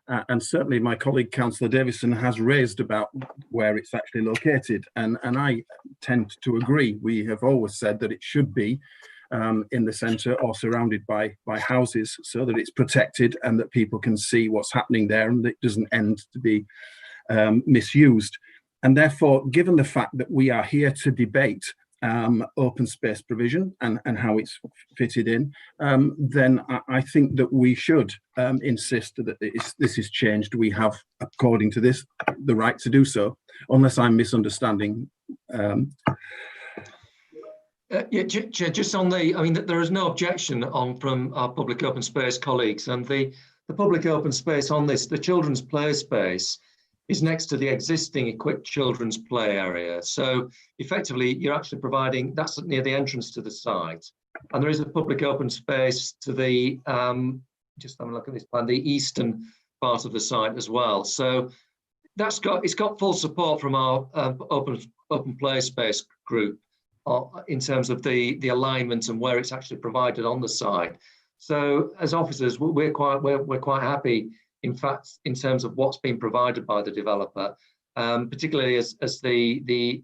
And certainly my colleague, Councillor Davison, has raised about where it's actually located. And I tend to agree. We have always said that it should be in the centre or surrounded by houses so that it's protected and that people can see what's happening there and it doesn't end to be misused. And therefore, given the fact that we are here to debate open space provision and how it's fitted in, then I think that we should insist that this is changed. We have, according to this, the right to do so, unless I'm misunderstanding. Yeah, just on I mean, there is no objection from our public open space colleagues, and the public open space on this, the children's play space, is next to the existing equipped children's play area. So effectively, you're actually providing, that's near the entrance to the site. And there is a public open space to the, just having a look at this plan, the eastern part of the site as well. So it's got full support from our open play space group in terms of the alignment and where it's actually provided on the site. So as officers, we're quite happy, in fact, in terms of what's been provided by the developer, particularly as the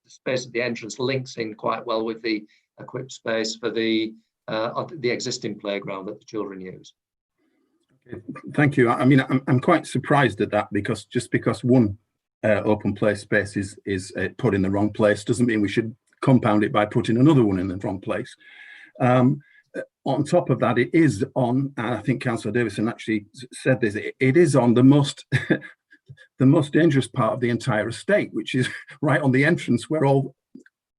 space at the entrance links in quite well with the equipped space for the existing playground that the children use. Okay, thank you. I mean, I'm quite surprised at that, because just because one open play space is put in the wrong place doesn't mean we should compound it by putting another one in the wrong place. On top of that, it is on, and I think Councillor Davison actually said this, it is on the most the most dangerous part of the entire estate, which is right on the entrance where all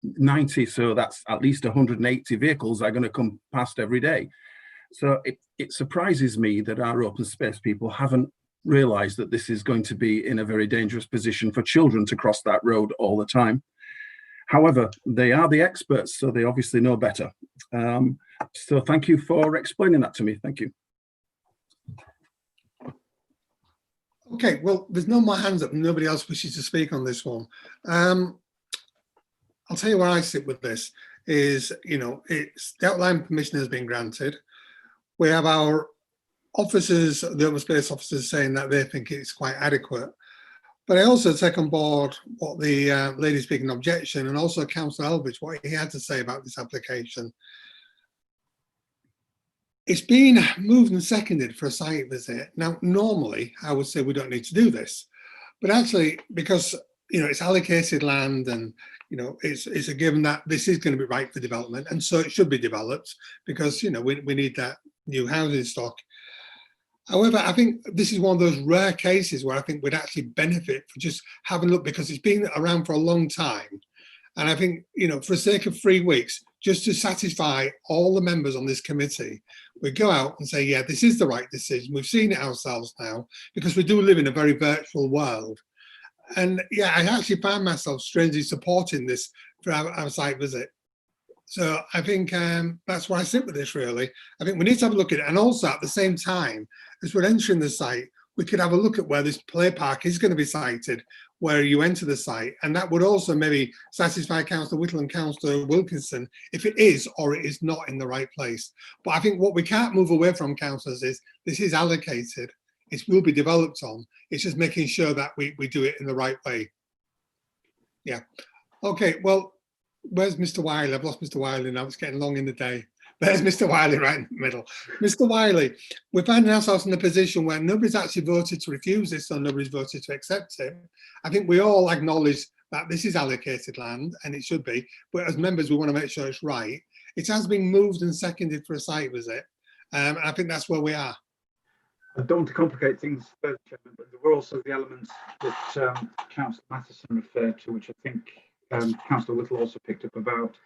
90, so that's at least 180 vehicles are going to come past every day. So it surprises me that our open space people haven't realised that this is going to be in a very dangerous position for children to cross that road all the time. However, they are the experts, so they obviously know better. So thank you for explaining that to me. Thank you. Okay, well, there's no more hands up. Nobody else wishes to speak on this one. I'll tell you where I sit with this is, you know, it's the outline permission has been granted. We have our officers, the open space officers, saying that they think it's quite adequate. But I also take on board what the lady speaking objection, and also Councillor Elbridge, what he had to say about this application. It's been moved and seconded for a site visit. Now, normally, I would say we don't need to do this. But actually, because, you know, it's allocated land and, you know, it's a given that this is going to be right for development. And so it should be developed because, you know, we need that new housing stock. However, I think this is one of those rare cases where I think we'd actually benefit for just having a look, because it's been around for a long time. And I think, you know, for the sake of 3 weeks, just to satisfy all the members on this committee, we go out and say, yeah, this is the right decision. We've seen it ourselves now, because we do live in a very virtual world. And yeah, I actually found myself strangely supporting this for our site visit. So I think that's where I sit with this, really. I think we need to have a look at it. And also at the same time, as we're entering the site, we could have a look at where this play park is going to be sited, where you enter the site. And that would also maybe satisfy Councillor Whittle and Councillor Wilkinson if it is or it is not in the right place. But I think what we can't move away from, councillors, is this is allocated. It will be developed on. It's just making sure that we do it in the right way. Yeah. Okay, well, where's Mr. Wiley? I've lost Mr. Wiley now. It's getting long in the day. There's Mr. Wiley right in the middle. Mr. Wiley, we're finding ourselves in a position where nobody's actually voted to refuse this, or nobody's voted to accept it. I think we all acknowledge that this is allocated land, and it should be, but as members, we want to make sure it's right. It has been moved and seconded for a site visit, and I think that's where we are. I don't want to complicate things further, Chairman, but there were also the elements that Councillor Matheson referred to, which I think Councillor Whittle also picked up about,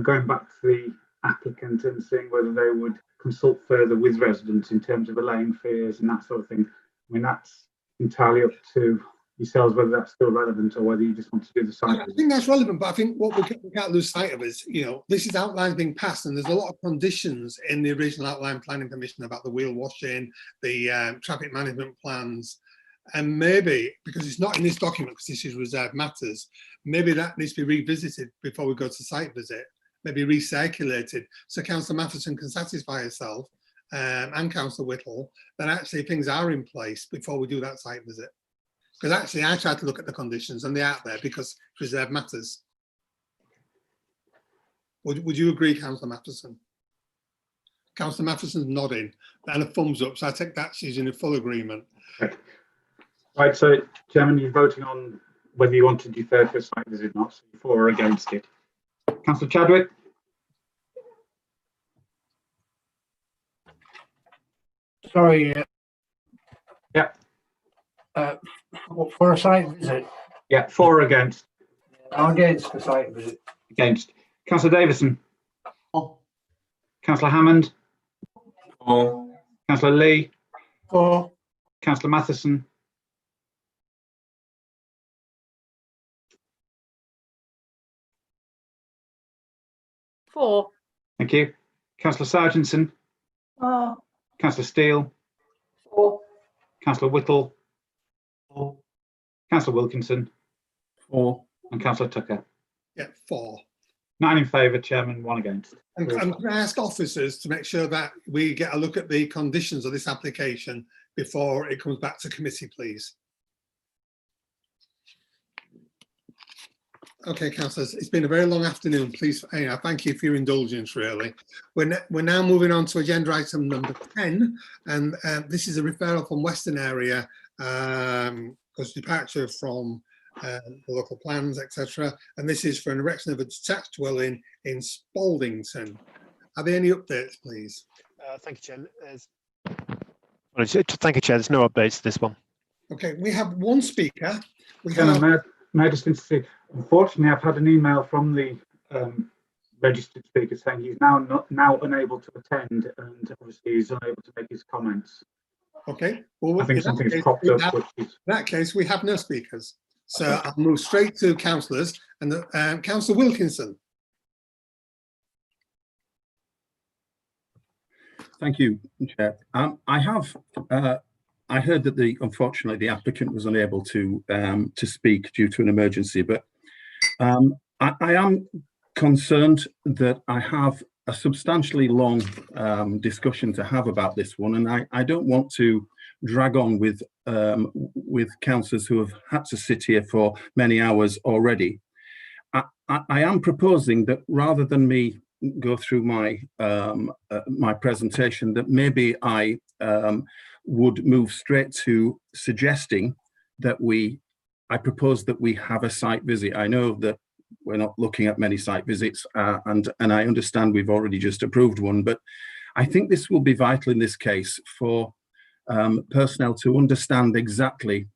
going back to the applicant and seeing whether they would consult further with residents in terms of allaying fears and that sort of thing. I mean, that's entirely up to yourselves whether that's still relevant or whether you just want to do the site I visit. think that's relevant, but I think what we can't lose sight of is, this is outlines being passed, and there's a lot of conditions in the original outline planning permission about the wheel washing, the traffic management plans, and maybe, because it's not in this document, because this is reserved matters, maybe that needs to be revisited before we go to site visit, maybe recirculated, so Councillor Matheson can satisfy herself and Councillor Whittle that actually things are in place before we do that site visit. Because actually I tried to look at the conditions and they're out there because reserved matters. Would you agree, Councillor Matheson? Councillor Matheson's nodding and a thumbs up, so I take that she's in a full agreement. Right, so Chairman, you're voting on whether you want to defer to a site visit or not, so you're for or against it. Councillor Chadwick? Sorry. Yeah. For a site visit? Yeah, for or against? I'm against the site visit. Against. Councillor Davison? For. Councillor Hammond? For. Councillor Lee? For. Councillor Matheson? For. Thank you. Councillor Sargentson? For. Councillor Steele? For. Councillor Whittle? For. Councillor Wilkinson? For. And Councillor Tucker? Yeah, 4. 9 in favour, Chairman, 1 against. And can I ask officers to make sure that we get a look at the conditions of this application before it comes back to committee, please? Okay, councillors, it's been a very long afternoon. Please, thank you for your indulgence, really. We're now moving on to agenda item number 10, and this is a referral from Western Area, because departure from the local plans, etc. And this is for an erection of a detached dwelling in Spaldington. Are there any updates, please? Thank you, Chair. Thank you, Chair. There's no updates to this one. Okay, we have one speaker. May I just intercede? Unfortunately, I've had an email from the registered speaker saying he's now unable to attend, and obviously he's unable to make his comments. Okay. Well, I think something's cropped up. In that case, we have no speakers. So I'll move straight to councillors, and Councillor Wilkinson. Thank you, Chair. I heard that unfortunately the applicant was unable to speak due to an emergency, but I am concerned that I have a substantially long discussion to have about this one, and I don't want to drag on with councillors who have had to sit here for many hours already. I am proposing that rather than me go through my my presentation, that maybe I would move straight to suggesting that I propose that we have a site visit. I know that we're not looking at many site visits, and I understand we've already just approved one, but I think this will be vital in this case for personnel to understand exactly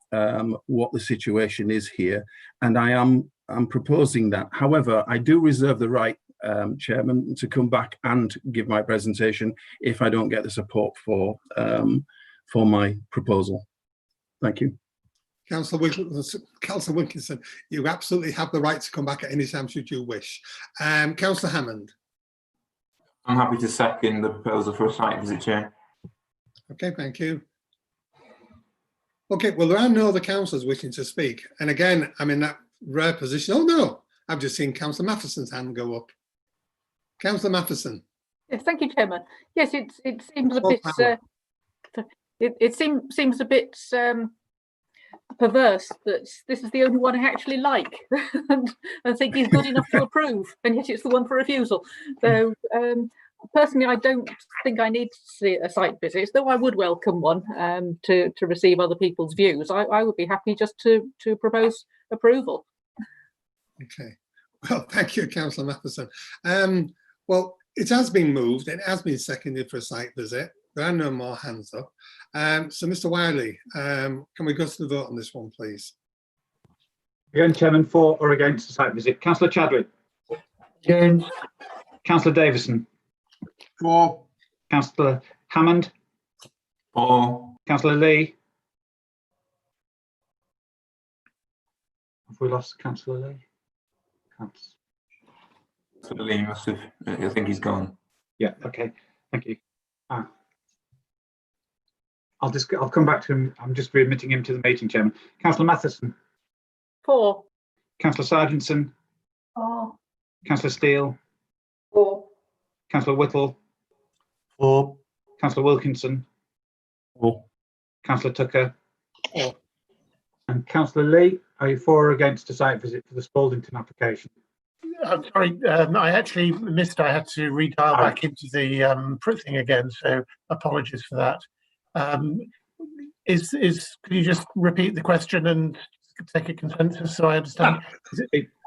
what the situation is here, and I'm proposing that. However, I do reserve the right, Chairman, to come back and give my presentation if I don't get the support for my proposal. Thank you. Councillor Wilkinson, you absolutely have the right to come back at any time should you wish. Councillor Hammond. I'm happy to second the proposal for a site visit, Chair. Okay, thank you. Okay, well, there are no other councillors wishing to speak. And again, I'm in that rare position. Oh, no, I've just seen Councillor Matheson's hand go up. Councillor Matheson. Yes, thank you, Chairman. Yes, it seems a bit. It seems a bit perverse that this is the only one I actually like and think is good enough to approve, and yet it's the one for refusal. So personally, I don't think I need to see a site visit, though I would welcome one to receive other people's views. I would be happy just to propose approval. Okay. Well, thank you, Councillor Matheson. Well, it has been moved. It has been seconded for a site visit. There are no more hands up. So, Mr. Wiley, can we go to the vote on this one, please? Again, Chairman, for or against the site visit? Councillor Chadwick? Against. Councillor Davison? For. Councillor Hammond? For. Councillor Lee? Have we lost Councillor Lee? Councillor Lee must have, I think he's gone. Yeah, okay, thank you. I'll come back to him. I'm just readmitting him to the meeting, Chairman. Councillor Matheson. 4. Councillor Sargentson. 4. Councillor Steele. 4. Councillor Whittle. 4. Councillor Wilkinson. 4. Councillor Tucker. 4. And Councillor Lee, are you for or against a site visit for the Spaldington application? I'm sorry, I actually missed. I had to redial back into the thing again, so apologies for that. Can you just repeat the question and take a consensus so I understand?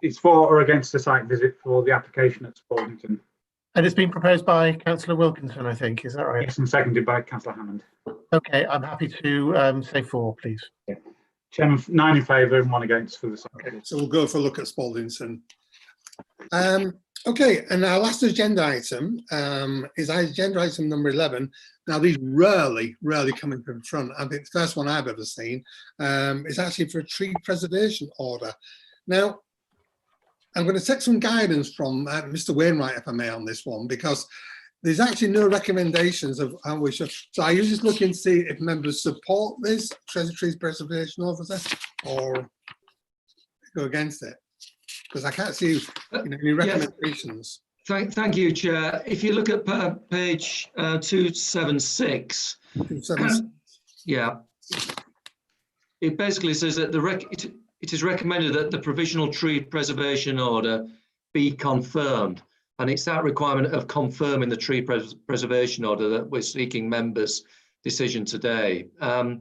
It's for or against a site visit for the application at Spaldington. And it's been proposed by Councillor Wilkinson, I think, is that right? Yes, and seconded by Councillor Hammond. Okay, I'm happy to say 4, please. Yeah. Chairman, 9 in favour and 1 against for the site. Okay, so we'll go for a look at Spaldington. Okay, and our last agenda item is agenda item number 11. Now, these rarely come into the front. I think the first one I've ever seen is actually for a tree preservation order. Now, I'm going to take some guidance from Mr. Wainwright, if I may, on this one, because there's actually no recommendations of how we should. So I usually look and see if members support this trees preservation officer or go against it, because I can't see any recommendations. Yes. Thank you, Chair. If you look at page 276, yeah, it basically says that it is recommended that the provisional tree preservation order be confirmed, and it's that requirement of confirming the tree preservation order that we're seeking members' decision today. The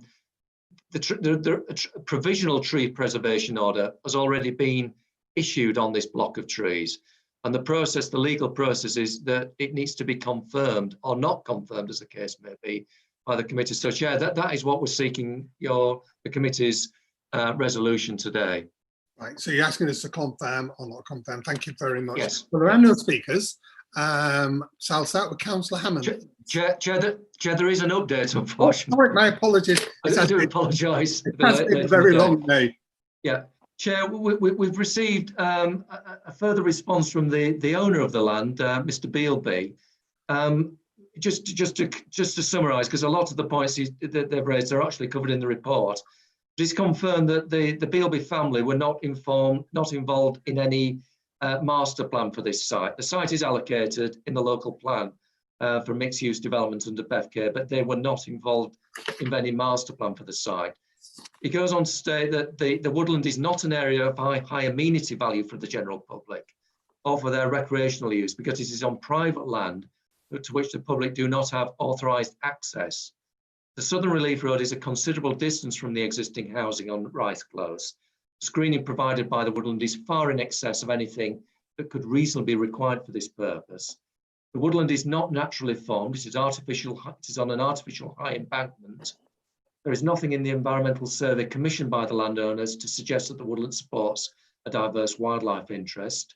provisional tree preservation order has already been issued on this block of trees, and the legal process is that it needs to be confirmed or not confirmed, as the case may be, by the committee. So, Chair, that is what we're seeking the committee's resolution today. Right, so you're asking us to confirm or not confirm. Thank you very much. Yes. Well, there are no speakers, so I'll start with Councillor Hammond. Chair, there is an update, unfortunately. Oh, my apologies. I do apologise. It has been a very long day. Yeah. Chair, we've received a further response from the owner of the land, Mr. Bealby. Just to summarise, because a lot of the points that they've raised are actually covered in the report. It's confirmed that the Bealby family were not involved in any master plan for this site. The site is allocated in the local plan for mixed-use development under Bevcare, but they were not involved in any master plan for the site. It goes on to state that the woodland is not an area of high amenity value for the general public or for their recreational use, because it is on private land to which the public do not have authorised access. The Southern Relief Road is a considerable distance from the existing housing on Rice Close. The screening provided by the woodland is far in excess of anything that could reasonably be required for this purpose. The woodland is not naturally formed, it is artificial. It is on an artificial high embankment. There is nothing in the environmental survey commissioned by the landowners to suggest that the woodland supports a diverse wildlife interest.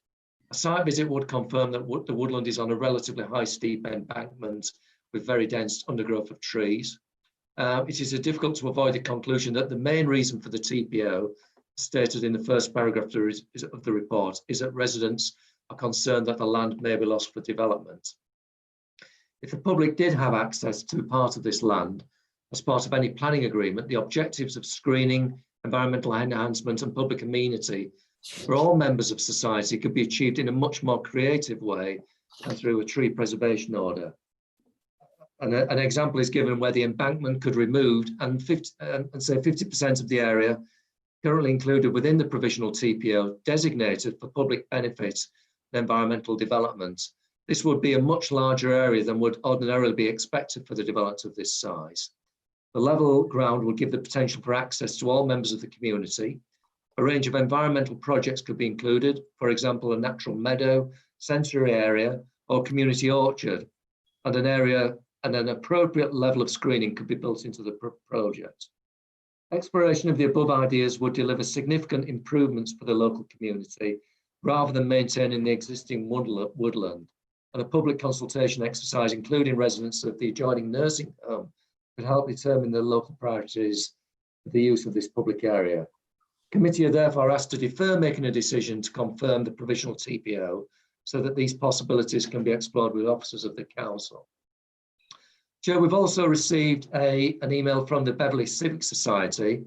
A site visit would confirm that the woodland is on a relatively high steep embankment with very dense undergrowth of trees. It is difficult to avoid the conclusion that the main reason for the TPO, stated in the first paragraph of the report, is that residents are concerned that the land may be lost for development. If the public did have access to part of this land, as part of any planning agreement, the objectives of screening, environmental enhancement and public amenity for all members of society could be achieved in a much more creative way than through a tree preservation order. And an example is given where the embankment could be removed and say 50% of the area currently included within the provisional TPO designated for public benefit and environmental development. This would be a much larger area than would ordinarily be expected for the development of this size. The level ground would give the potential for access to all members of the community. A range of environmental projects could be included, for example, a natural meadow, sensory area, or community orchard, and an appropriate level of screening could be built into the project. Exploration of the above ideas would deliver significant improvements for the local community, rather than maintaining the existing woodland. And a public consultation exercise, including residents of the adjoining nursing home, could help determine the local priorities for the use of this public area. committee are therefore asked to defer making a decision to confirm the provisional TPO so that these possibilities can be explored with officers of the council. Chair, we've also received an email from the Beverley Civic Society,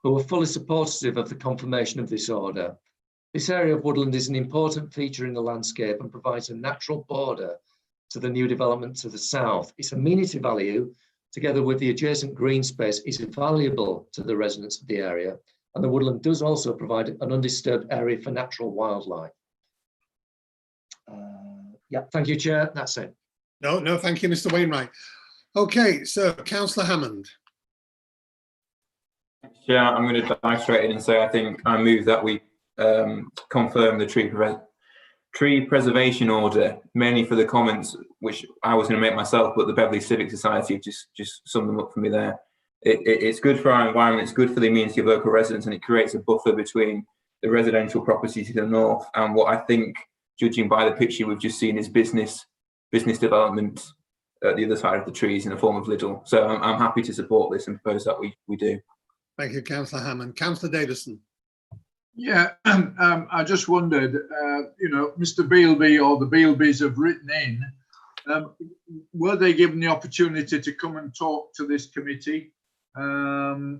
who are fully supportive of the confirmation of this order. This area of woodland is an important feature in the landscape and provides a natural border to the new development to the south. Its amenity value, together with the adjacent green space, is valuable to the residents of the area, and the woodland does also provide an undisturbed area for natural wildlife. Yeah, thank you, Chair. That's it. No, thank you, Mr. Wainwright. Okay, so Councillor Hammond. Yeah, I'm going to dive straight in and say I think I move that we confirm the tree preservation order, mainly for the comments which I was going to make myself, but the Beverley Civic Society just summed them up for me there. It's good for our environment, it's good for the immunity of local residents, and it creates a buffer between the residential properties to the north and what I think, judging by the picture we've just seen, is business development at the other side of the trees in the form of Lidl. So I'm happy to support this and propose that we do. Thank you, Councillor Hammond. Councillor Davison. Yeah, I just wondered, Mr. Bealby or the Bealbys have written in, were they given the opportunity to come and talk to this committee, pro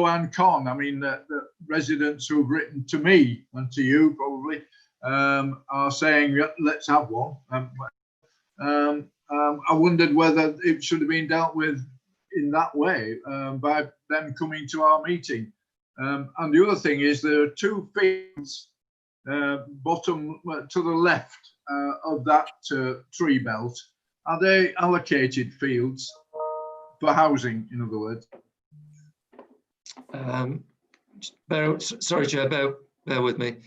and con? I mean, the residents who have written to me and to you probably are saying, let's have one. I wondered whether it should have been dealt with in that way by them coming to our meeting. And the other thing is there are two fields bottom to the left of that tree belt. Are they allocated fields for housing, in other words? Sorry, Chair, bear with me.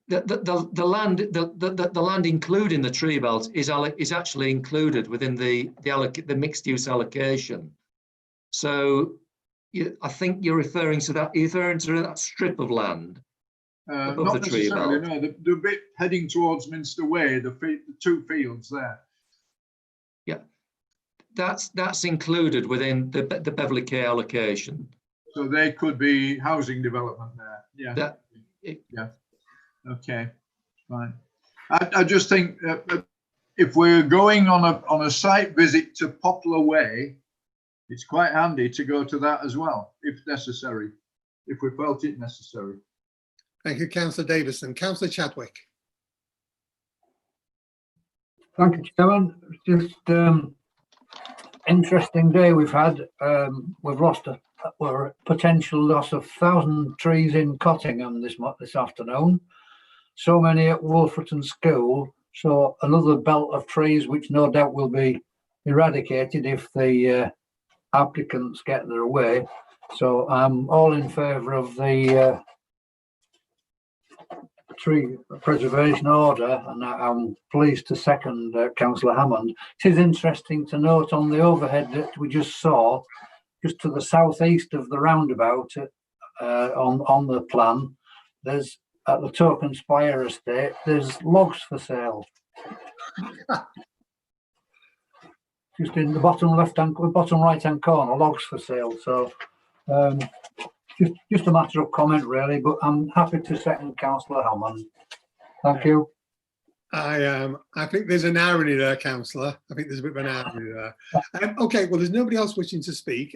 The land including the tree belt is actually included within the mixed use allocation. So I think you're referring to that. You're referring to that strip of land above Not the tree necessarily, belt. no. The bit heading towards Minster Way, the two fields there. Yeah, that's included within the Beverley K allocation. So they could be housing development there. Yeah. Yeah. Okay. Fine. I just think if we're going on a site visit to Poplar Way, it's quite handy to go to that as well, if necessary, if we felt it necessary. Thank you, Councillor Davison. Councillor Chadwick. Thank you, Chairman. Just interesting day we've had. We've lost a potential loss of 1,000 trees in Cottingham this afternoon. So many at Wolferton School. So another belt of trees, which no doubt will be eradicated if the applicants get their way. So I'm all in favour of the tree preservation order, and I'm pleased to second Councillor Hammond. It is interesting to note on the overhead that we just saw, just to the southeast of the roundabout on the plan, there's at the Token Spire estate, there's logs for sale. Just in the bottom right hand corner, logs for sale. So just a matter of comment really, but I'm happy to second Councillor Hammond. Thank you. I think there's an irony there, Councillor. I think there's a bit of an irony there. Okay, well, there's nobody else wishing to speak.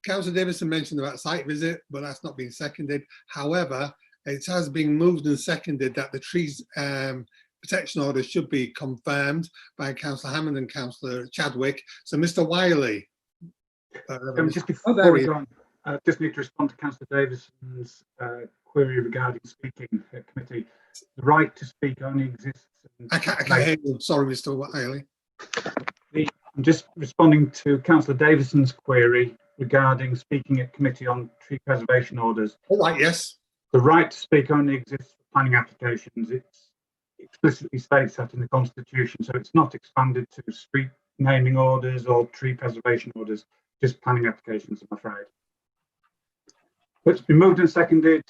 Councillor Davison mentioned about site visit, but that's not been seconded. However, it has been moved and seconded that the trees protection order should be confirmed by Councillor Hammond and Councillor Chadwick. So, Mr. Wiley. Just before we go on, I just need to respond to Councillor Davison's query regarding speaking committee. The right to speak only exists. I can't hear you. Sorry, Mr. Wiley. I'm just responding to Councillor Davison's query regarding speaking at committee on tree preservation orders. All right, yes. The right to speak only exists for planning applications. It explicitly states that in the Constitution, so it's not expanded to street naming orders or tree preservation orders, just planning applications, I'm afraid. But it's been moved and seconded.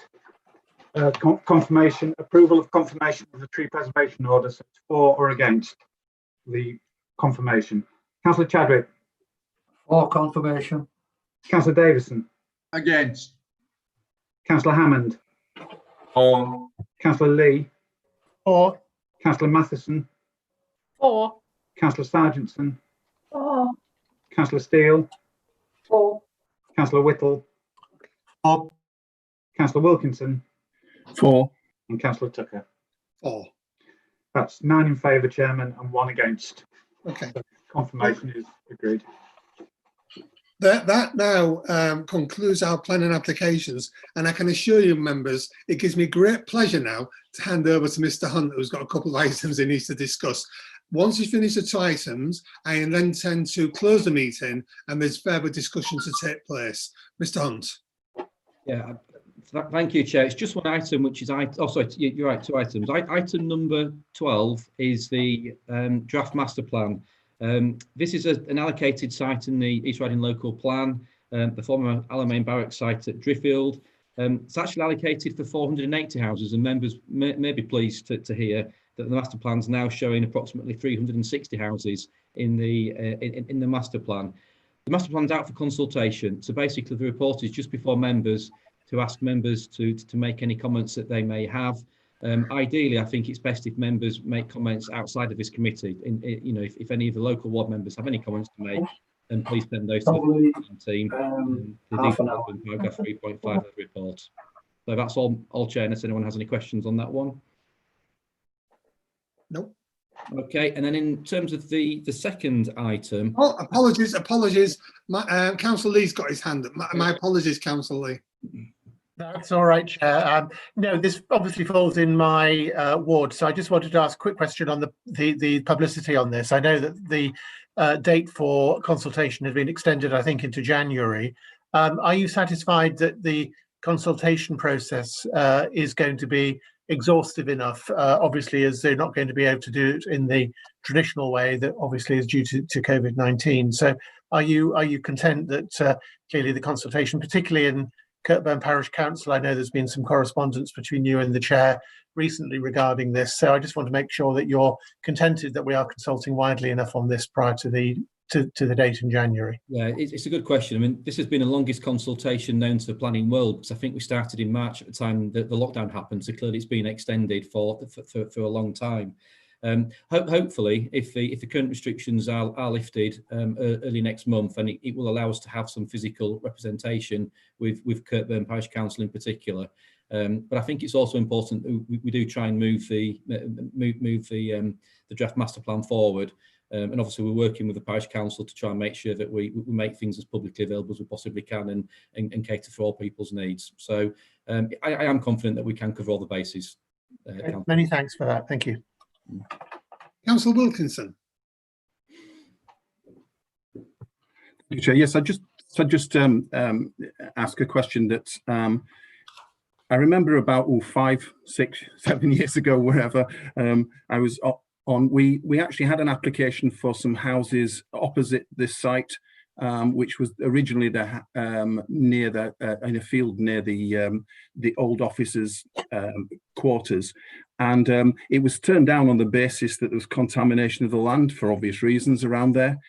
Approval of confirmation of the tree preservation order, so it's for or against the confirmation. Councillor Chadwick. For confirmation. Councillor Davison. Against. Councillor Hammond. For. Councillor Lee. For. Councillor Matheson. For. Councillor Sargentson. For. Councillor Steele. For. Councillor Whittle. For. Councillor Wilkinson. For. And Councillor Tucker. For. That's 9 in favour, Chairman, and 1 against. Okay. So confirmation is agreed. That now concludes our planning applications, and I can assure you, members, it gives me great pleasure now to hand over to Mr. Hunt, who's got a couple of items he needs to discuss. Once he's finished the 2 items, I then intend to close the meeting, and there's further discussion to take place. Mr. Hunt. Yeah, thank you, Chair. It's just one item, which is sorry, you're right, 2 items. Item number 12 is the draft master plan. This is an allocated site in the East Riding local plan, the former Alamein Barracks site at Driffield. It's actually allocated for 480 houses, and members may be pleased to hear that the master plan is now showing approximately 360 houses in the master plan. The master plan's out for consultation, so basically the report is just before members to ask members to make any comments that they may have. Ideally, I think it's best if members make comments outside of this committee. If any of the local ward members have any comments to make, then please send those to the team. The details in paragraph 3.5 of the report. So that's all, Chair, unless anyone has any questions on that one. Nope. Okay, and then in terms of the second item. Oh, apologies. Councillor Lee's got his hand up. My apologies, Councillor Lee. That's all right, Chair. No, this obviously falls in my ward, so I just wanted to ask a quick question on the publicity on this. I know that the date for consultation has been extended, I think, into January. Are you satisfied that the consultation process is going to be exhaustive enough, obviously, as they're not going to be able to do it in the traditional way that obviously is due to COVID-19? So are you content that clearly the consultation, particularly in Kirkburn Parish Council, I know there's been some correspondence between you and the chair recently regarding this. So I just want to make sure that you're contented that we are consulting widely enough on this prior to the date in January. Yeah, it's a good question. I mean, this has been the longest consultation known to the planning world, because I think we started in March at the time that the lockdown happened. So clearly it's been extended for a long time. Hopefully, if the current restrictions are lifted early next month, and it will allow us to have some physical representation with Kirkburn Parish Council in particular. But I think it's also important that we do try and move the draft master plan forward. And obviously, we're working with the parish council to try and make sure that we make things as publicly available as we possibly can and cater for all people's needs. So I am confident that we can cover all the bases. Many thanks for that. Thank you. Councillor Wilkinson. Yes, I just ask a question that I remember about 5, 6, 7 years ago, wherever I was on. We actually had an application for some houses opposite this site, which was originally near in a field near the old officers' quarters, and it was turned down on the basis that there was contamination of the land for obvious reasons around there.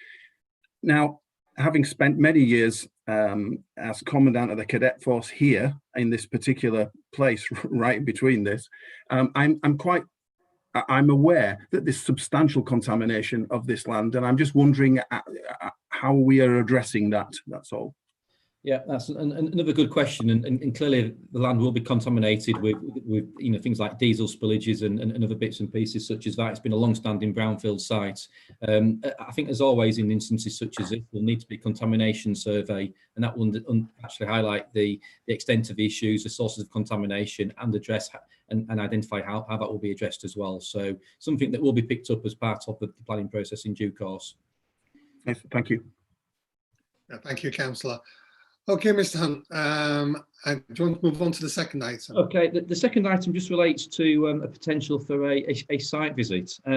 Now, having spent many years as commandant of the cadet force here in this particular place, right in between this, I'm aware that there's substantial contamination of this land, and I'm just wondering how we are addressing that. That's all. Yeah, that's another good question, and clearly the land will be contaminated with things like diesel spillages and other bits and pieces such as that. It's been a long-standing brownfield site. I think, as always in instances such as this, there'll need to be a contamination survey, and that will actually highlight the extent of the issues, the sources of contamination, and address and identify how that will be addressed as well. So something that will be picked up as part of the planning process in due course. Yes, thank you. Thank you, Councillor. Okay, Mr. Hunt, do you want to move on to the second item? Okay, the second item just relates to a potential for a site visit. I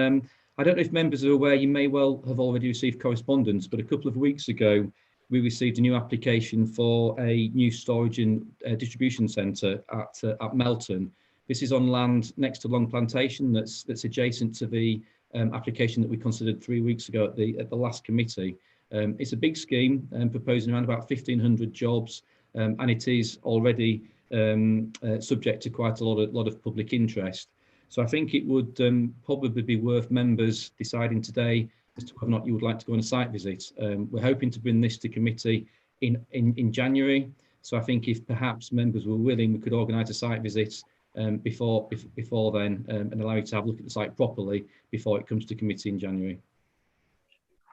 don't know if members are aware, you may well have already received correspondence, but a couple of weeks ago, we received a new application for a new storage and distribution centre at Melton. This is on land next to Long Plantation that's adjacent to the application that we considered 3 weeks ago at the last committee. It's a big scheme, proposing around about 1,500 jobs, and it is already subject to quite a lot of public interest. So I think it would probably be worth members deciding today as to whether or not you would like to go on a site visit. We're hoping to bring this to committee in January. So I think if perhaps members were willing, we could organise a site visit before then, and allow you to have a look at the site properly before it comes to committee in January.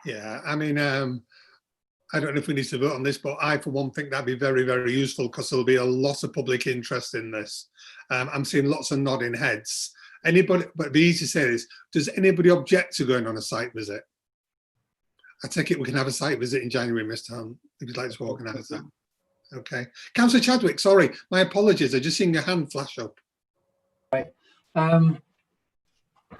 Yeah, I mean, I don't know if we need to vote on this, but I, for one, think that'd be very, very useful because there'll be a lot of public interest in this. I'm seeing lots of nodding heads. Anybody, but it'd be easy to say this, does anybody object to going on a site visit? I take it we can have a site visit in January, Mr. Hunt, if you'd like to organise that. Okay. Councillor Chadwick, sorry, my apologies. I just seen your hand flash up. Right.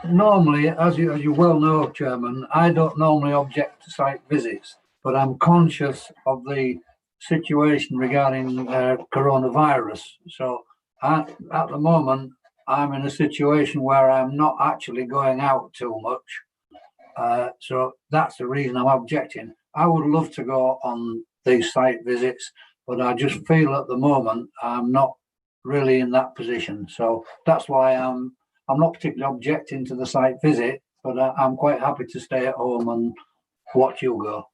Normally, as you well know, Chairman, I don't normally object to site visits, but I'm conscious of the situation regarding coronavirus. So at the moment, I'm in a situation where I'm not actually going out too much. So that's the reason I'm objecting. I would love to go on these site visits, but I just feel at the moment I'm not really in that position. So that's why I'm not particularly objecting to the site visit, but I'm quite happy to stay at home and watch you go.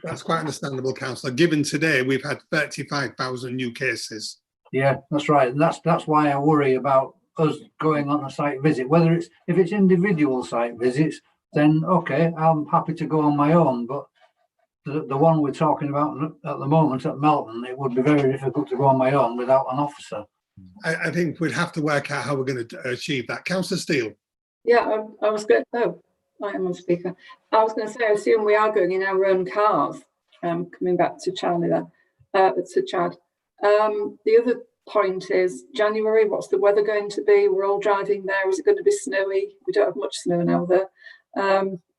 That's quite understandable, Councillor. Given today we've had 35,000 new cases. Yeah, that's right. And that's why I worry about us going on a site visit. Whether if it's individual site visits, then okay, I'm happy to go on my own. But the one we're talking about at the moment at Melton, it would be very difficult to go on my own without an officer. I think we'd have to work out how we're going to achieve that. Councillor Steele. Yeah, I was going. Oh, I am on speaker. I was going to say, I assume we are going in our own cars. Coming back to Charlie then, to Chad. The other point is January. What's the weather going to be? We're all driving there. Is it going to be snowy? We don't have much snow now there.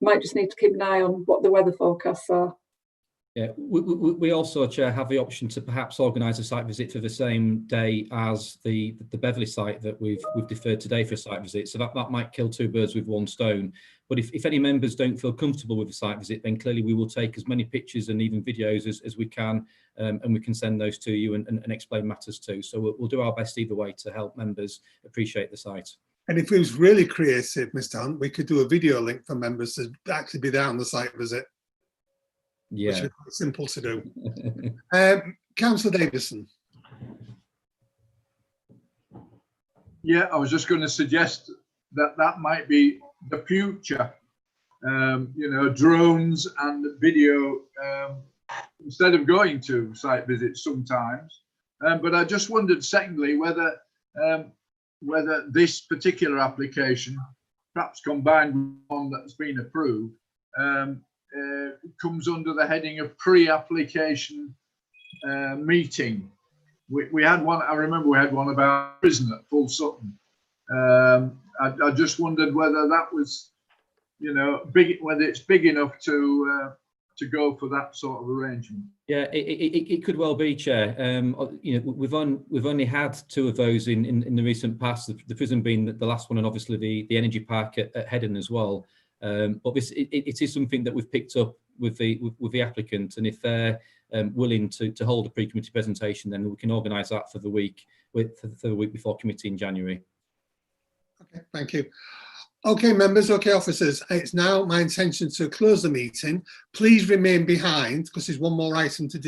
Might just need to keep an eye on what the weather forecasts are. Yeah, we also, Chair, have the option to perhaps organise a site visit for the same day as the Beverley site that we've deferred today for a site visit. So that might kill two birds with one stone. But if any members don't feel comfortable with the site visit, then clearly we will take as many pictures and even videos as we can, and we can send those to you and explain matters too. So we'll do our best either way to help members appreciate the site. And if it was really creative, Mr. Hunt, we could do a video link for members to actually be there on the site visit. Yeah, which is quite simple to do. Councillor Davison. Yeah, I was just going to suggest that might be the future. You know, drones and video instead of going to site visits sometimes. But I just wondered, secondly, whether this particular application, perhaps combined with one that's been approved, comes under the heading of pre-application meeting. We had one, I remember we had one about prison at Full Sutton. I just wondered whether that was, you know, big, whether it's big enough to go for that sort of arrangement. Yeah, it could well be, Chair. You know, we've only had two of those in the recent past. The prison being the last one, and obviously the energy park at Headon as well. But it is something that we've picked up with the applicant, and if they're willing to hold a pre-committee presentation, then we can organise that for the week before committee in January. Okay, thank you. Okay, members, okay, officers, it's now my intention to close the meeting. Please remain behind because there's one more item to discuss.